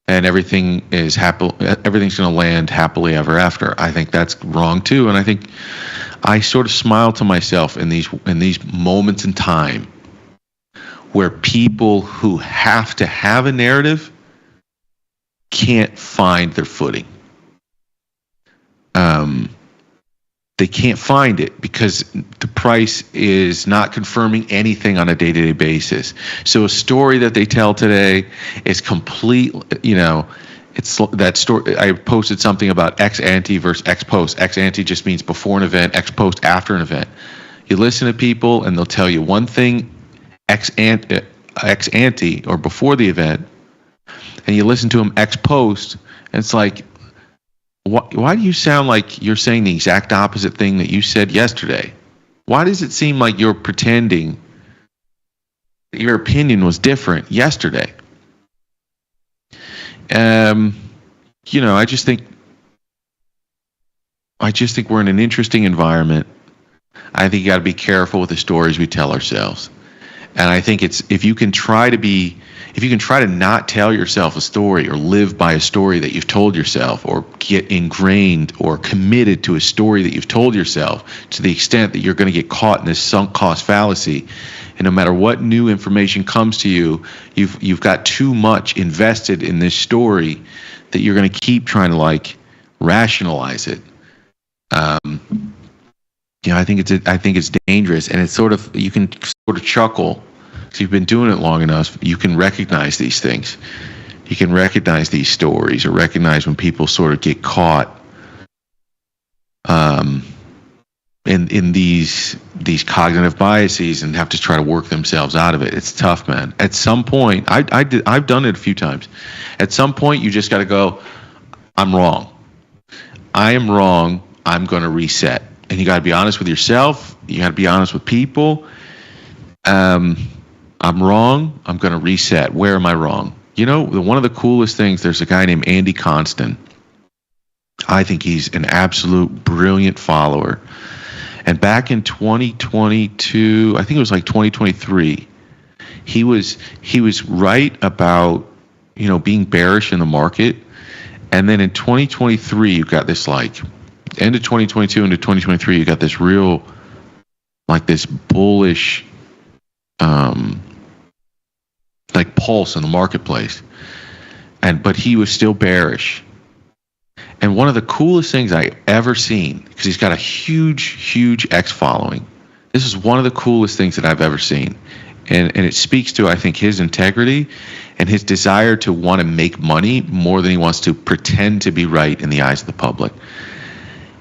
and everything's going to land happily ever after. I think that's wrong too, and I think I sort of smile to myself in these moments in time where people who have to have a narrative can't find their footing. They can't find it because the price is not confirming anything on a day-to-day basis. So a story that they tell today is complete, it's that story. I posted something about ex ante versus ex post. Ex ante just means before an event, ex post after an event. You listen to people and they'll tell you one thing ex ante or before the event, and you listen to them ex post, and it's like, why do you sound like you're saying the exact opposite thing that you said yesterday? Why does it seem like you're pretending that your opinion was different yesterday? I just think we're in an interesting environment. I think you got to be careful with the stories we tell ourselves. And I think if you can try to not tell yourself a story or live by a story that you've told yourself, or get ingrained or committed to a story that you've told yourself to the extent that you're going to get caught in this sunk cost fallacy, and no matter what new information comes to you, you've got too much invested in this story that you're going to keep trying to rationalize it. I think it's dangerous, and it's sort of, you can sort of chuckle because you've been doing it long enough. You can recognize these things. You can recognize these stories, or recognize when people sort of get caught in these cognitive biases and have to try to work themselves out of it. It's tough, man. At some point, I've done it a few times. At some point, you just got to go, I'm wrong. I am wrong. I'm going to reset. And you got to be honest with yourself. You got to be honest with people. I'm wrong. I'm going to reset. Where am I wrong? One of the coolest things, there's a guy named Andy Constant. I think he's an absolute brilliant follower. And back in 2022, I think it was 2023, he was right about, being bearish in the market. And then in 2023, you got this end of 2022 into 2023, you got this real, this bullish, pulse in the marketplace. But he was still bearish. And one of the coolest things I ever seen, because he's got a huge X following. This is one of the coolest things that I've ever seen. And it speaks to, I think, his integrity and his desire to want to make money more than he wants to pretend to be right in the eyes of the public.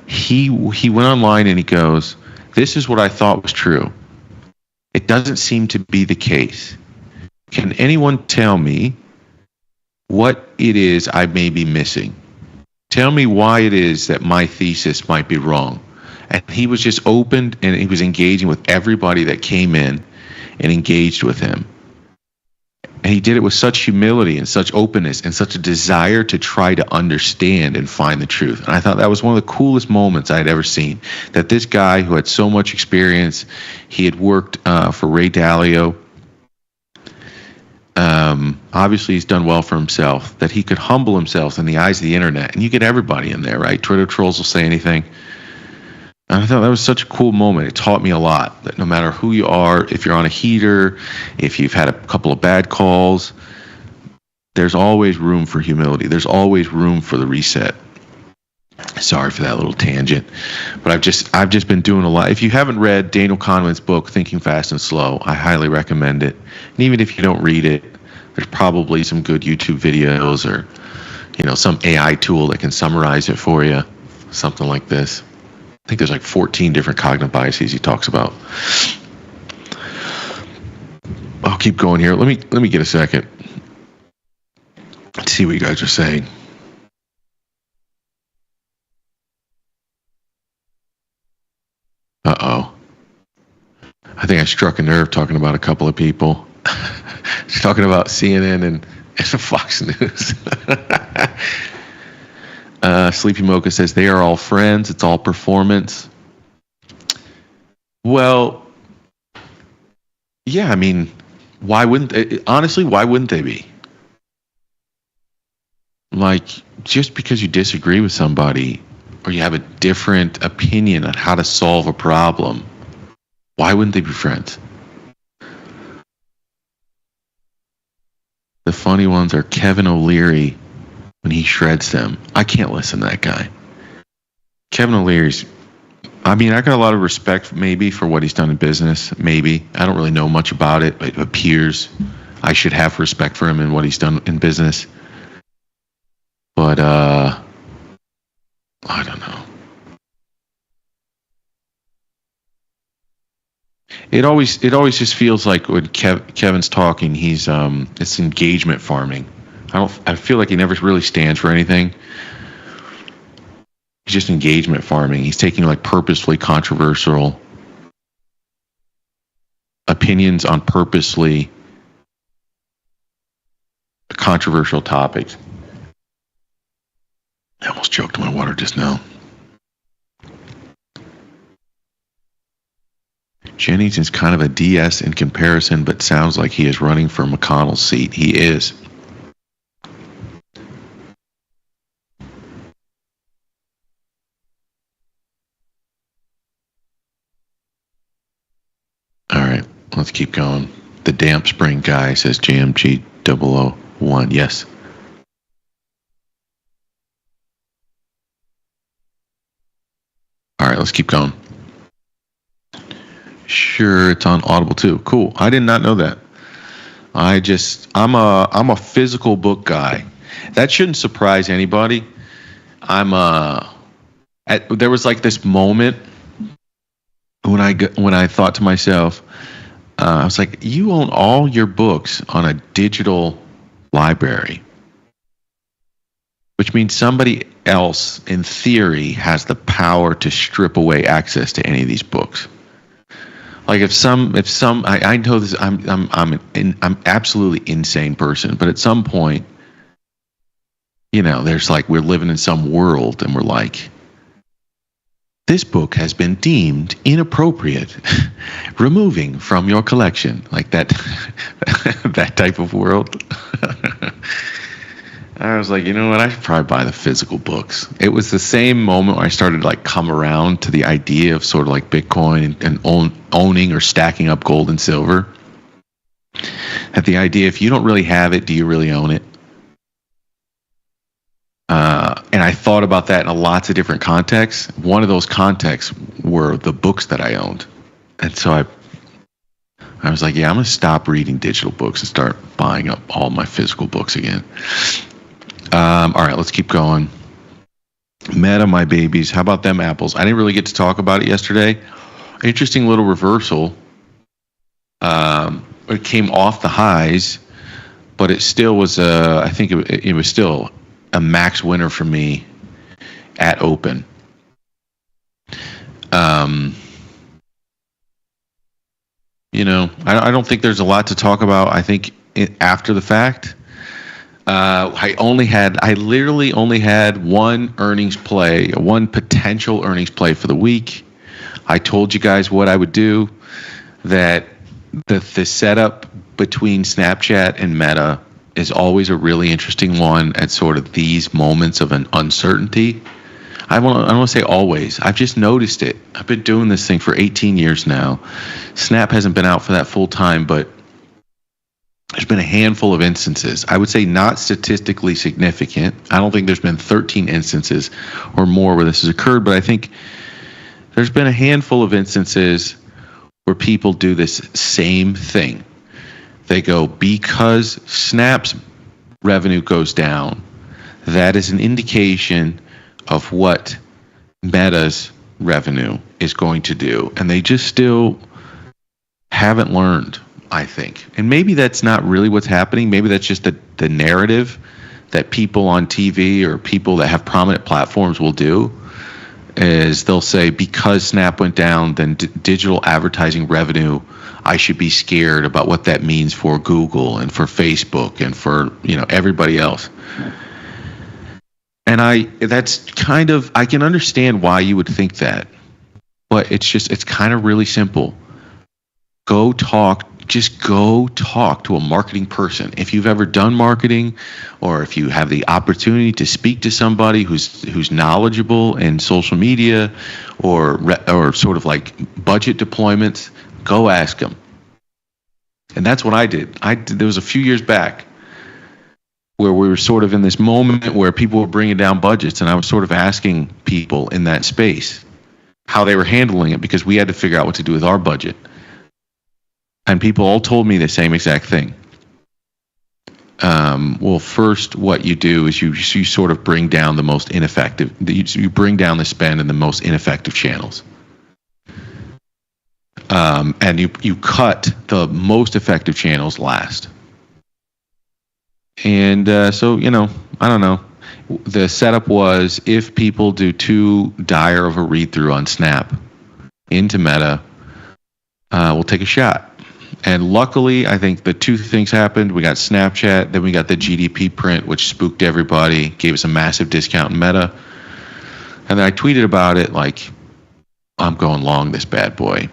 He went online and he goes, this is what I thought was true. It doesn't seem to be the case. Can anyone tell me what it is I may be missing? Tell me why it is that my thesis might be wrong. And he was just open, and he was engaging with everybody that came in and engaged with him. And he did it with such humility and such openness and such a desire to try to understand and find the truth. And I thought that was one of the coolest moments I had ever seen. That this guy who had so much experience, he had worked for Ray Dalio. Obviously, he's done well for himself. That he could humble himself in the eyes of the internet. And you get everybody in there, right? Twitter trolls will say anything. And I thought that was such a cool moment. It taught me a lot, that no matter who you are, if you're on a heater, if you've had a couple of bad calls, there's always room for humility. There's always room for the reset. Sorry for that little tangent, but I've just been doing a lot. If you haven't read Daniel Kahneman's book, Thinking Fast and Slow, I highly recommend it. And even if you don't read it, there's probably some good YouTube videos or, some AI tool that can summarize it for you, something like this. I think there's 14 different cognitive biases he talks about. I'll keep going here. Let me get a second to see what you guys are saying. Uh-oh. I think I struck a nerve talking about a couple of people. She's talking about CNN and Fox News. Sleepy Mocha says they are all friends. It's all performance. Well, yeah, I mean, why wouldn't they be? Like, just because you disagree with somebody or you have a different opinion on how to solve a problem, why wouldn't they be friends? The funny ones are Kevin O'Leary when he shreds them. I can't listen to that guy. Kevin O'Leary's, I mean, I got a lot of respect maybe for what he's done in business. Maybe. I don't really know much about it, but it appears I should have respect for him and what he's done in business. But, I don't know. It always just feels like when Kevin's talking, he's it's engagement farming. I feel like he never really stands for anything. He's just engagement farming. He's taking like purposefully controversial opinions on purposely controversial topics. I almost choked my water just now. Jennings is kind of a DS in comparison, but sounds like he is running for McConnell's seat. He is. All right, let's keep going. The Damp Spring guy says JMG 001. Yes. All right, let's keep going. Sure, it's on Audible too. Cool. I did not know that. I'm a physical book guy. That shouldn't surprise anybody. There was like this moment when I thought to myself, I was like, you own all your books on a digital library, which means somebody else in theory has the power to strip away access to any of these books. Like if some I know this, I'm absolutely insane person, but at some point, you know, there's like we're living in some world and we're like, this book has been deemed inappropriate, removing from your collection, like that that type of world. I was like, you know what? I should probably buy the physical books. It was the same moment where I started to like come around to the idea of sort of like Bitcoin and owning or stacking up gold and silver. At the idea, if you don't really have it, do you really own it? And I thought about that in lots of different contexts. One of those contexts were the books that I owned. And so I was like, yeah, I'm going to stop reading digital books and start buying up all my physical books again. All right, let's keep going. Meta, my babies. How about them apples? I didn't really get to talk about it yesterday. Interesting little reversal. It came off the highs, but it still was, I think it was still a max winner for me at open. You know, I don't think there's a lot to talk about. I think after the fact, I literally only had one potential earnings play for the week. I told you guys what I would do, that the setup between Snapchat and Meta is always a really interesting one at sort of these moments of an uncertainty. I don't want to say always. I've just noticed it. I've been doing this thing for 18 years now. Snap hasn't been out for that full time, but there's been a handful of instances. I would say not statistically significant. I don't think there's been 13 instances or more where this has occurred, but I think there's been a handful of instances where people do this same thing. They go, because Snap's revenue goes down, that is an indication of what Meta's revenue is going to do. And they just still haven't learned, I think. And maybe that's not really what's happening. Maybe that's just the narrative that people on TV or people that have prominent platforms will do, is they'll say, because Snap went down, then digital advertising revenue I should be scared about what that means for Google and for Facebook and for, everybody else. And I can understand why you would think that, but it's kind of really simple. Go talk to a marketing person. If you've ever done marketing, or if you have the opportunity to speak to somebody who's knowledgeable in social media or sort of like budget deployments, go ask them. And that's what I did. There was a few years back where we were sort of in this moment where people were bringing down budgets, and I was sort of asking people in that space how they were handling it, because we had to figure out what to do with our budget. And people all told me the same exact thing. Well, first, what you do is you sort of bring down the most ineffective, you bring down the spend in the most ineffective channels. And you cut the most effective channels last. And so, I don't know. The setup was, if people do too dire of a read-through on Snap into Meta, we'll take a shot. And luckily, I think the two things happened. We got Snapchat, then we got the GDP print, which spooked everybody, gave us a massive discount in Meta. And then I tweeted about it like, I'm going long this bad boy.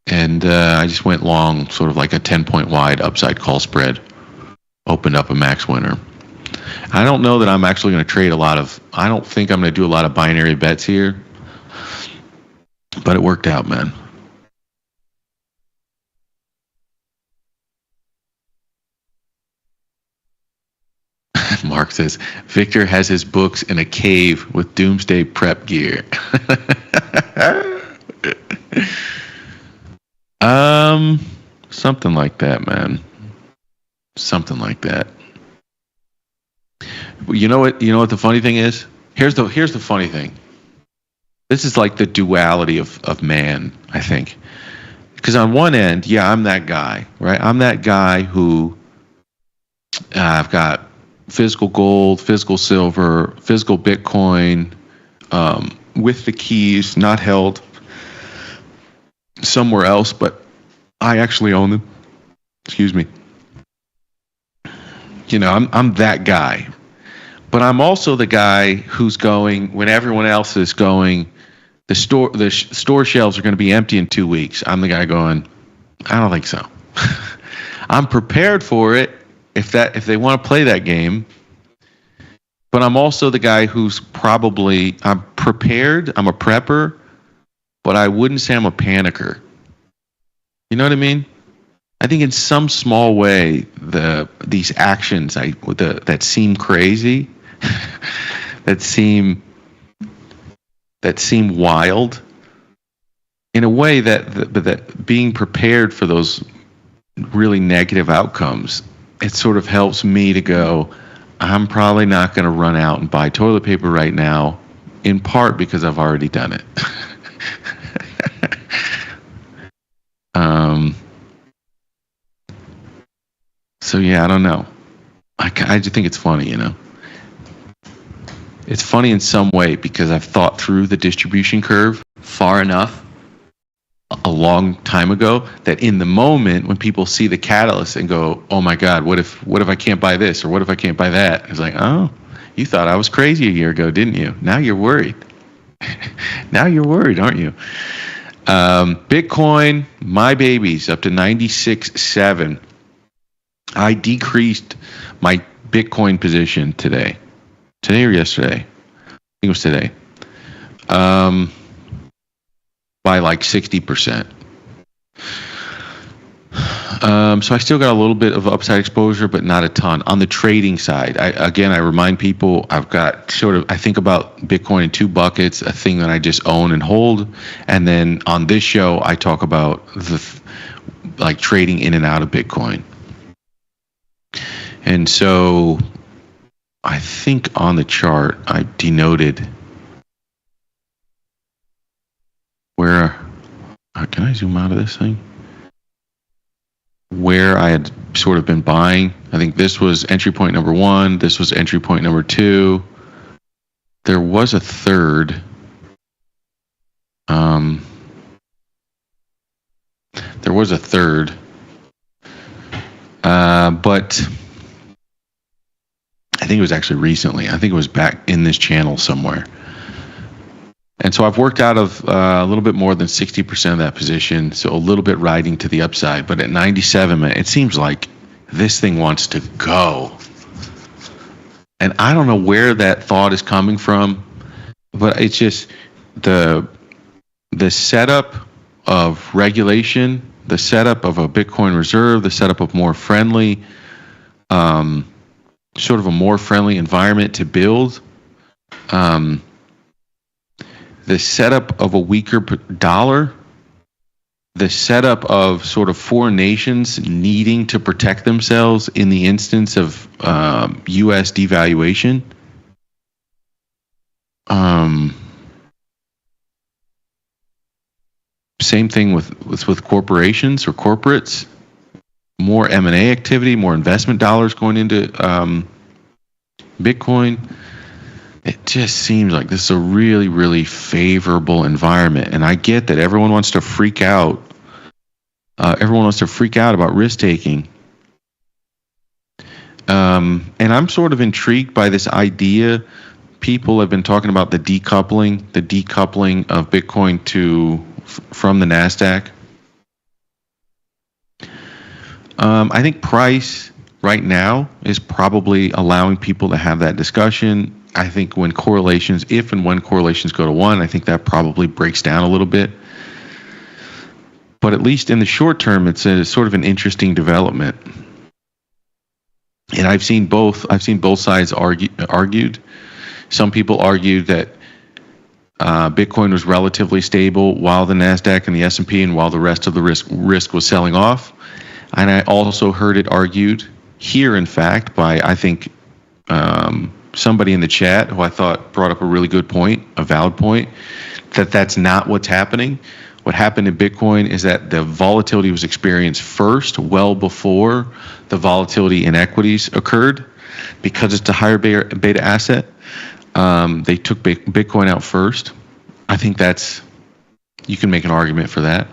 And I just went long, sort of like a 10-point wide upside call spread. Opened up a max winner. I don't know that I'm actually going to trade I don't think I'm going to do a lot of binary bets here. But it worked out, man. Mark says, Victor has his books in a cave with doomsday prep gear. Something like that, man. Something like that. You know what the funny thing is? Here's the funny thing. This is like the duality of man, I think. Because on one end, yeah, I'm that guy, right? I'm that guy who I've got physical gold, physical silver, physical Bitcoin, with the keys, not held somewhere else, but I actually own them. Excuse me. I'm that guy. But I'm also the guy who's going, when everyone else is going, the store shelves are going to be empty in 2 weeks. I'm the guy going, I don't think so. I'm prepared for it if they want to play that game. But I'm also the guy who's I'm prepared. I'm a prepper, but I wouldn't say I'm a panicker. You know what I mean? I think in some small way, these actions that seem crazy, that seem wild, in a way that being prepared for those really negative outcomes, it sort of helps me to go, I'm probably not going to run out and buy toilet paper right now, in part because I've already done it. So yeah, I don't know. I just think it's funny, It's funny in some way because I've thought through the distribution curve far enough a long time ago that in the moment when people see the catalyst and go, oh my God, what if I can't buy this, or what if I can't buy that? It's like, oh, you thought I was crazy a year ago, didn't you? Now you're worried. Now you're worried, aren't you? Bitcoin, my baby's up to 96.7. I decreased my Bitcoin position today. Today or yesterday? I think it was today. By like 60%. So I still got a little bit of upside exposure, but not a ton. On the trading side, I remind people I've got I think about Bitcoin in two buckets, a thing that I just own and hold. And then on this show, I talk about trading in and out of Bitcoin. And so I think on the chart, I denoted where, can I zoom out of this thing? Where I had sort of been buying. I think this was entry point number 1. This was entry point number 2. There was a third. There was a third. But I think it was actually recently. I think it was back in this channel somewhere. And so I've worked out of a little bit more than 60% of that position, so a little bit riding to the upside. But at 97, man, it seems like this thing wants to go. And I don't know where that thought is coming from, but it's just the setup of regulation, the setup of a Bitcoin reserve, the setup of more friendly, sort of a more friendly environment to build, the setup of a weaker dollar, the setup of sort of foreign nations needing to protect themselves in the instance of U.S. devaluation. Same thing with corporations or corporates. More M&A activity, more investment dollars going into Bitcoin. It just seems like this is a really, really favorable environment. And I get that everyone wants to freak out. Everyone wants to freak out about risk taking. And I'm sort of intrigued by this idea. People have been talking about the decoupling of Bitcoin from the NASDAQ. I think price right now is probably allowing people to have that discussion. I think if and when correlations go to 1, I think that probably breaks down a little bit. But at least in the short term, it's a sort of an interesting development. And I've seen both sides argued. Some people argued that Bitcoin was relatively stable while the NASDAQ and the S&P and while the rest of the risk was selling off. And I also heard it argued here, in fact, by, I think, somebody in the chat who I thought brought up a really good point, a valid point, that that's not what's happening. What happened in Bitcoin is that the volatility was experienced first, well before the volatility in equities occurred, because it's a higher beta asset. They took Bitcoin out first. I think you can make an argument for that.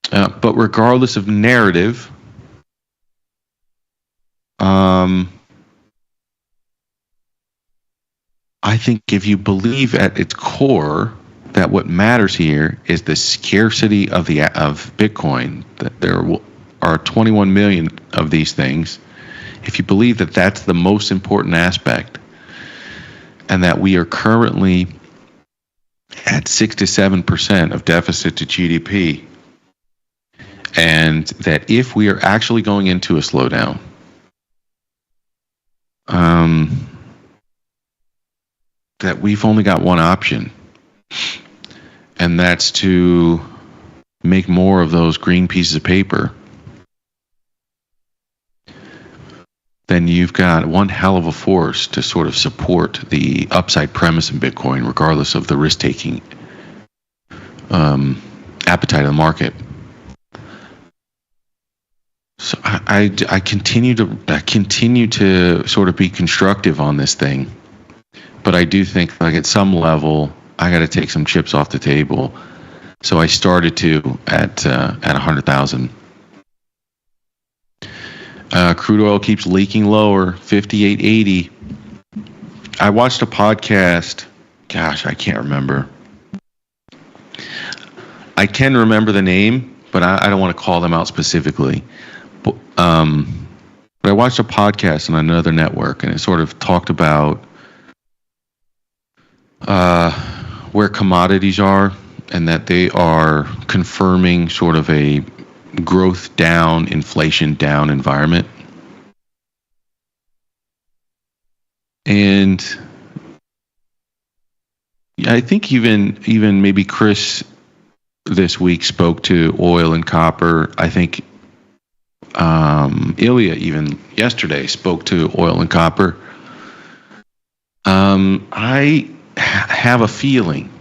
But regardless of narrative, I think if you believe at its core that what matters here is the scarcity of Bitcoin, that there are 21 million of these things, if you believe that that's the most important aspect, and that we are currently at 6 to 7% of deficit to GDP, and that if we are actually going into a slowdown, that we've only got one option, and that's to make more of those green pieces of paper, then you've got one hell of a force to sort of support the upside premise in Bitcoin, regardless of the risk-taking appetite of the market. So I continue to sort of be constructive on this thing, but I do think, like, at some level I got to take some chips off the table. So I started to at 100,000. Crude oil keeps leaking lower, 58.80. I watched a podcast. Gosh, I can't remember. I can remember the name, but I don't want to call them out specifically. But I watched a podcast on another network, and it sort of talked about where commodities are, and that they are confirming sort of a growth down, inflation down environment. And I think even maybe Chris this week spoke to oil and copper. I think Ilya even yesterday spoke to oil and copper. I have a feeling,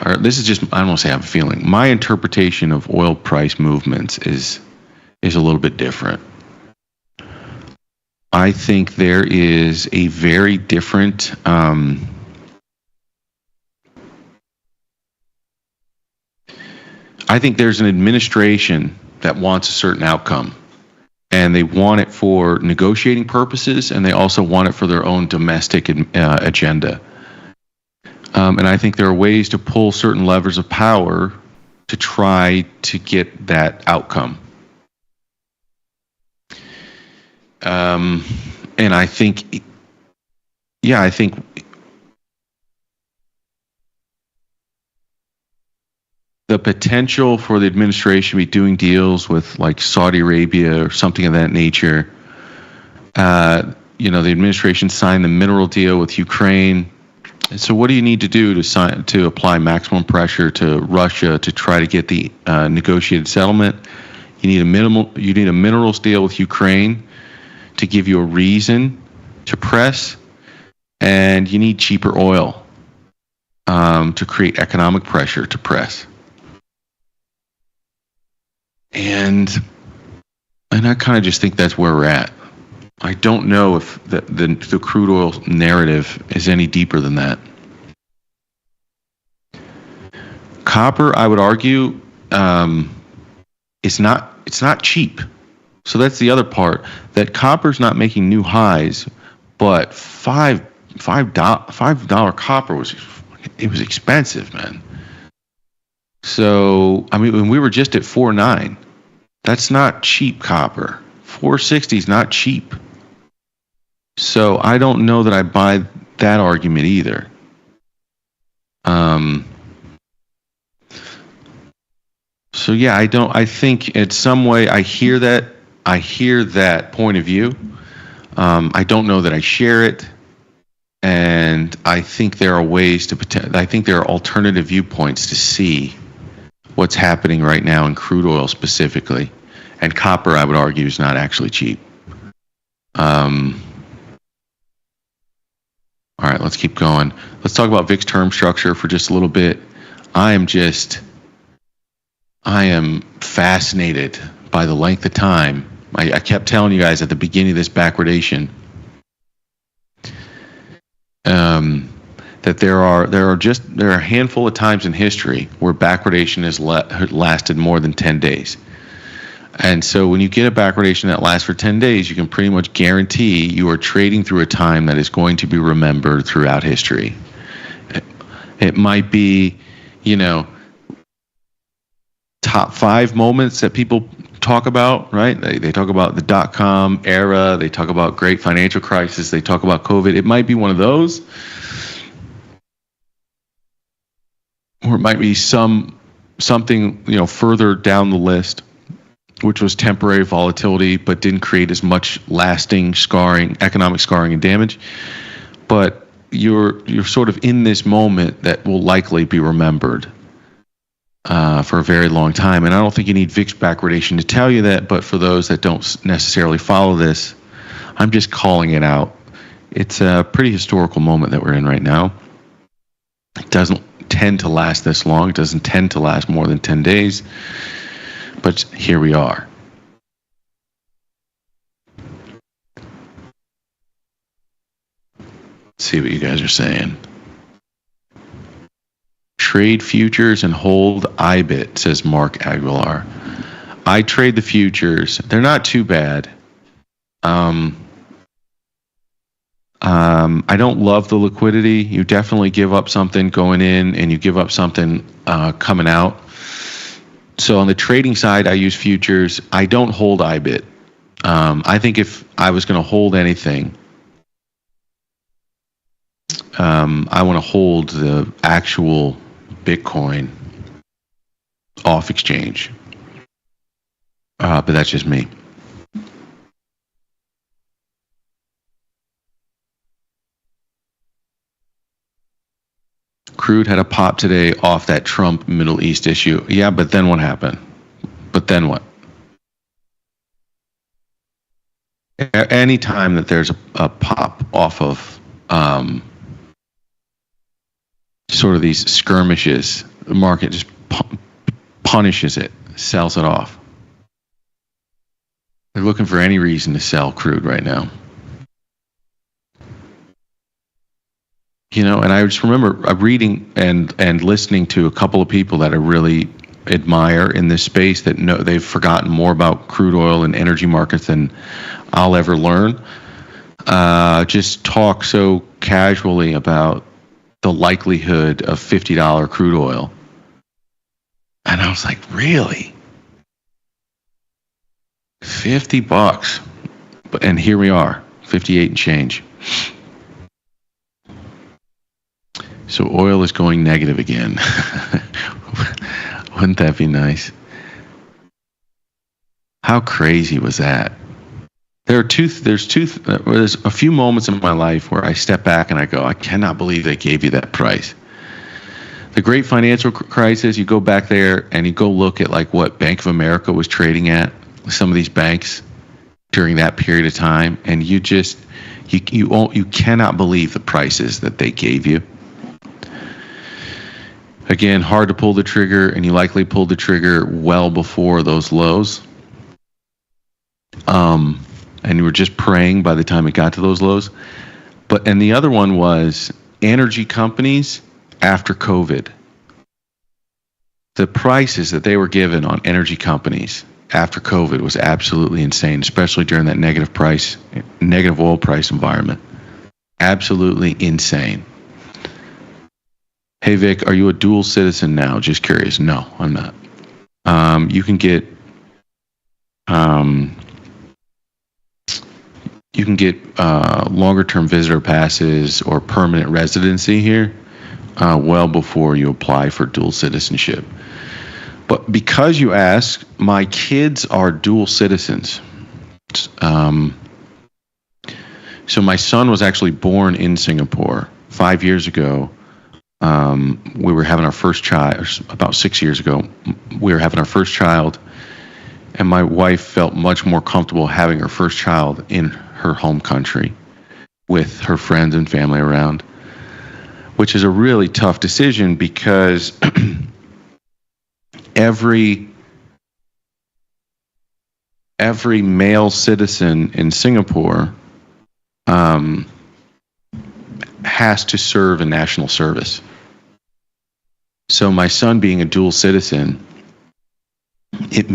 or this is just, I don't want to say I have a feeling. My interpretation of oil price movements is a little bit different. I think there is a very different I think there's an administration that wants a certain outcome, and they want it for negotiating purposes, and they also want it for their own domestic agenda. And I think there are ways to pull certain levers of power to try to get that outcome. And I think, I think the potential for the administration to be doing deals with like Saudi Arabia or something of that nature. The administration signed the mineral deal with Ukraine. And so what do you need to do to apply maximum pressure to Russia to try to get the negotiated settlement? You need a minerals deal with Ukraine to give you a reason to press, and you need cheaper oil to create economic pressure to press. And I kind of just think that's where we're at. I don't know if the crude oil narrative is any deeper than that. Copper, I would argue, it's not cheap. So that's the other part. That copper's not making new highs, but $5 copper was expensive, man. So, I mean, when we were just at 4.9, that's not cheap copper. 460 is not cheap. So I don't know that I buy that argument either. So yeah, I think in some way I hear that point of view. I don't know that I share it. And I think there are ways I think there are alternative viewpoints to see what's happening right now in crude oil specifically. And copper, I would argue, is not actually cheap. All right, let's keep going. Let's talk about VIX term structure for just a little bit. I am fascinated by the length of time. I kept telling you guys at the beginning of this backwardation that there are a handful of times in history where backwardation has lasted more than 10 days. And so when you get a backwardation that lasts for 10 days, you can pretty much guarantee you are trading through a time that is going to be remembered throughout history. It might be, top 5 moments that people talk about, right? They talk about the dot-com era. They talk about great financial crisis. They talk about COVID. It might be one of those. Or it might be something, further down the list, which was temporary volatility, but didn't create as much lasting economic scarring and damage. But you're sort of in this moment that will likely be remembered for a very long time. And I don't think you need VIX backwardation to tell you that, but for those that don't necessarily follow this, I'm just calling it out. It's a pretty historical moment that we're in right now. It doesn't tend to last this long. It doesn't tend to last more than 10 days. But here we are. Let's see what you guys are saying. Trade futures and hold IBIT, says Mark Aguilar. I trade the futures. They're not too bad. I don't love the liquidity. You definitely give up something going in, and you give up something coming out. So on the trading side, I use futures. I don't hold IBIT. I think if I was going to hold anything, I want to hold the actual Bitcoin off exchange. But that's just me. Crude had a pop today off that Trump Middle East issue. Yeah, but then what happened? But then what? Any time that there's a pop off of sort of these skirmishes, the market just punishes it, sells it off. They're looking for any reason to sell crude right now. And I just remember reading and listening to a couple of people that are really admire in this space that know they've forgotten more about crude oil and energy markets than I'll ever learn, just talk so casually about the likelihood of $50 crude oil. And I was like, really? $50? And here we are, 58 and change. So oil is going negative again. Wouldn't that be nice? How crazy was that? There's a few moments in my life where I step back and I go, I cannot believe they gave you that price. The great financial crisis, you go back there and you go look at like what Bank of America was trading at, some of these banks during that period of time, and you cannot believe the prices that they gave you. Again, hard to pull the trigger, and you likely pulled the trigger well before those lows. And you were just praying by the time it got to those lows. And the other one was energy companies after COVID. The prices that they were given on energy companies after COVID was absolutely insane, especially during that negative oil price environment. Absolutely insane. Hey Vic, are you a dual citizen now? Just curious. No, I'm not. You can get longer term visitor passes or permanent residency here well before you apply for dual citizenship. But because you ask, my kids are dual citizens. So my son was actually born in Singapore 5 years ago. We were having our first child, about 6 years ago. We were having our first child, and my wife felt much more comfortable having her first child in her home country with her friends and family around, which is a really tough decision because every male citizen in Singapore has to serve in national service. So my son being a dual citizen, it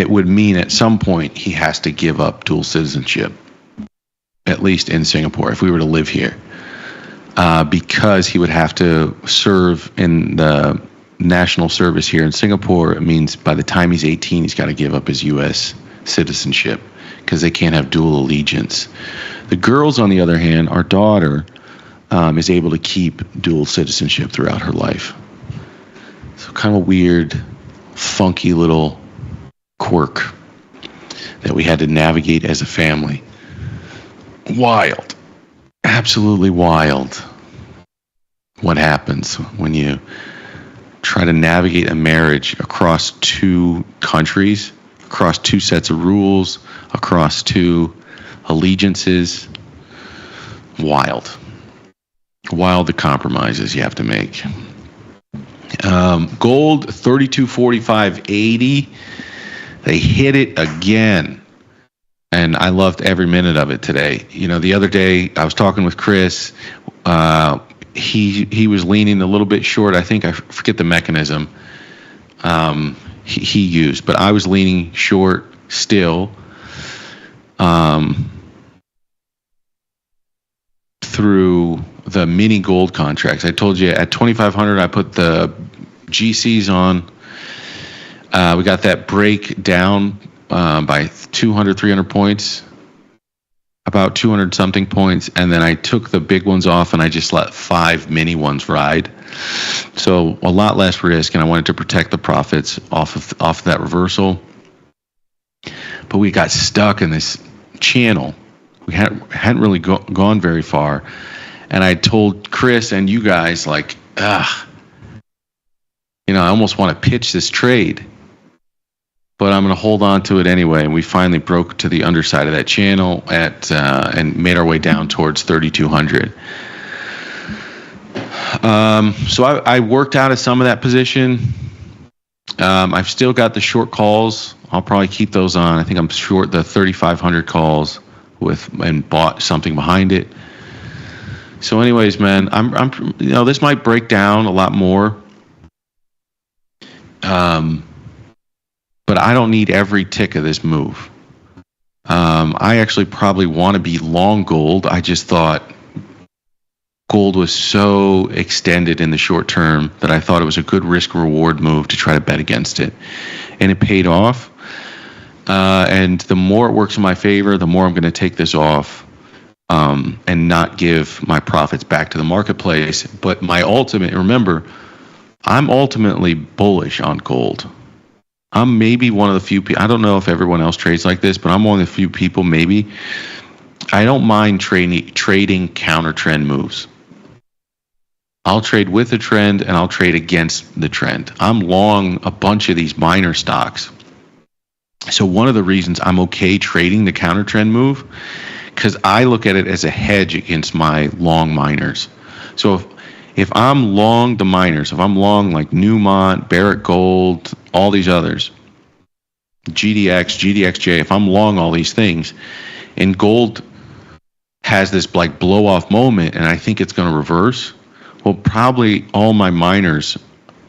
would mean at some point he has to give up dual citizenship, at least in Singapore, if we were to live here, because he would have to serve in the national service here in Singapore. It means by the time he's 18, he's got to give up his U.S. citizenship because they can't have dual allegiance. The girls, on the other hand, our daughter is able to keep dual citizenship throughout her life. So kind of a weird, funky little quirk that we had to navigate as a family. Wild. Absolutely wild. What happens when you try to navigate a marriage across two countries, across two sets of rules, across two allegiances? Wild the compromises you have to make. Gold 32.45.80. They hit it again, and I loved every minute of it today. You know, the other day I was talking with Chris. He was leaning a little bit short. I think I forget the mechanism he used, but I was leaning short still. Through the mini gold contracts. I told you at 2,500 I put the GCs on. We got that break down by 200, 300 points, about 200 something points, and then I took the big ones off and I just let 5 mini ones ride. So a lot less risk, and I wanted to protect the profits off of that reversal. But we got stuck in this channel. We hadn't really gone very far, and I told Chris and you guys, like, I almost want to pitch this trade, but I'm going to hold on to it anyway. And we finally broke to the underside of that channel and made our way down towards 3,200. So I worked out of some of that position. I've still got the short calls. I'll probably keep those on. I think I'm short the 3,500 calls and bought something behind it. So anyways, man, I'm this might break down a lot more But I don't need every tick of this move. I actually probably want to be long gold. I just thought gold was so extended in the short term that I thought it was a good risk reward move to try to bet against it. And it paid off. And the more it works in my favor, the more I'm going to take this off and not give my profits back to the marketplace. But remember, I'm ultimately bullish on gold. I'm maybe one of the few people, I don't know if everyone else trades like this, but I'm one of the few people maybe. I don't mind trading counter trend moves. I'll trade with the trend and I'll trade against the trend. I'm long a bunch of these minor stocks. So one of the reasons I'm okay trading the counter trend move, because I look at it as a hedge against my long miners. So if I'm long the miners, if I'm long like Newmont, Barrick Gold, all these others, GDX, GDXJ, if I'm long all these things, and gold has this like blow off moment and I think it's going to reverse, well, probably all my miners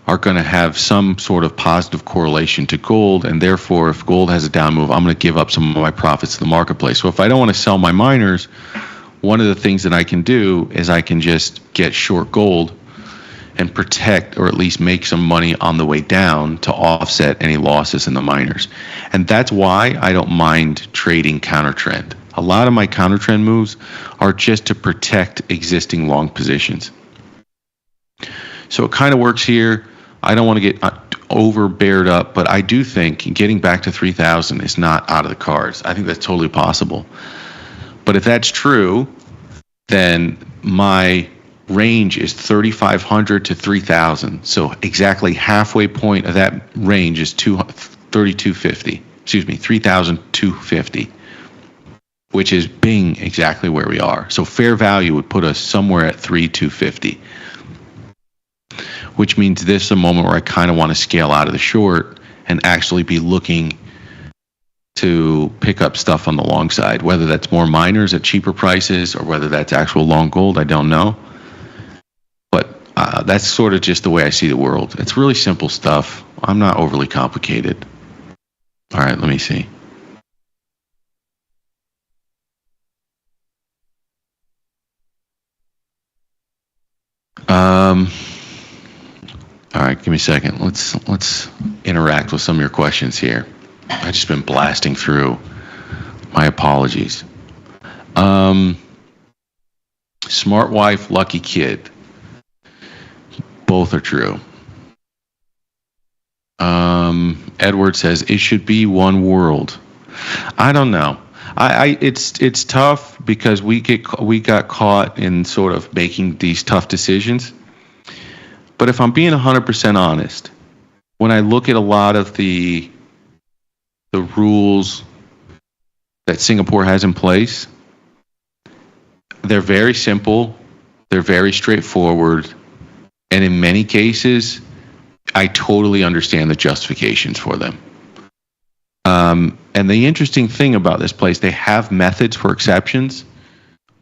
are going to have some sort of positive correlation to gold, and therefore if gold has a down move, I'm going to give up some of my profits to the marketplace. So if I don't want to sell my miners, one of the things that I can do is I can just get short gold and protect, or at least make some money on the way down to offset any losses in the miners. And that's why I don't mind trading counter trend. A lot of my counter trend moves are just to protect existing long positions. So it kind of works here. I don't want to get over bared up, but I do think getting back to 3,000 is not out of the cards. I think that's totally possible. But if that's true, then my range is 3,500 to 3,000. So exactly halfway point of that range is 3,250. Excuse me, 3,250, which is bing exactly where we are. So fair value would put us somewhere at 3,250, which means this is a moment where I kind of want to scale out of the short and actually be looking to pick up stuff on the long side, whether that's more miners at cheaper prices or whether that's actual long gold, I don't know. But that's sort of just the way I see the world. It's really simple stuff. I'm not overly complicated. All right, let me see. All right, give me a second. Let's interact with some of your questions here. I've just been blasting through. My apologies. Smart wife, lucky kid. Both are true. Edward says it should be one world. I don't know. It's tough because we got caught in sort of making these tough decisions. But if I'm being 100% honest, when I look at a lot of the rules that Singapore has in place, they're very simple, they're very straightforward, and in many cases, I totally understand the justifications for them. And the interesting thing about this place, they have methods for exceptions,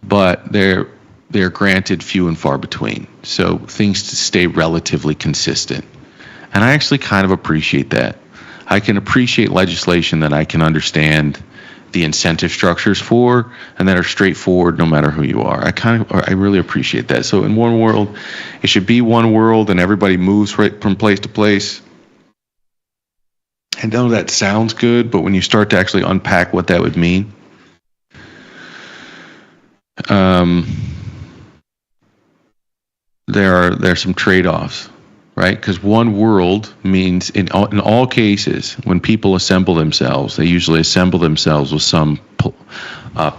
but they're granted few and far between. So things to stay relatively consistent. And I actually kind of appreciate that. I can appreciate legislation that I can understand the incentive structures for and that are straightforward no matter who you are. I really appreciate that. So in one world, it should be one world and everybody moves right from place to place. I know that sounds good, but when you start to actually unpack what that would mean, there's some trade-offs, right? Because one world means in all cases, when people assemble themselves, they usually assemble themselves with some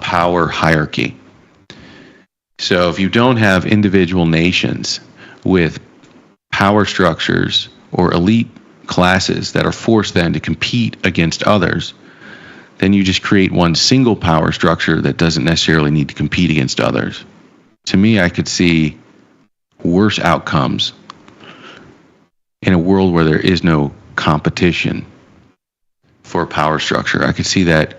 power hierarchy. So if you don't have individual nations with power structures or elite classes that are forced then to compete against others, then you just create one single power structure that doesn't necessarily need to compete against others. To me, I could see worse outcomes in a world where there is no competition for a power structure. I could see that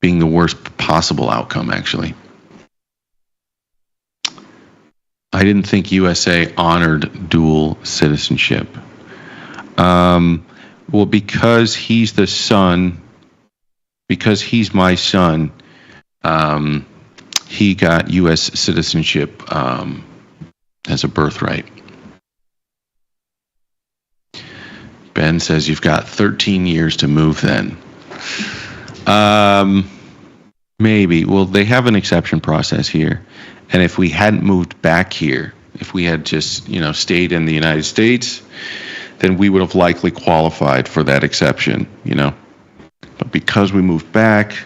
being the worst possible outcome, actually. I didn't think USA honored dual citizenship. Well, because he's the son, because he's my son, he got U.S. citizenship as a birthright. Ben says you've got 13 years to move then. Maybe. Well, they have an exception process here. And if we hadn't moved back here, if we had just, stayed in the United States, then we would have likely qualified for that exception, But because we moved back,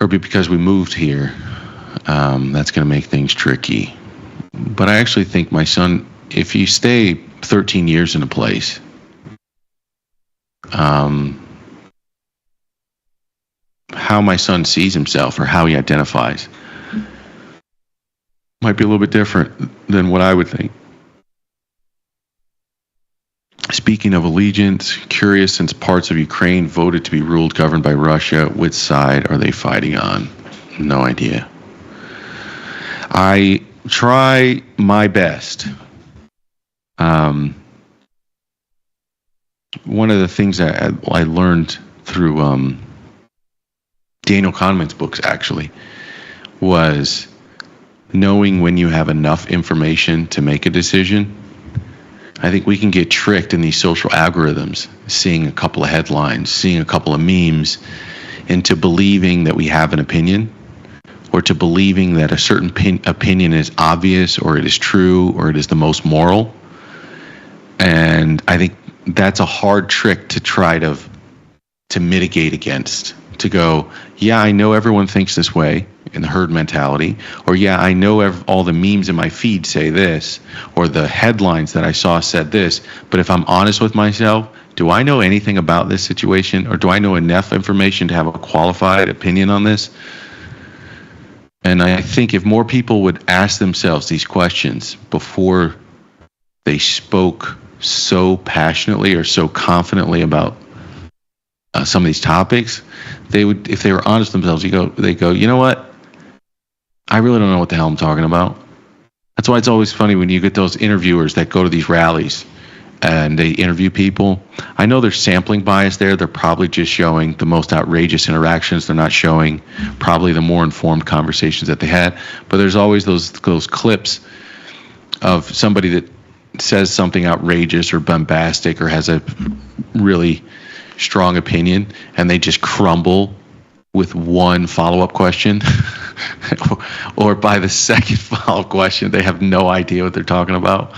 or because we moved here, that's going to make things tricky. But I actually think my son, if you stay 13 years in a place, how my son sees himself or how he identifies might be a little bit different than what I would think. Speaking of allegiance, curious, since parts of Ukraine voted to be ruled governed by Russia, which side are they fighting on? No idea. I try my best. One of the things that I learned through Daniel Kahneman's books, actually, was knowing when you have enough information to make a decision. I think we can get tricked in these social algorithms, seeing a couple of headlines, seeing a couple of memes, into believing that we have an opinion, or to believing that a certain opinion is obvious, or it is true, or it is the most moral. And I think that's a hard trick to try to mitigate against. To go, yeah, I know everyone thinks this way, in the herd mentality, or yeah, I know all the memes in my feed say this, or the headlines that I saw said this, but if I'm honest with myself, do I know anything about this situation, or do I know enough information to have a qualified opinion on this? And I think if more people would ask themselves these questions before they spoke so passionately or so confidently about some of these topics, they would, if they were honest with themselves, they go, you know what? I really don't know what the hell I'm talking about. That's why it's always funny when you get those interviewers that go to these rallies and they interview people. I know there's sampling bias there. They're probably just showing the most outrageous interactions. They're not showing probably the more informed conversations that they had. But there's always those clips of somebody that says something outrageous or bombastic or has a really strong opinion, and they just crumble with one follow-up question. Or by the second follow-up question, they have no idea what they're talking about.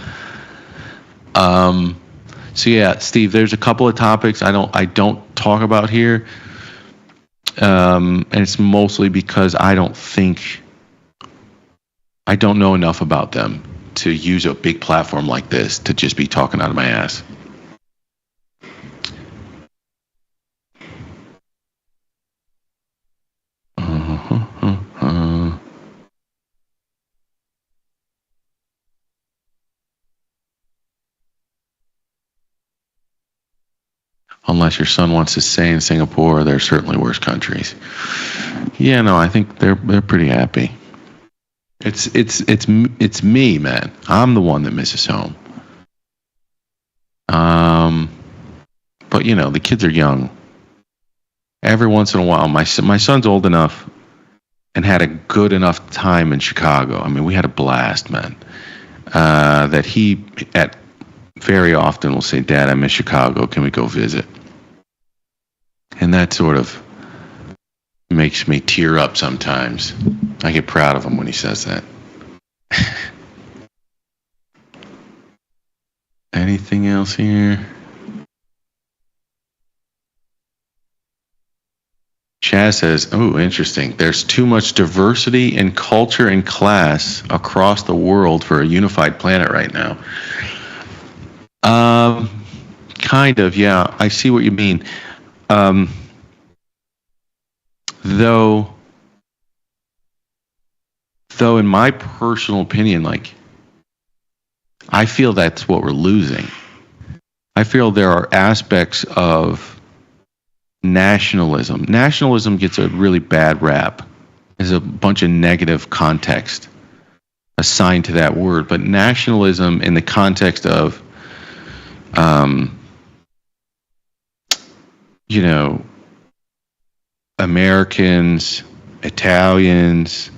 So yeah, Steve, there's a couple of topics I don't talk about here, and it's mostly because I don't know enough about them to use a big platform like this to just be talking out of my ass. Unless your son wants to stay in Singapore, there are certainly worse countries. Yeah, no, I think they're pretty happy. It's me, man. I'm the one that misses home. But the kids are young. Every once in a while, my son's old enough and had a good enough time in Chicago. I mean, we had a blast, man. That he very often will say, "Dad, I miss Chicago. Can we go visit?" And that sort of makes me tear up sometimes. I get proud of him when he says that. Anything else here? Chaz says, oh, interesting. There's too much diversity in culture and class across the world for a unified planet right now. Kind of, yeah. I see what you mean. Though in my personal opinion, I feel that's what we're losing. I feel there are aspects of nationalism. Nationalism gets a really bad rap. There's a bunch of negative context assigned to that word, but nationalism in the context of, you know, Americans, Italians,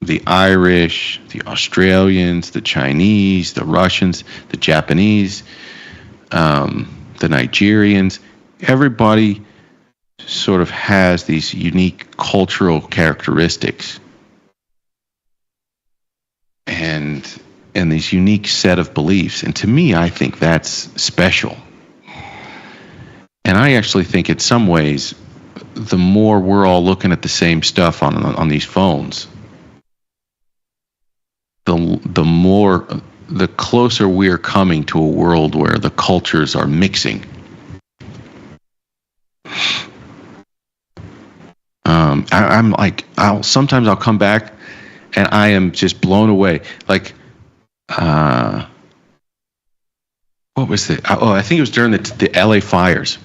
the Irish, the Australians, the Chinese, the Russians, the Japanese, the Nigerians, everybody sort of has these unique cultural characteristics and these unique set of beliefs. And to me, I think that's special. And I actually think in some ways, the more we're all looking at the same stuff on these phones, the closer we're coming to a world where the cultures are mixing. I'm like, sometimes I'll come back and I am just blown away. Like, what was it? I think it was during the LA fires.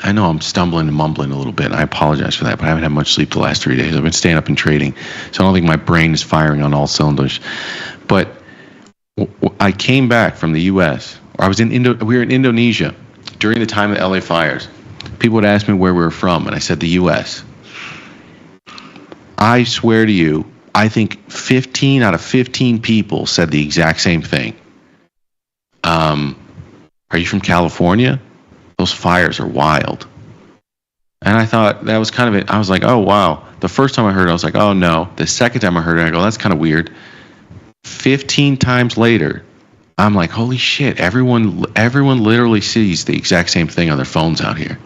I know I'm stumbling and mumbling a little bit, and I apologize for that, but I haven't had much sleep the last 3 days. I've been staying up and trading, so I don't think my brain is firing on all cylinders. But I came back from the U.S. I was we were in Indonesia during the time of the LA fires. People would ask me where we were from, and I said the U.S. I swear to you, I think 15 out of 15 people said the exact same thing. Are you from California? Those fires are wild. And I thought that was kind of it. I was like, oh, wow. The first time I heard it, I was like, oh, no. The second time I heard it, I go, that's kind of weird. 15 times later, I'm like, holy shit. Everyone literally sees the exact same thing on their phones out here.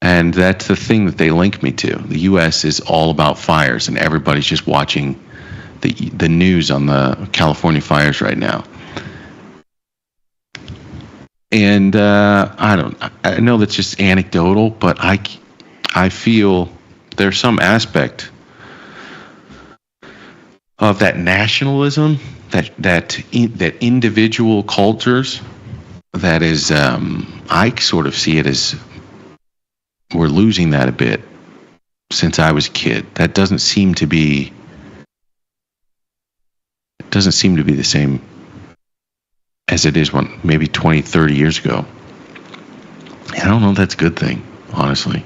And that's the thing that they link me to. The U.S. is all about fires, and everybody's just watching the news on the California fires right now. And I know that's just anecdotal, but I feel there's some aspect of that nationalism, that individual cultures, that is, I sort of see it as we're losing that a bit since I was a kid. That doesn't seem to be the same as it is maybe 20, 30 years ago. And I don't know if that's a good thing, honestly.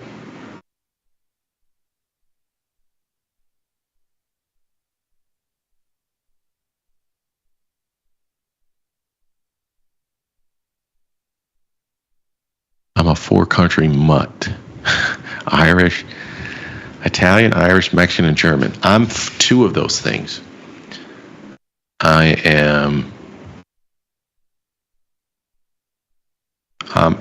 I'm a four-country mutt. Irish, Italian, Irish, Mexican, and German. I'm two of those things. I am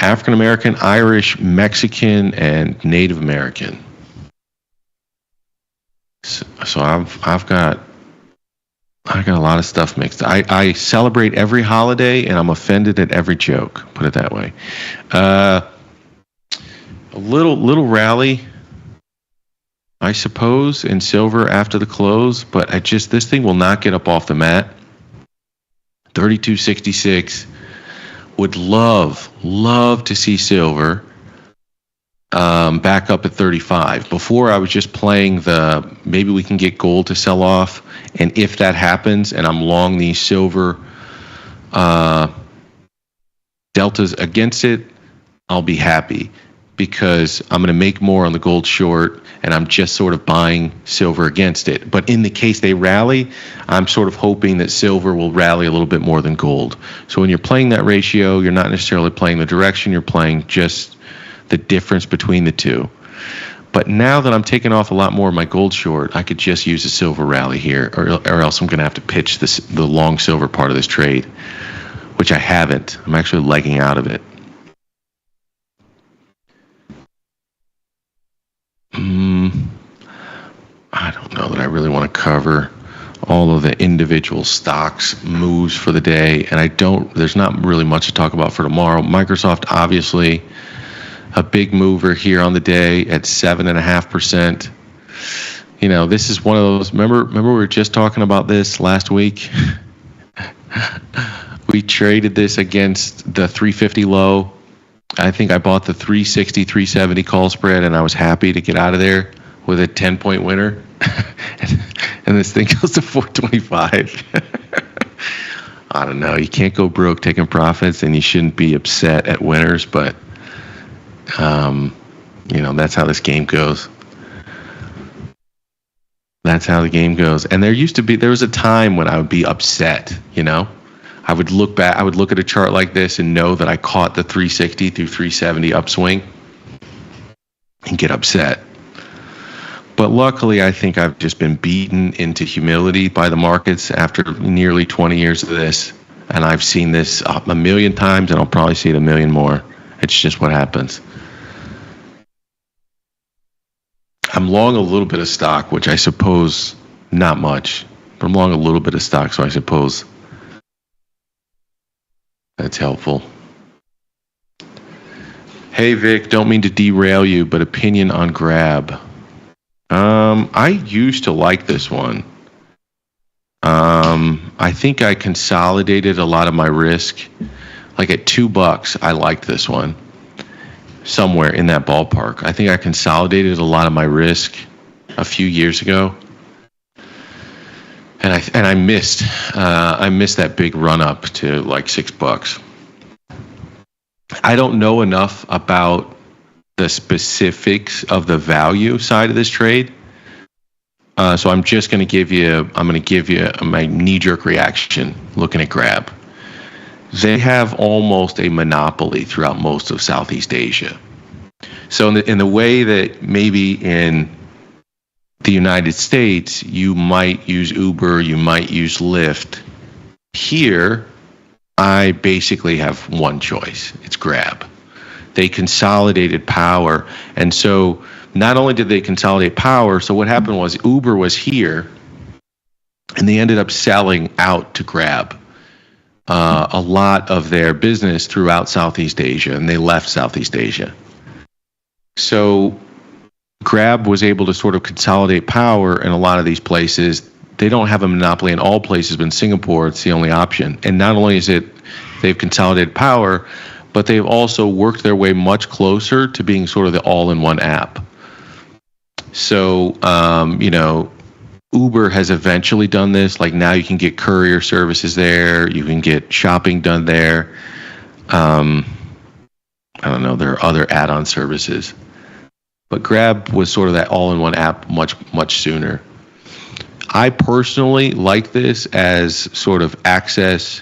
African American, Irish, Mexican, and Native American. So I've got a lot of stuff mixed. I celebrate every holiday, and I'm offended at every joke. Put it that way. A little rally, I suppose, in silver after the close, but this thing will not get up off the mat. 32.66. Would love to see silver back up at 35. Before I was just playing maybe we can get gold to sell off, and if that happens and I'm long these silver deltas against it, I'll be happy, because I'm going to make more on the gold short, and I'm just sort of buying silver against it. But in the case they rally, I'm sort of hoping that silver will rally a little bit more than gold. So when you're playing that ratio, you're not necessarily playing the direction, you're playing just the difference between the two. But now that I'm taking off a lot more of my gold short, I could just use a silver rally here, or else I'm going to have to pitch the long silver part of this trade, which I haven't. I'm actually legging out of it. I don't know that I really want to cover all of the individual stocks moves for the day, and there's not really much to talk about for tomorrow. Microsoft, obviously, a big mover here on the day at 7.5%. You know, this is one of those, remember we were just talking about this last week? We traded this against the 350 low. I think I bought the 360, 370 call spread, and I was happy to get out of there with a 10-point winner. and this thing goes to 425. I don't know. You can't go broke taking profits, and you shouldn't be upset at winners, but that's how this game goes. That's how the game goes. And there was a time when I would be upset, I would look at a chart like this and know that I caught the 360 through 370 upswing and get upset. But luckily, I think I've just been beaten into humility by the markets after nearly 20 years of this. And I've seen this a million times, and I'll probably see it a million more. It's just what happens. I'm long a little bit of stock, which I suppose not much. But I'm long a little bit of stock, so I suppose that's helpful. Hey, Vic, don't mean to derail you, but opinion on Grab. I used to like this one. I think I consolidated a lot of my risk. Like at $2, I liked this one. Somewhere in that ballpark. I think I consolidated a lot of my risk a few years ago. And I missed that big run up to like $6. I don't know enough about the specifics of the value side of this trade. So I'm just going to give you my knee-jerk reaction looking at Grab. They have almost a monopoly throughout most of Southeast Asia. So in the way that maybe in the United States, you might use Uber, you might use Lyft. Here, I basically have one choice. It's Grab. They consolidated power. And so not only did they consolidate power, so what happened was Uber was here, and they ended up selling out to Grab a lot of their business throughout Southeast Asia, and they left Southeast Asia. So Grab was able to sort of consolidate power in a lot of these places. They don't have a monopoly in all places, but in Singapore, it's the only option. And not only is it they've consolidated power, but they've also worked their way much closer to being sort of the all-in-one app. So, Uber has eventually done this. Like now you can get courier services there. You can get shopping done there. I don't know. There are other add-on services. But Grab was sort of that all-in-one app much, much sooner. I personally like this as sort of access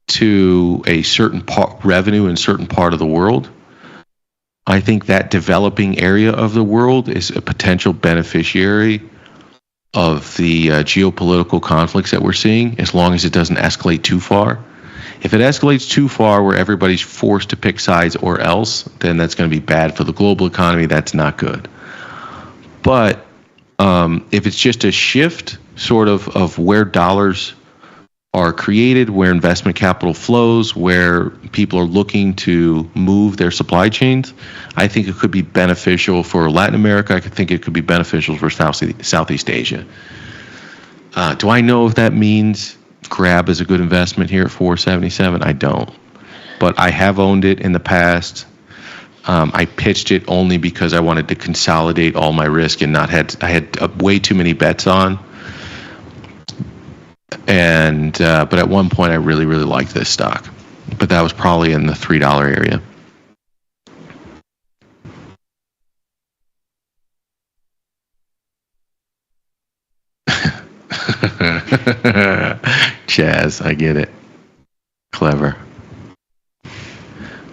to a certain revenue in a certain part of the world. I think that developing area of the world is a potential beneficiary of the geopolitical conflicts that we're seeing, as long as it doesn't escalate too far. If it escalates too far where everybody's forced to pick sides or else, then that's going to be bad for the global economy. That's not good. But if it's just a shift sort of where dollars are created, where investment capital flows, where people are looking to move their supply chains, I think it could be beneficial for Latin America. I think it could be beneficial for Southeast Asia. Do I know if that means Grab is a good investment here at 477? I don't. But I have owned it in the past. I pitched it only because I wanted to consolidate all my risk and I had way too many bets on. And but at one point I really, really liked this stock. But that was probably in the $3 area. Chaz, I get it. Clever.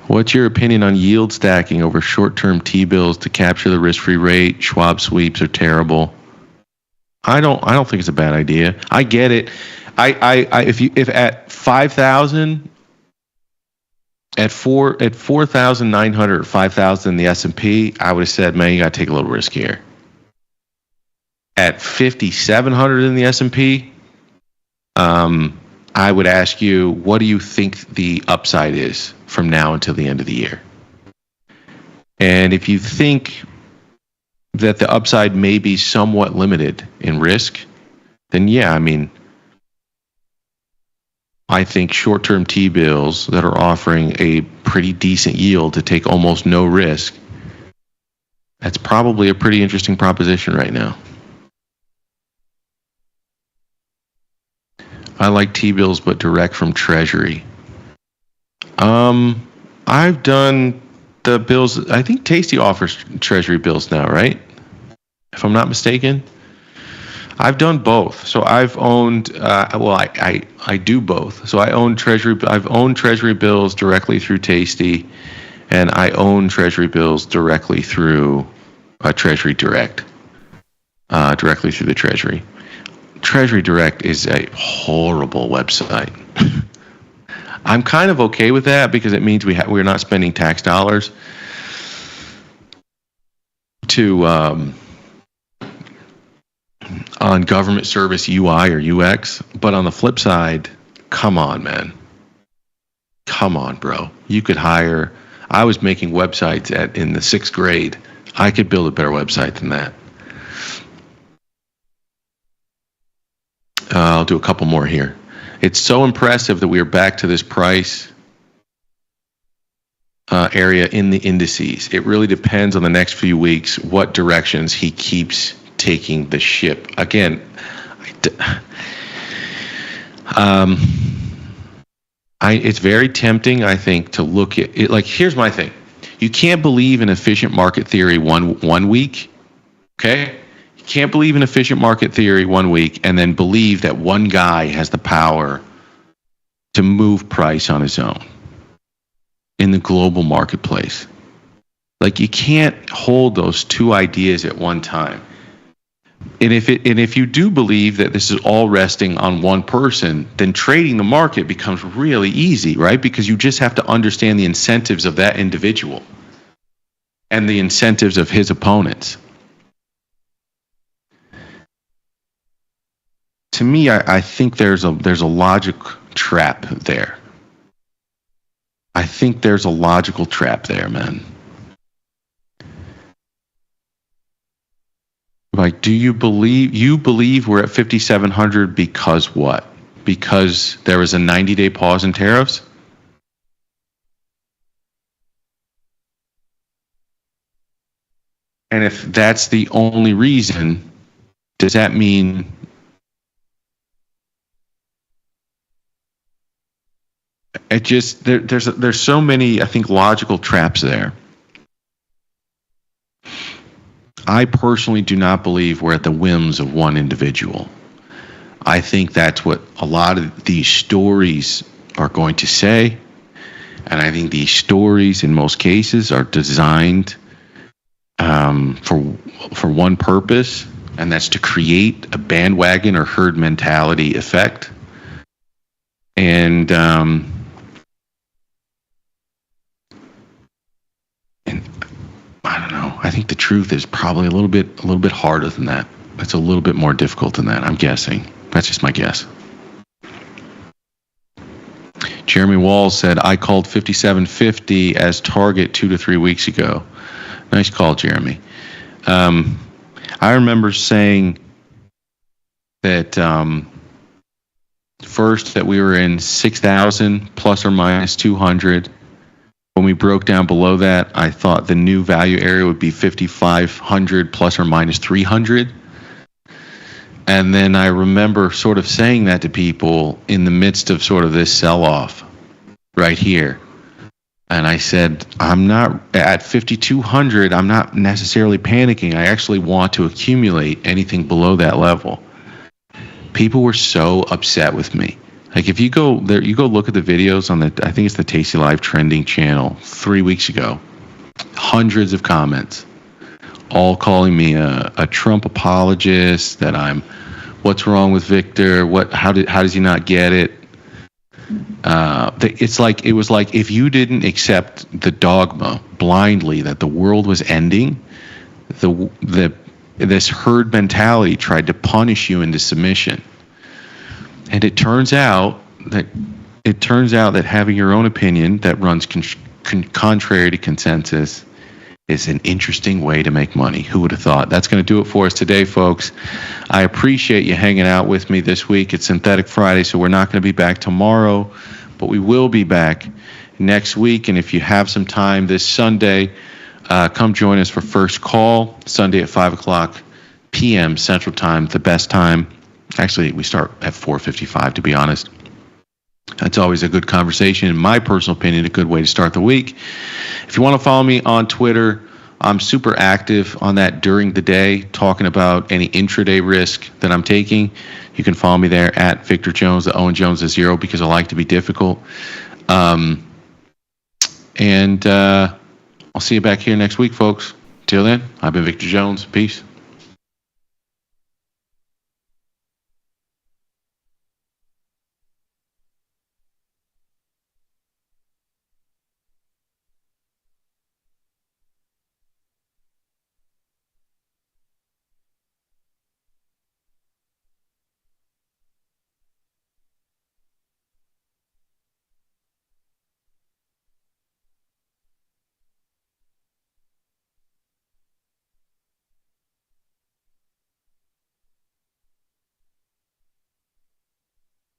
What's your opinion on yield stacking over short-term T-bills to capture the risk-free rate? Schwab sweeps are terrible. I don't think it's a bad idea. I get it. If at 5,000 at 4,900 or 5,000 in the S&P, I would have said, man, you got to take a little risk here. At 5,700 in the S&P, I would ask you, what do you think the upside is from now until the end of the year? And if you think that the upside may be somewhat limited in risk, then yeah, I think short-term T-bills that are offering a pretty decent yield to take almost no risk, that's probably a pretty interesting proposition right now. I like T-bills, but direct from Treasury. I've done the bills. I think Tasty offers Treasury bills now, right? If I'm not mistaken. I've done both. So I've owned, I do both. So I've owned Treasury bills directly through Tasty, and I own Treasury bills directly through Treasury Direct, directly through the Treasury. Treasury Direct is a horrible website. I'm kind of okay with that because it means we're not spending tax dollars to on government service UI or UX. But on the flip side, come on, man. Come on, bro. You could hire. I was making websites in the 6th grade. I could build a better website than that. I'll do a couple more here. It's so impressive that we are back to this price area in the indices. It really depends on the next few weeks what directions he keeps taking the ship. Again, it's very tempting, I think, to look at it. Like, here's my thing. You can't believe in efficient market theory one week, okay? You can't believe in efficient market theory 1 week and then believe that one guy has the power to move price on his own in the global marketplace. Like, you can't hold those two ideas at one time. And if you do believe that this is all resting on one person, then trading the market becomes really easy, right? Because you just have to understand the incentives of that individual and the incentives of his opponents. To me, I think there's a logic trap there. I think there's a logical trap there, man. Like, do you believe we're at 5,700 because what? Because there was a 90-day pause in tariffs? And if that's the only reason, does that mean it just there's so many, I think, logical traps there. I personally do not believe we're at the whims of one individual. I think that's what a lot of these stories are going to say. And I think these stories, in most cases, are designed for one purpose, and that's to create a bandwagon or herd mentality effect. And I don't know. I think the truth is probably a little bit harder than that. It's a little bit more difficult than that, I'm guessing. That's just my guess. Jeremy Walls said, I called 5750 as target 2 to 3 weeks ago. Nice call, Jeremy. I remember saying that first that we were in 6,000 plus or minus 200. When we broke down below that, I thought the new value area would be 5,500 plus or minus 300. And then I remember sort of saying that to people in the midst of sort of this sell-off right here. And I said, I'm not at 5,200. I'm not necessarily panicking. I actually want to accumulate anything below that level. People were so upset with me. Like, if you go there, you go look at the videos on I think it's the tastylive trending channel 3 weeks ago. Hundreds of comments, all calling me a Trump apologist. That what's wrong with Victor? How does he not get it? It was like if you didn't accept the dogma blindly that the world was ending, this herd mentality tried to punish you into submission. And it turns out that having your own opinion that runs contrary to consensus is an interesting way to make money. Who would have thought? That's going to do it for us today, folks. I appreciate you hanging out with me this week. It's Synthetic Friday, so we're not going to be back tomorrow, but we will be back next week. And if you have some time this Sunday, come join us for First Call, Sunday at 5 o'clock p.m. Central Time, the best time Actually, we start at 4:55, to be honest. That's always a good conversation. In my personal opinion, a good way to start the week. If you want to follow me on Twitter, I'm super active on that during the day, talking about any intraday risk that I'm taking. You can follow me there at Victor Jones. The Owen Jones is 0 because I like to be difficult. And I'll see you back here next week, folks. Till then, I've been Victor Jones. Peace.